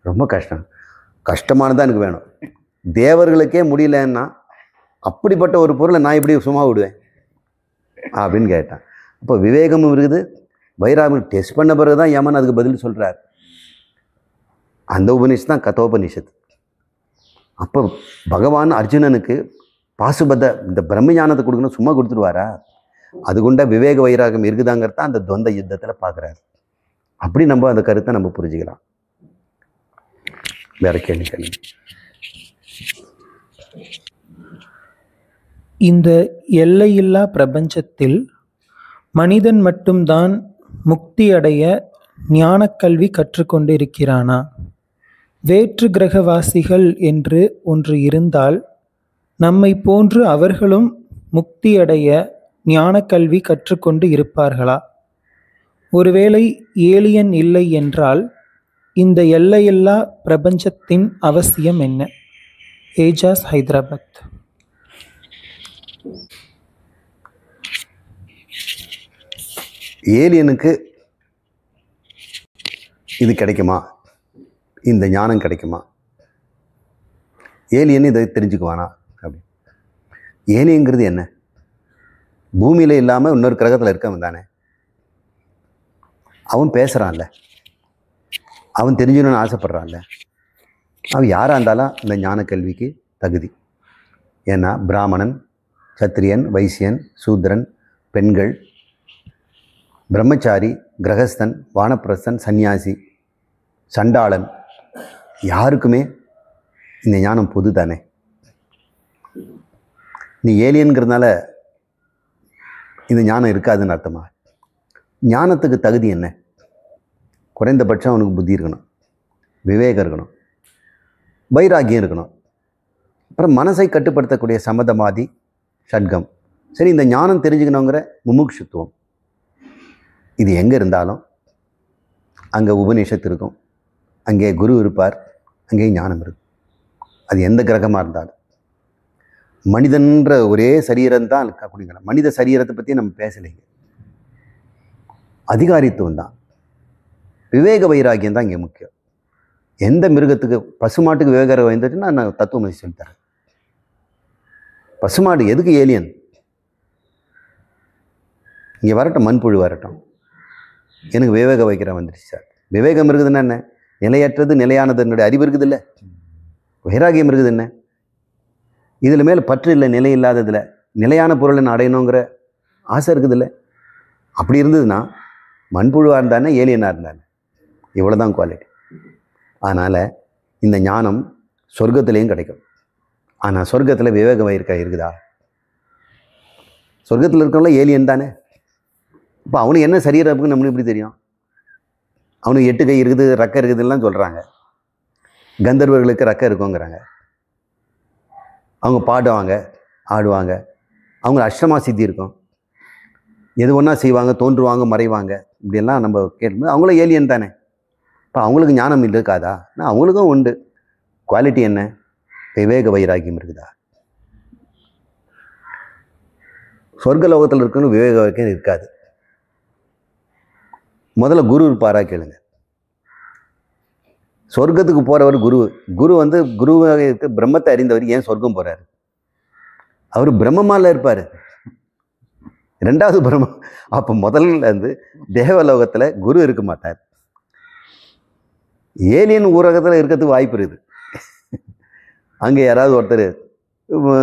ரொம்ப கஷ்டம். கஷ்டமானதான் எனக்கு வேணும். தேவர்களுக்கே முடியலன்னா அப்படிப்பட்ட ஒரு பொருளை நான் எப்படி சும்மா விடுவேன் அப்படின்னு கேட்டான். அப்போ விவேகமும் இருக்குது, வைராகியம் டெஸ்ட் பண்ண பிறகு தான் யமன் அதுக்கு பதில் சொல்கிறார். அந்த உபநிஷத்து தான் கதோபனிஷத்து. அப்போ பகவான் அர்ஜுனனுக்கு பாசுபத இந்த பிரம்ம ஞானத்தை கொடுக்கணும், சும்மா கொடுத்துருவாரா? அது கொண்ட விவேக வைராகம் இருக்குதாங்கிறத அந்த துவந்த யுத்தத்தில் பார்க்குறாரு. அப்படி நம்ம அந்த கருத்தை நம்ம புரிஞ்சுக்கலாம். வேற கேள்வி. இந்த எல்லையில்லா பிரபஞ்சத்தில் மனிதன் மட்டும்தான் முக்தி அடைய ஞானக்கல்வி கற்றுக்கொண்டு இருக்கிறானா? வேற்று கிரகவாசிகள் என்று ஒன்று இருந்தால் நம்மை போன்று அவர்களும் முக்தியடைய ஞானக்கல்வி கற்றுக்கொண்டு இருப்பார்களா? ஒருவேளை ஏலியன் இல்லை என்றால் இந்த எல்லையில்லா பிரபஞ்சத்தின் அவசியம் என்ன? ஏஜாஸ், ஹைதராபாத். ஏலியனுக்கு இது கிடைக்குமா? இந்த ஞானம் கிடைக்குமா? ஏலியன் இதை தெரிஞ்சுக்குவானா? அப்படி ஏலியங்கிறது என்ன? பூமியில் இல்லாமல் இன்னொரு கிரகத்தில் இருக்கவன் தானே. அவன் பேசுகிறான்ல, அவன் தெரிஞ்சுக்கணும்னு ஆசைப்படுறான்ல, அவன் யாராக இருந்தாலும் இந்த ஞான கல்விக்கு தகுதி. ஏன்னா பிராமணன், சத்திரியன், வைசியன், சூத்ரன், பெண்கள், பிரம்மச்சாரி, கிரகஸ்தன், வானப்பிரஸ்தன், சந்நியாசி, சண்டாளன், யாருக்குமே இந்த ஞானம் பொது தானே. நீ ஏலியன்கிறதுனால இந்த ஞானம் இருக்காதுன்னு அர்த்தமா? ஞானத்துக்கு தகுதி என்ன? குறைந்தபட்சம் அவனுக்கு புத்தி இருக்கணும், விவேகம் இருக்கணும், வைராகியம் இருக்கணும், அப்புறம் மனசை கட்டுப்படுத்தக்கூடிய சமதமாதி ஷட்கம். சரி, இந்த ஞானம் தெரிஞ்சுக்கணுங்கிற முமுட்சுத்துவம், இது எங்கே இருந்தாலும் அங்கே உபநிஷத்து இருக்கும், அங்கே குரு இருப்பார், அங்கே ஞானம் இருக்கும். அது எந்த கிரகமாக இருந்தாலும். மனிதன்ற ஒரே சரீரம் தான் இருக்கக்கூடியங்க. மனித சரீரத்தை பற்றி நம்ம பேசலைங்க. அதிகாரித்துவம் தான், விவேக வைராகியம் தான் இங்கே முக்கியம். எந்த மிருகத்துக்கு, பசுமாட்டுக்கு விவேக வந்துச்சுன்னா நான் தத்துவமசி சொல்லித்தரேன். பசுமாடு எதுக்கு ஏலியன்? இங்கே வரட்டும், மண்புழு வரட்டும், எனக்கு விவேக வைக்கிற வந்துடுச்சு சார். விவேகம் இருக்குதுன்னா என்ன? நிலையற்றது நிலையானது என்னுடைய அறிவு இருக்குது இல்லை. வைராகியம் இருக்குது என்ன? இதில் மேலே பற்று இல்லை, நிலை இல்லாததில் நிலையான பொருளை நான் அடையணுங்கிற ஆசை இருக்குது இல்லை. அப்படி இருந்ததுன்னா மண்புழுவாக இருந்தானே, ஏலியனாக இருந்தானே, இவ்வளோ தான் குவாலிட்டி. அதனால் இந்த ஞானம் சொர்க்கத்துலேயும் கிடைக்கும். ஆனால் சொர்க்கத்தில் விவேக வைராகியம் இருக்குதா? சொர்க்கத்தில் இருக்கவங்கள ஏலியன் தானே. இப்போ அவனுக்கு என்ன சரீரம் இருக்குன்னு நம்மளுக்கு எப்படி தெரியும்? அவனுக்கு 8 கை இருக்குது, ரெக்கை இருக்குதுலாம் சொல்கிறாங்க. கந்தர்வர்களுக்கு ரெக்கை இருக்குங்கிறாங்க. அவங்க பாடுவாங்க, ஆடுவாங்க, அவங்க அஷ்டமா சித்தி இருக்கும், எது ஒன்றா செய்வாங்க, தோன்றுவாங்க, மறைவாங்க, இப்படியெல்லாம் நம்ம கேட்கும்போது அவங்களும் ஏலியன் தானே. இப்போ அவங்களுக்கு ஞானம் இருக்காதா? அவங்களுக்கும் உண்டு. குவாலிட்டி என்ன? விவேக வைராக்கியம் இருக்குதா? சொர்க்க லோகத்தில் இருக்கணும், விவேக வைராக்கியம் இருக்காது. முதல்ல குரு இருப்பாரா கேளுங்க. சொர்க்கத்துக்கு போகிறவர் குரு. குரு வந்து குருவாக இருக்க பிரம்மத்தை அறிந்தவர் ஏன் சொர்க்கம் போகிறாரு? அவர் பிரம்மமால இருப்பார், ரெண்டாவது பிரம்மம். அப்போ முதல்ல வந்து தேவலோகத்தில் குரு இருக்க மாட்டார். ஏலியன் ஊரகத்தில் இருக்கிறதுக்கு வாய்ப்பு இருக்குது. அங்கே யாராவது ஒருத்தர்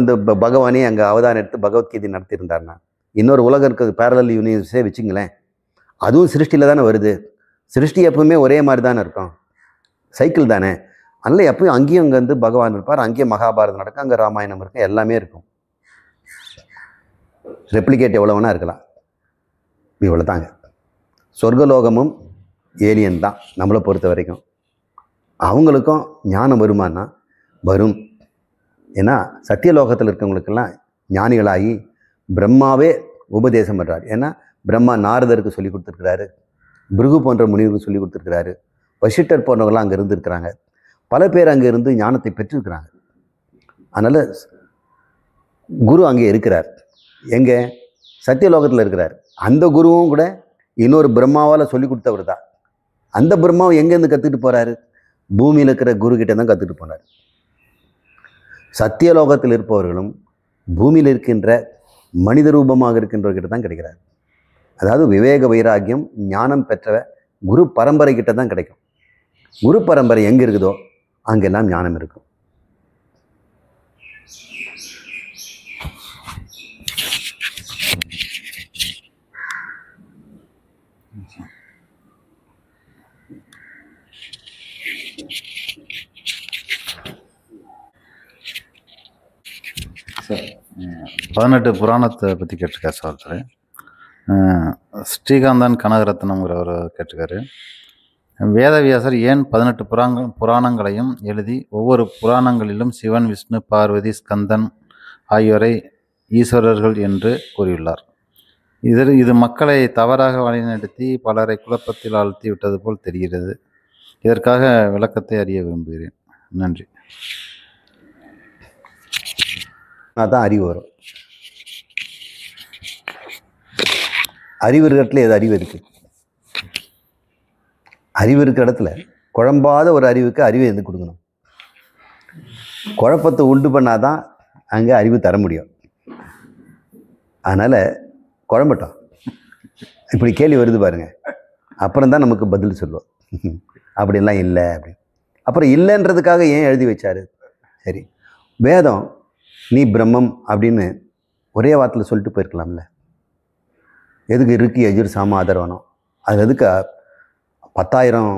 இந்த பகவானே அங்கே அவதாரம் எடுத்து பகவத்கீதை நடத்தியிருந்தாருன்னா, இன்னொரு உலகம் இருக்கிறது பேரலல் யூனிவர்ஸே வச்சுங்களேன், அதுவும் சிருஷ்டியில் தானே வருது. சிருஷ்டி எப்பவுமே ஒரே மாதிரி தானே இருக்கும், சைக்கிள் தானே. அதனால் எப்பயும் அங்கேயும் அங்கே வந்து பகவான் இருப்பார், அங்கேயும் மகாபாரதம் நடக்கும், அங்கே ராமாயணம் இருக்கும், எல்லாமே இருக்கும். ரெப்ளிகேட் எவ்வளோ வேணா இருக்கலாம். இவ்வளோ தாங்க. சொர்க்கலோகமும் ஏலியன் தான் நம்மளை பொறுத்த வரைக்கும். அவங்களுக்கும் ஞானம் வருமானா வரும். ஏன்னா சத்தியலோகத்தில் இருக்கவங்களுக்கெல்லாம் ஞானிகளாகி பிரம்மாவே உபதேசம் பண்ணுறாரு. ஏன்னா பிரம்மா நாரதருக்கு சொல்லி கொடுத்துருக்கிறாரு, பிருகு போன்ற முனிவருக்கு சொல்லி கொடுத்துருக்கிறாரு, வசிட்டர் போன்றவங்களாம் அங்கே இருந்துருக்கிறாங்க, பல பேர் அங்கே இருந்து ஞானத்தை பெற்றிருக்கிறாங்க. அதனால் குரு அங்கே இருக்கிறார். எங்கே? சத்தியலோகத்தில் இருக்கிறார். அந்த குருவும் கூட இன்னொரு பிரம்மாவால் சொல்லி கொடுத்தவர் தான். அந்த பிரம்மாவை எங்கேருந்து கற்றுக்கிட்டு போகிறாரு? பூமியில் இருக்கிற குரு கிட்டே தான் கற்றுக்கிட்டு போனார். சத்தியலோகத்தில் இருப்பவர்களும் பூமியில் இருக்கின்ற மனித ரூபமாக இருக்கின்றவர்கிட்ட தான் கிடைக்கிறார். அதாவது விவேக வைராக்கியம் ஞானம் பெற்ற குரு பரம்பரை கிட்ட தான் கிடைக்கும். குரு பரம்பரை எங்கே இருக்குதோ அங்கெல்லாம் ஞானம் இருக்கும். சார் 18 புராணத்தை பற்றி கேட்டிருக்காரு சார் ஒருத்தர். ஸ்ரீகாந்தன் கனகரத்னம்ங்கிறவர் கேட்டிருக்காரு, வேதவியாசர் ஏன் 18 புராணங்களையும் எழுதி ஒவ்வொரு புராணங்களிலும் சிவன், விஷ்ணு, பார்வதி, ஸ்கந்தன் ஆகியோரை ஈஸ்வரர்கள் என்று கூறியுள்ளார்? இது மக்களை தவறாக வழிநடத்தி பலரை குழப்பத்தில் ஆழ்த்தி விட்டது போல் தெரிகிறது. இதற்காக விளக்கத்தை அறிய விரும்புகிறேன். நன்றி. தான் அறிவு வரும். அறிவு இருக்கிற இடத்துல எது அறிவு இருக்குது? அறிவு இருக்கிற இடத்துல குழம்பாத ஒரு அறிவுக்கு அறிவை எது கொடுக்கணும்? குழப்பத்தை உண்டு பண்ணாதான் அங்கே அறிவு தர முடியும். அதனால் குழம்பட்டோம். இப்படி கேள்வி வருது பாருங்க, அப்புறம் தான் நமக்கு பதில் சொல்லுவோம். அப்படிலாம் இல்லை அப்படி. அப்புறம் இல்லைன்றதுக்காக ஏன் எழுதி வச்சாரு? சரி, வேதம் நீ பிரம்மம் அப்படின்னு ஒரே வார்த்தையில் சொல்லிட்டு போயிருக்கலாம்ல. எதுக்கு இருக்கு எஜுர் சாம ஆதரவனம்? அது எதுக்கு 10,000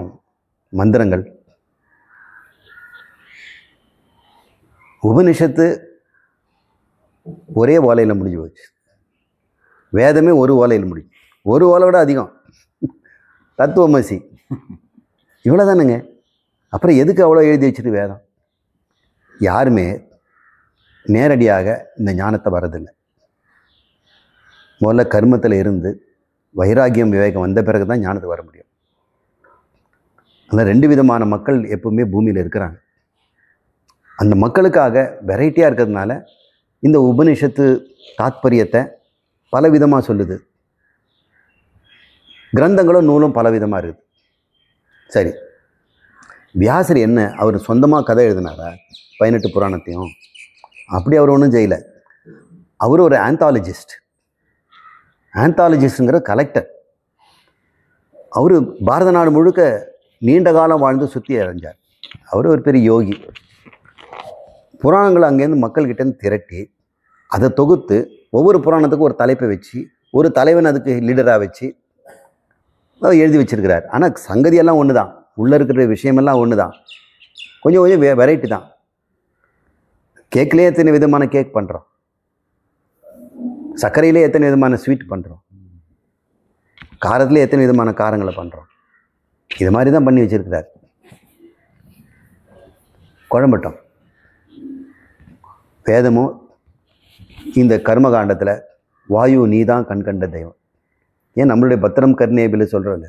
மந்திரங்கள்? உபனிஷத்து ஒரே ஓலையில் முடிஞ்சு போச்சு. வேதமே ஒரு ஓலையில் முடிஞ்சு, ஒரு ஓலையோட அதிகம். தத்துவமசி இவ்வளோ தானுங்க. அப்புறம் எதுக்கு அவ்வளோ எழுதி வச்சுட்டு வேதம்? யாருமே நேரடியாக இந்த ஞானத்தை வரதில்லை. முதல்ல கர்மத்தில் இருந்து வைராக்கியம் விவேகம் வந்த பிறகு தான் ஞானத்துக்கு வர முடியும். அதில் 2 விதமான மக்கள் எப்பவுமே பூமியில் இருக்கிறாங்க. அந்த மக்களுக்காக வெரைட்டியாக இருக்கிறதுனால இந்த உபனிஷத்து தாத்பரியத்தை பல விதமாக சொல்லுது. கிரந்தங்களும் நூலும் பல விதமாக இருக்குது. சரி, வியாசர் என்ன அவர் சொந்தமாக கதை எழுதினாரா 18 புராணத்தையும்? அப்படி அவர் ஒன்றும் செய்யலை. அவர் ஒரு ஆந்தாலஜிஸ்ட். ஆந்தாலஜிஸ்ட்ங்கிற கலெக்டர். அவர் பாரத நாடு முழுக்க நீண்ட காலம் வாழ்ந்து சுற்றி அடைஞ்சார். அவர் ஒரு பெரிய யோகி. புராணங்களை அங்கேருந்து மக்கள்கிட்டேருந்து திரட்டி அதை தொகுத்து ஒவ்வொரு புராணத்துக்கும் ஒரு தலைப்பை வச்சு ஒரு தலைவன் அதுக்கு லீடராக வச்சு எழுதி வச்சிருக்கிறார். ஆனால் சங்கதியெல்லாம் ஒன்று தான், உள்ளே இருக்கிற விஷயமெல்லாம் ஒன்று தான், கொஞ்சம் கொஞ்சம் வெரைட்டி தான். கேக்லேயே எத்தனை விதமான கேக் பண்ணுறோம், சர்க்கரையிலே எத்தனை விதமான ஸ்வீட் பண்ணுறோம், காரத்திலே எத்தனை விதமான காரங்களை பண்ணுறோம். இது மாதிரி தான் பண்ணி வச்சிருக்கிறார். குழம்பட்டோம். வேதமும் இந்த கர்மகாண்டத்தில் வாயு நீ தான் கண்கண்ட தெய்வம். ஏன் நம்மளுடைய பத்திரம் கர்ணேபில சொல்கிறோம்ல,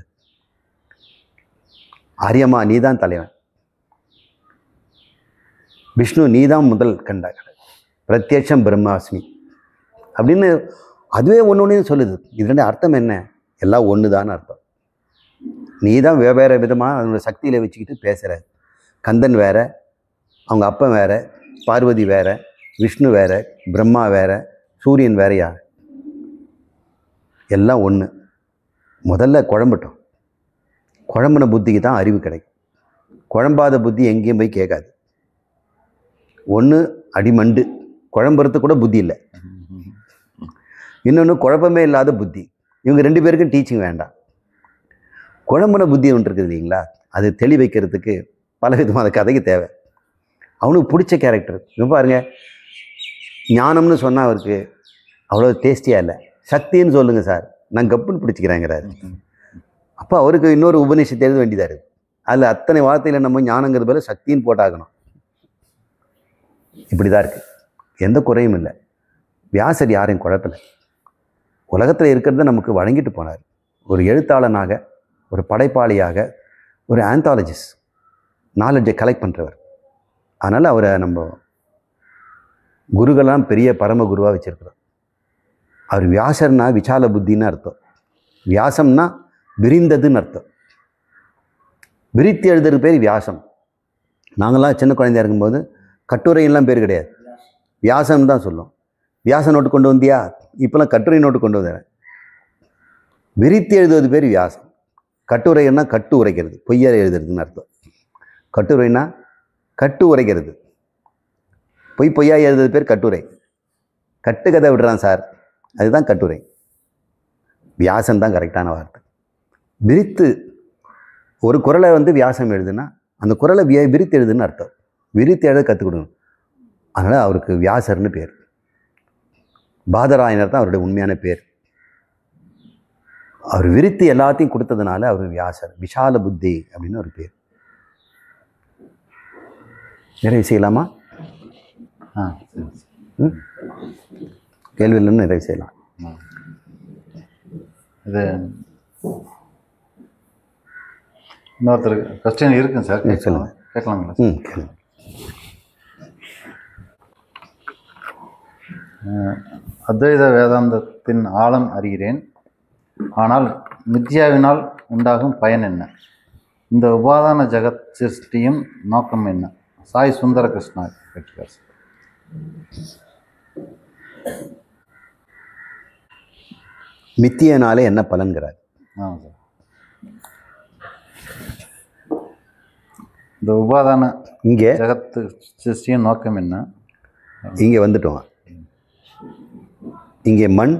ஆரியமா நீ தான் தலைவன், விஷ்ணு நீ தான் முதல் கண்ட, பிரத்யட்சம் பிரம்மாஸ்மி அப்படின்னு அதுவே ஒன்று ஒன்று சொல்லுது. இதனுடைய அர்த்தம் என்ன? எல்லாம் ஒன்று தான் அர்த்தம். நீ தான் வெவ்வேறு விதமாக அதனோட சக்தியில் வச்சுக்கிட்டு பேசுகிற. கந்தன் வேற, அவங்க அப்பன் வேற, பார்வதி வேற, விஷ்ணு வேற, பிரம்மா வேற, சூரியன் வேறையா? எல்லாம் ஒன்று. முதல்ல குழம்பட்டோம். குழம்புன புத்திக்கு தான் அறிவு கிடைக்கும். குழம்பாத புத்தி எங்கேயும் போய் கேட்காது. ஒன்று அடிமண்டு, குழம்புறது கூட புத்தி இல்லை. இன்னொன்று குழப்பமே இல்லாத புத்தி. இவங்க 2 பேருக்கும் டீச்சிங் வேண்டாம். குழம்புன புத்தி ஒன்று இருக்குது இல்லைங்களா, அது தெளி வைக்கிறதுக்கு பல விதமான கதைக்கு தேவை. அவனுக்கு பிடிச்ச கேரக்டர் இப்போ பாருங்க, ஞானம்னு சொன்னால் அவருக்கு அவ்வளோ டேஸ்டியாக இல்லை. சக்தின்னு சொல்லுங்கள் சார், நான் கப்புன்னு பிடிச்சிக்கிறேங்கிறாரு. அப்போ அவருக்கு இன்னொரு உபநிஷத்தை எழுத வேண்டியதாக இருக்குது. அதில் அத்தனை வார்த்தையில் நம்ம ஞானங்கிறது போல சக்தின்னு போட்டாகணும். இப்படி தான் இருக்குது, எந்த குறையும் இல்லை. வியாசர் யாரையும் குழப்பலை. உலகத்தில் இருக்கிறத நமக்கு வழங்கிட்டு போனார். ஒரு எழுத்தாளனாக, ஒரு படைப்பாளியாக, ஒரு ஆந்தாலஜிஸ்ட், நாலேஜை கலெக்ட் பண்ணுறவர். அதனால் அவரை நம்ம குருகள்லாம் பெரிய பரம குருவாக வச்சுருக்கிறோம். அவர் வியாசர்னா விசால புத்தின்னு அர்த்தம். வியாசம்னா விரிந்ததுன்னு அர்த்தம். விரித்து எழுதுறதுக்கு பேர் வியாசம். நாங்களாம் சின்ன குழந்தையா இருக்கும்போது கட்டுரையெல்லாம் பேர் கிடையாது, வியாசம் தான் சொல்லும். வியாச நோட்டு கொண்டு வந்தியா? இப்போலாம் கட்டுரை நோட்டு கொண்டு வந்துடுறேன். விரித்து எழுதுவது பேர் வியாசம். கட்டுரைன்னா கட்டு உரைக்கிறது, பொய்யா எழுதுறதுன்னு அர்த்தம். கட்டுரைனா கட்டு உரைக்கிறது, பொய்யா எழுதுறது பேர் கட்டுரை. கட்டுக்கதை விடுறான் சார், அதுதான் கட்டுரை. வியாசம் தான் கரெக்டான வார்த்தை. விரித்து ஒரு குறளை வியாசம் எழுதுனா அந்த குறளை விரித்து எழுதுன்னு அர்த்தம். விரித்து எழுத கற்றுக் கொடுக்கணும். அதனால் அவருக்கு வியாசர்னு பேர். பாதராயனர் தான் அவருடைய உண்மையான பேர். அவர் விரித்து எல்லாத்தையும் கொடுத்ததுனால அவர் வியாசர், விஷால புத்தி அப்படின்னு ஒரு பேர். நிறைவு செய்யலாமா? கேள்வி இல்லைன்னு நிறைவு செய்யலாம். இது இன்னொருத்தருக்கு கொஸ்டின் இருக்குங்க சார், சொல்லுங்க. கேட்கலாங்களா? கேளுங்க. அத்வைத வேதாந்தத்தின் ஆழம் அறிகிறேன், ஆனால் மித்யாவினால் உண்டாகும் பயன் என்ன? இந்த உபாதான ஜெகத் சிருஷ்டியும் நோக்கம் என்ன? சாய் சுந்தர கிருஷ்ணா கேட்கிறார். மித்தியனாலே என்ன பலன்கிறார்? ஆமாம் சார். இந்த உபாதான இங்கே ஜெகத்து சிருஷ்டியும் நோக்கம் என்ன? இங்கே வந்துட்டோம். இங்கே மண்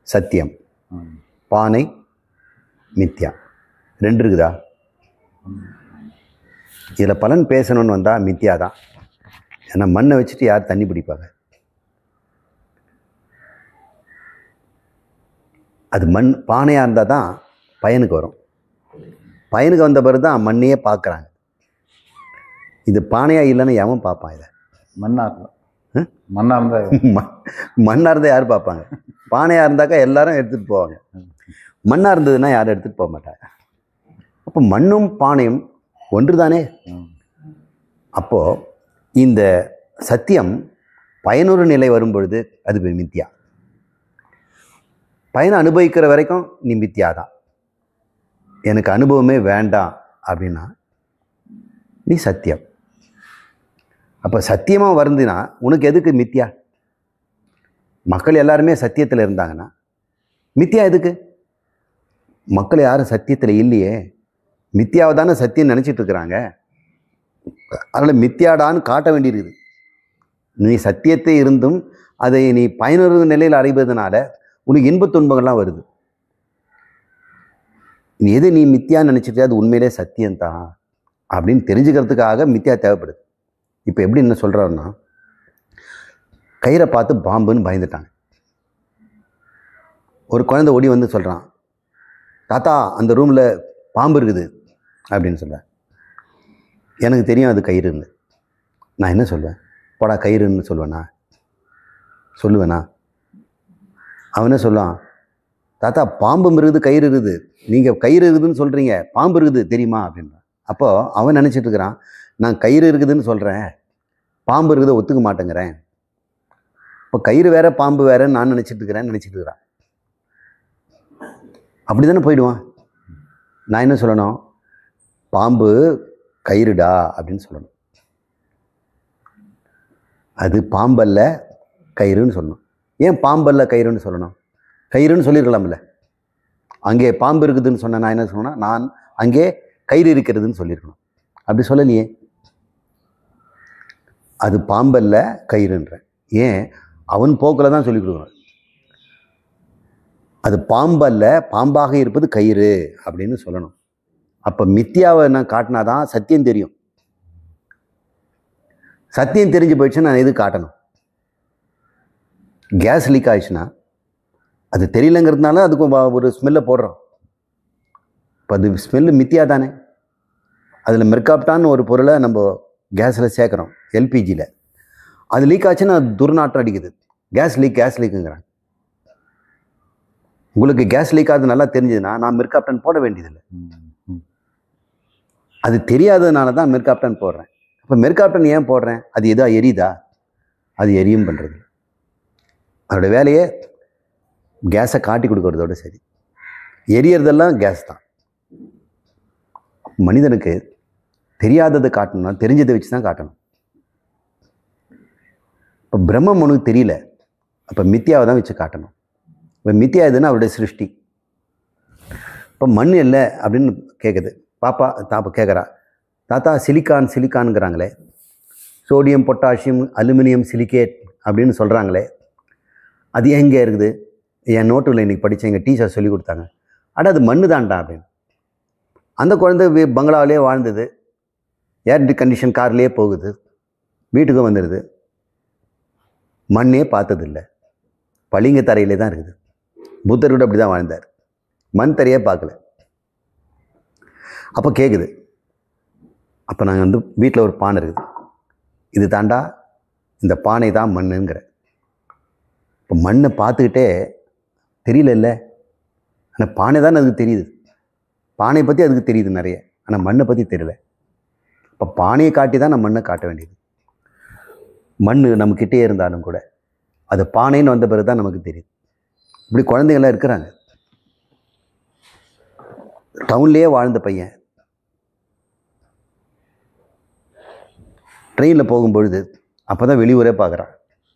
சத்தியம், பானை மித்யா, 2 இருக்குதா? இதில் பலன் பேசணும்னு வந்தால் மித்யா தான். ஏன்னா மண்ணை வச்சுட்டு யார் தண்ணி பிடிப்பாங்க? அது மண் பானையாக இருந்தால் தான் பயனுக்கு வரும். பயனுக்கு வந்த பிறகு தான் மண்ணையே பார்க்குறாங்க. இது பானையாக இல்லைன்னு எவன் பார்ப்பான்? இதை மண்ணாக இருந்தால் யார் பார்ப்பாங்க? பானையாக இருந்தாக்கா எல்லாரும் எடுத்துகிட்டு போவாங்க. மண்ணாக இருந்ததுன்னா யாரும் எடுத்துகிட்டு போக மாட்டாங்க. அப்போ மண்ணும் பானையும் ஒன்று தானே. அப்போது இந்த சத்தியம் பயனுறு நிலை வரும் பொழுது அது மித்யா. பயனை அனுபவிக்கிற வரைக்கும் நீ மித்யா தான். எனக்கு அனுபவமே வேண்டாம் அப்படின்னா நீ சத்தியம். அப்போ சத்தியமாக வருந்துனா உனக்கு எதுக்கு மித்யா? மக்கள் எல்லாருமே சத்தியத்தில் இருந்தாங்கன்னா மித்யா எதுக்கு? மக்கள் யாரும் சத்தியத்தில் இல்லையே, மித்யாவை தானே சத்தியம் நினச்சிட்டு இருக்கிறாங்க. அதனால் மித்யாடான்னு காட்ட வேண்டியிருக்குது. நீ சத்தியத்தை இருந்தும் அதை நீ பயனுறு நிலையில் அடைவதனால உனக்கு இன்பத் துன்பங்கள்லாம் வருது. நீ எது நீ மித்யான்னு நினச்சிட்டு அது உண்மையிலே சத்தியம்தான் அப்படின்னு தெரிஞ்சுக்கிறதுக்காக மித்யா தேவைப்படுது. இப்போ எப்படி என்ன சொல்கிறாருன்னா, கயிறை பார்த்து பாம்புன்னு பயந்துட்டாங்க. ஒரு குழந்தை ஓடி வந்து சொல்கிறான், தாத்தா அந்த ரூமில் பாம்பு இருக்குது அப்படின்னு சொல்கிறார். எனக்கு தெரியும் அது கயிறுன்னு. நான் என்ன சொல்வேன்? போடா கயிறுன்னு சொல்லுவேனா? சொல்லுவேனா? அவன் என்ன சொல்லுவான்? தாத்தா பாம்பும் இருக்குது கயிறு இருக்குது, நீங்கள் கயிறு இருக்குதுன்னு சொல்கிறீங்க, பாம்பு இருக்குது தெரியுமா அப்படின்றான். அப்போது அவன் நினச்சிட்டு இருக்கிறான், நான் கயிறு இருக்குதுன்னு சொல்கிறேன், பாம்பு இருக்குதை ஒத்துக்க மாட்டேங்கிறேன். இப்போ கயிறு வேற பாம்பு வேறன்னு நான் நினச்சிட்டு இருக்கிறான். அப்படி தானே போயிடுவான். நான் என்ன சொல்லணும்? பாம்பு கயிறுடா அப்படின்னு சொல்லணும். அது பாம்பல்ல கயிறுன்னு சொல்லணும். ஏன் பாம்பல்ல கயிறுன்னு சொல்லணும்? கயிறுன்னு சொல்லியிருக்கலாம்ல. அங்கே பாம்பு இருக்குதுன்னு சொன்ன நான் என்ன சொன்னேன்னா, நான் அங்கே கயிறு இருக்கிறதுன்னு சொல்லியிருக்கணும். அப்படி சொல்லலையே. அது பாம்பல்ல கயிறுன்றேன். ஏன்? அவன் போக்கில் தான் சொல்லிக் கொடுக்குறான். அது பாம்பல்ல, பாம்பாக இருப்பது கயிறு அப்படின்னு சொல்லணும். அப்போ மித்தியாவை நான் காட்டினாதான் சத்தியம் தெரியும். சத்தியம் தெரிஞ்சு போயிடுச்சுன்னா நான் எது காட்டணும்? கேஸ் லீக் ஆயிடுச்சுன்னா அது தெரியலங்கிறதுனால அதுக்கு ஒரு ஸ்மெல்லை போடுறோம். இப்போ அது ஸ்மெல்லு மித்தியா தானே. அதில் மெர்காப்டான்னு ஒரு பொருளை நம்ம கேஸில் சேர்க்குறோம், எல்பிஜியில். அது லீக் ஆச்சுன்னா அது துர்நாற்றம் அடிக்குது. கேஸ் லீக்குங்கிறாங்க. உங்களுக்கு கேஸ் லீக் ஆகுது நல்லா தெரிஞ்சதுன்னா நான் மெர்காப்டன் போட வேண்டியதில்லை. அது தெரியாததுனால தான் மெர்காப்டன் போடுறேன். இப்போ மெர்காப்டன் ஏன் போடுறேன்? அது எதா எரியுதா? அது எரியும் பண்ணுறது. அதோட வேலையே கேஸை காட்டி கொடுக்கறதோட சரி. எரியறதெல்லாம் கேஸ் தான். மனிதனுக்கு தெரியாததை காட்டணும்னா தெரிஞ்சதை வச்சு தான் காட்டணும். இப்போ பிரம்மம் உனக்கு தெரியல, அப்போ மித்தியாவை தான் வச்சு காட்டணும். இப்போ மித்தியா எதுன்னா அவருடைய சிருஷ்டி. இப்போ மண் இல்லை அப்படின்னு கேட்குது தாப்பா கேட்குறா, தாத்தா சிலிக்கான்ங்கிறாங்களே, சோடியம் பொட்டாசியம் அலுமினியம் சிலிக்கேட் அப்படின்னு சொல்கிறாங்களே, அது எங்கே இருக்குது? என் நோட்டில் இன்றைக்கி படித்தேன், எங்கள் டீச்சர் சொல்லி கொடுத்தாங்க. அது மண்ணு தான்டா அப்படின்னு. அந்த குழந்தை பங்களாவிலே வாழ்ந்தது, ஏர் கண்டிஷன் கார்லேயே போகுது, வீட்டுக்கும் வந்துடுது, மண்ணே பார்த்ததில்லை, பளிங்க தரையிலே தான் இருக்குது. புத்தர் கூட அப்படி தான் வாழ்ந்தார், மண் தரையே பார்க்கல. அப்போ கேட்குது. அப்போ நாங்கள் வீட்டில் ஒரு பானை இருக்குது, இது தாண்டா இந்த பானை தான் மண்ணுங்கிற. இப்போ மண்ணை பார்த்துக்கிட்டே தெரியல, ஆனால் பானை தான் அதுக்கு தெரியுது. பானையை பற்றி அதுக்கு தெரியுது நிறைய, ஆனால் மண்ணை பற்றி தெரியல. இப்போ பானையை காட்டி தான் நம்ம மண்ணை காட்ட வேண்டியது. மண் நம்மக்கிட்டே இருந்தாலும் கூட அது பானைன்னு வந்த பிறகு தான் நமக்கு தெரியுது. இப்படி குழந்தைங்கள்லாம் இருக்கிறாங்க. டவுன்லேயே வாழ்ந்த பையன் ட்ரெயினில் போகும்பொழுது அப்போ தான் வெளியூரே பார்க்குறான்.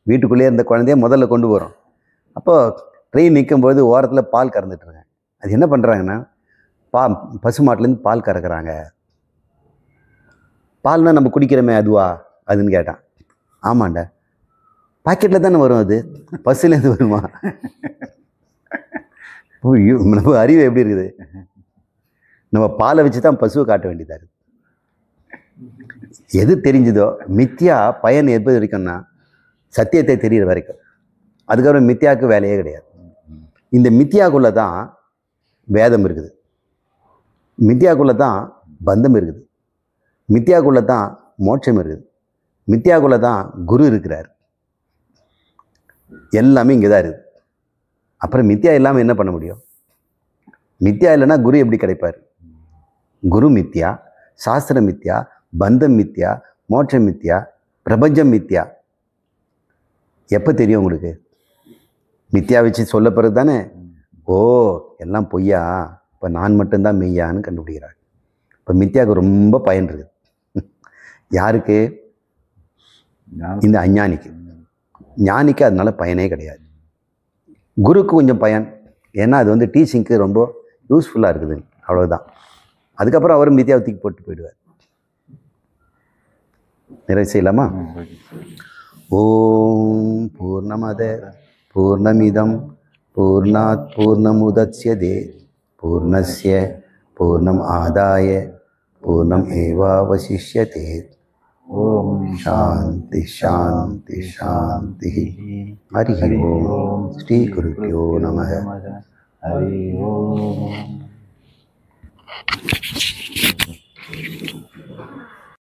வீட்டுக்குள்ளேயே இருந்த குழந்தைய முதல்ல கொண்டு போகிறோம். அப்போது ட்ரெயின் நிற்கும்போது ஓரத்தில் பால் கறந்துட்டுருங்க. அது என்ன பண்ணுறாங்கன்னா, பசுமாட்டிலேருந்து பால் கறக்குறாங்க. பால்னால் நம்ம குடிக்கிறோமே அதுவா அதுன்னு கேட்டான். ஆமாண்டா, பாக்கெட்டில் தானே வரும், அது பஸ்ஸுலேருந்து வருமா? நம்ம அறிவு எப்படி இருக்குது? நம்ம பாலை வச்சு தான் பசுவை காட்ட வேண்டியதாக இருக்குது. எது தெரிஞ்சுதோ மித்தியா பயன் எப்போது வரைக்கும்னா சத்தியத்தை தெரிகிற வரைக்கும். அதுக்கப்புறம் மித்தியாவுக்கு வேலையே கிடையாது. இந்த மித்தியாக்குள்ளே தான் வேதம் இருக்குது, மித்தியாக்குள்ளே தான் பந்தம் இருக்குது, மித்தியாக்குள்ளே தான் மோட்சம் இருக்குது, மித்தியாக்குள்ளே தான் குரு இருக்கிறார். எல்லாமே இங்கே தான் இருக்குது. அப்புறம் மித்தியா இல்லாமல் என்ன பண்ண முடியும்? மித்தியா இல்லைன்னா குரு எப்படி கிடைப்பார்? குரு மித்தியா, சாஸ்திரம் மித்தியா, பந்தம் மித்தியா, மோட்சம் மித்தியா, பிரபஞ்சம் மித்தியா. எப்போ தெரியும் உங்களுக்கு? மித்தியா வச்சு சொல்ல பிறகு தானே ஓ எல்லாம் பொய்யா, இப்போ நான் மட்டும்தான் மெய்யான்னு கண்டுபிடிக்கிறார். இப்போ மித்தியாவுக்கு ரொம்ப பயன் இருக்குது. யாருக்கு? இந்த அஞ்ஞானிக்கு. ஞானிக்கு அதனால பயனே கிடையாது. குருக்கு கொஞ்சம் பயன், ஏன்னா அது டீச்சிங்க்கு ரொம்ப யூஸ்ஃபுல்லாக இருக்குது, அவ்வளோதான். அதுக்கப்புறம் அவர் மித்தியாவை தூக்கி போட்டு போயிடுவார். நிறைவு செய்யலாமா? ஓம் பூர்ணமத பூர்ணமிதம் பூர்ணாத் பூர்ணமுதச்யதே பூர்ணஸ்ய பூர்ணம் ஆதாய பூர்ணம் ஏவாவசிஷ்யதே. ஓம் சாந்தி சாந்தி சாந்தி. ஹரி ஓம். ஸ்ரீ குருப்யோ நமः. ஹரி ஓம்.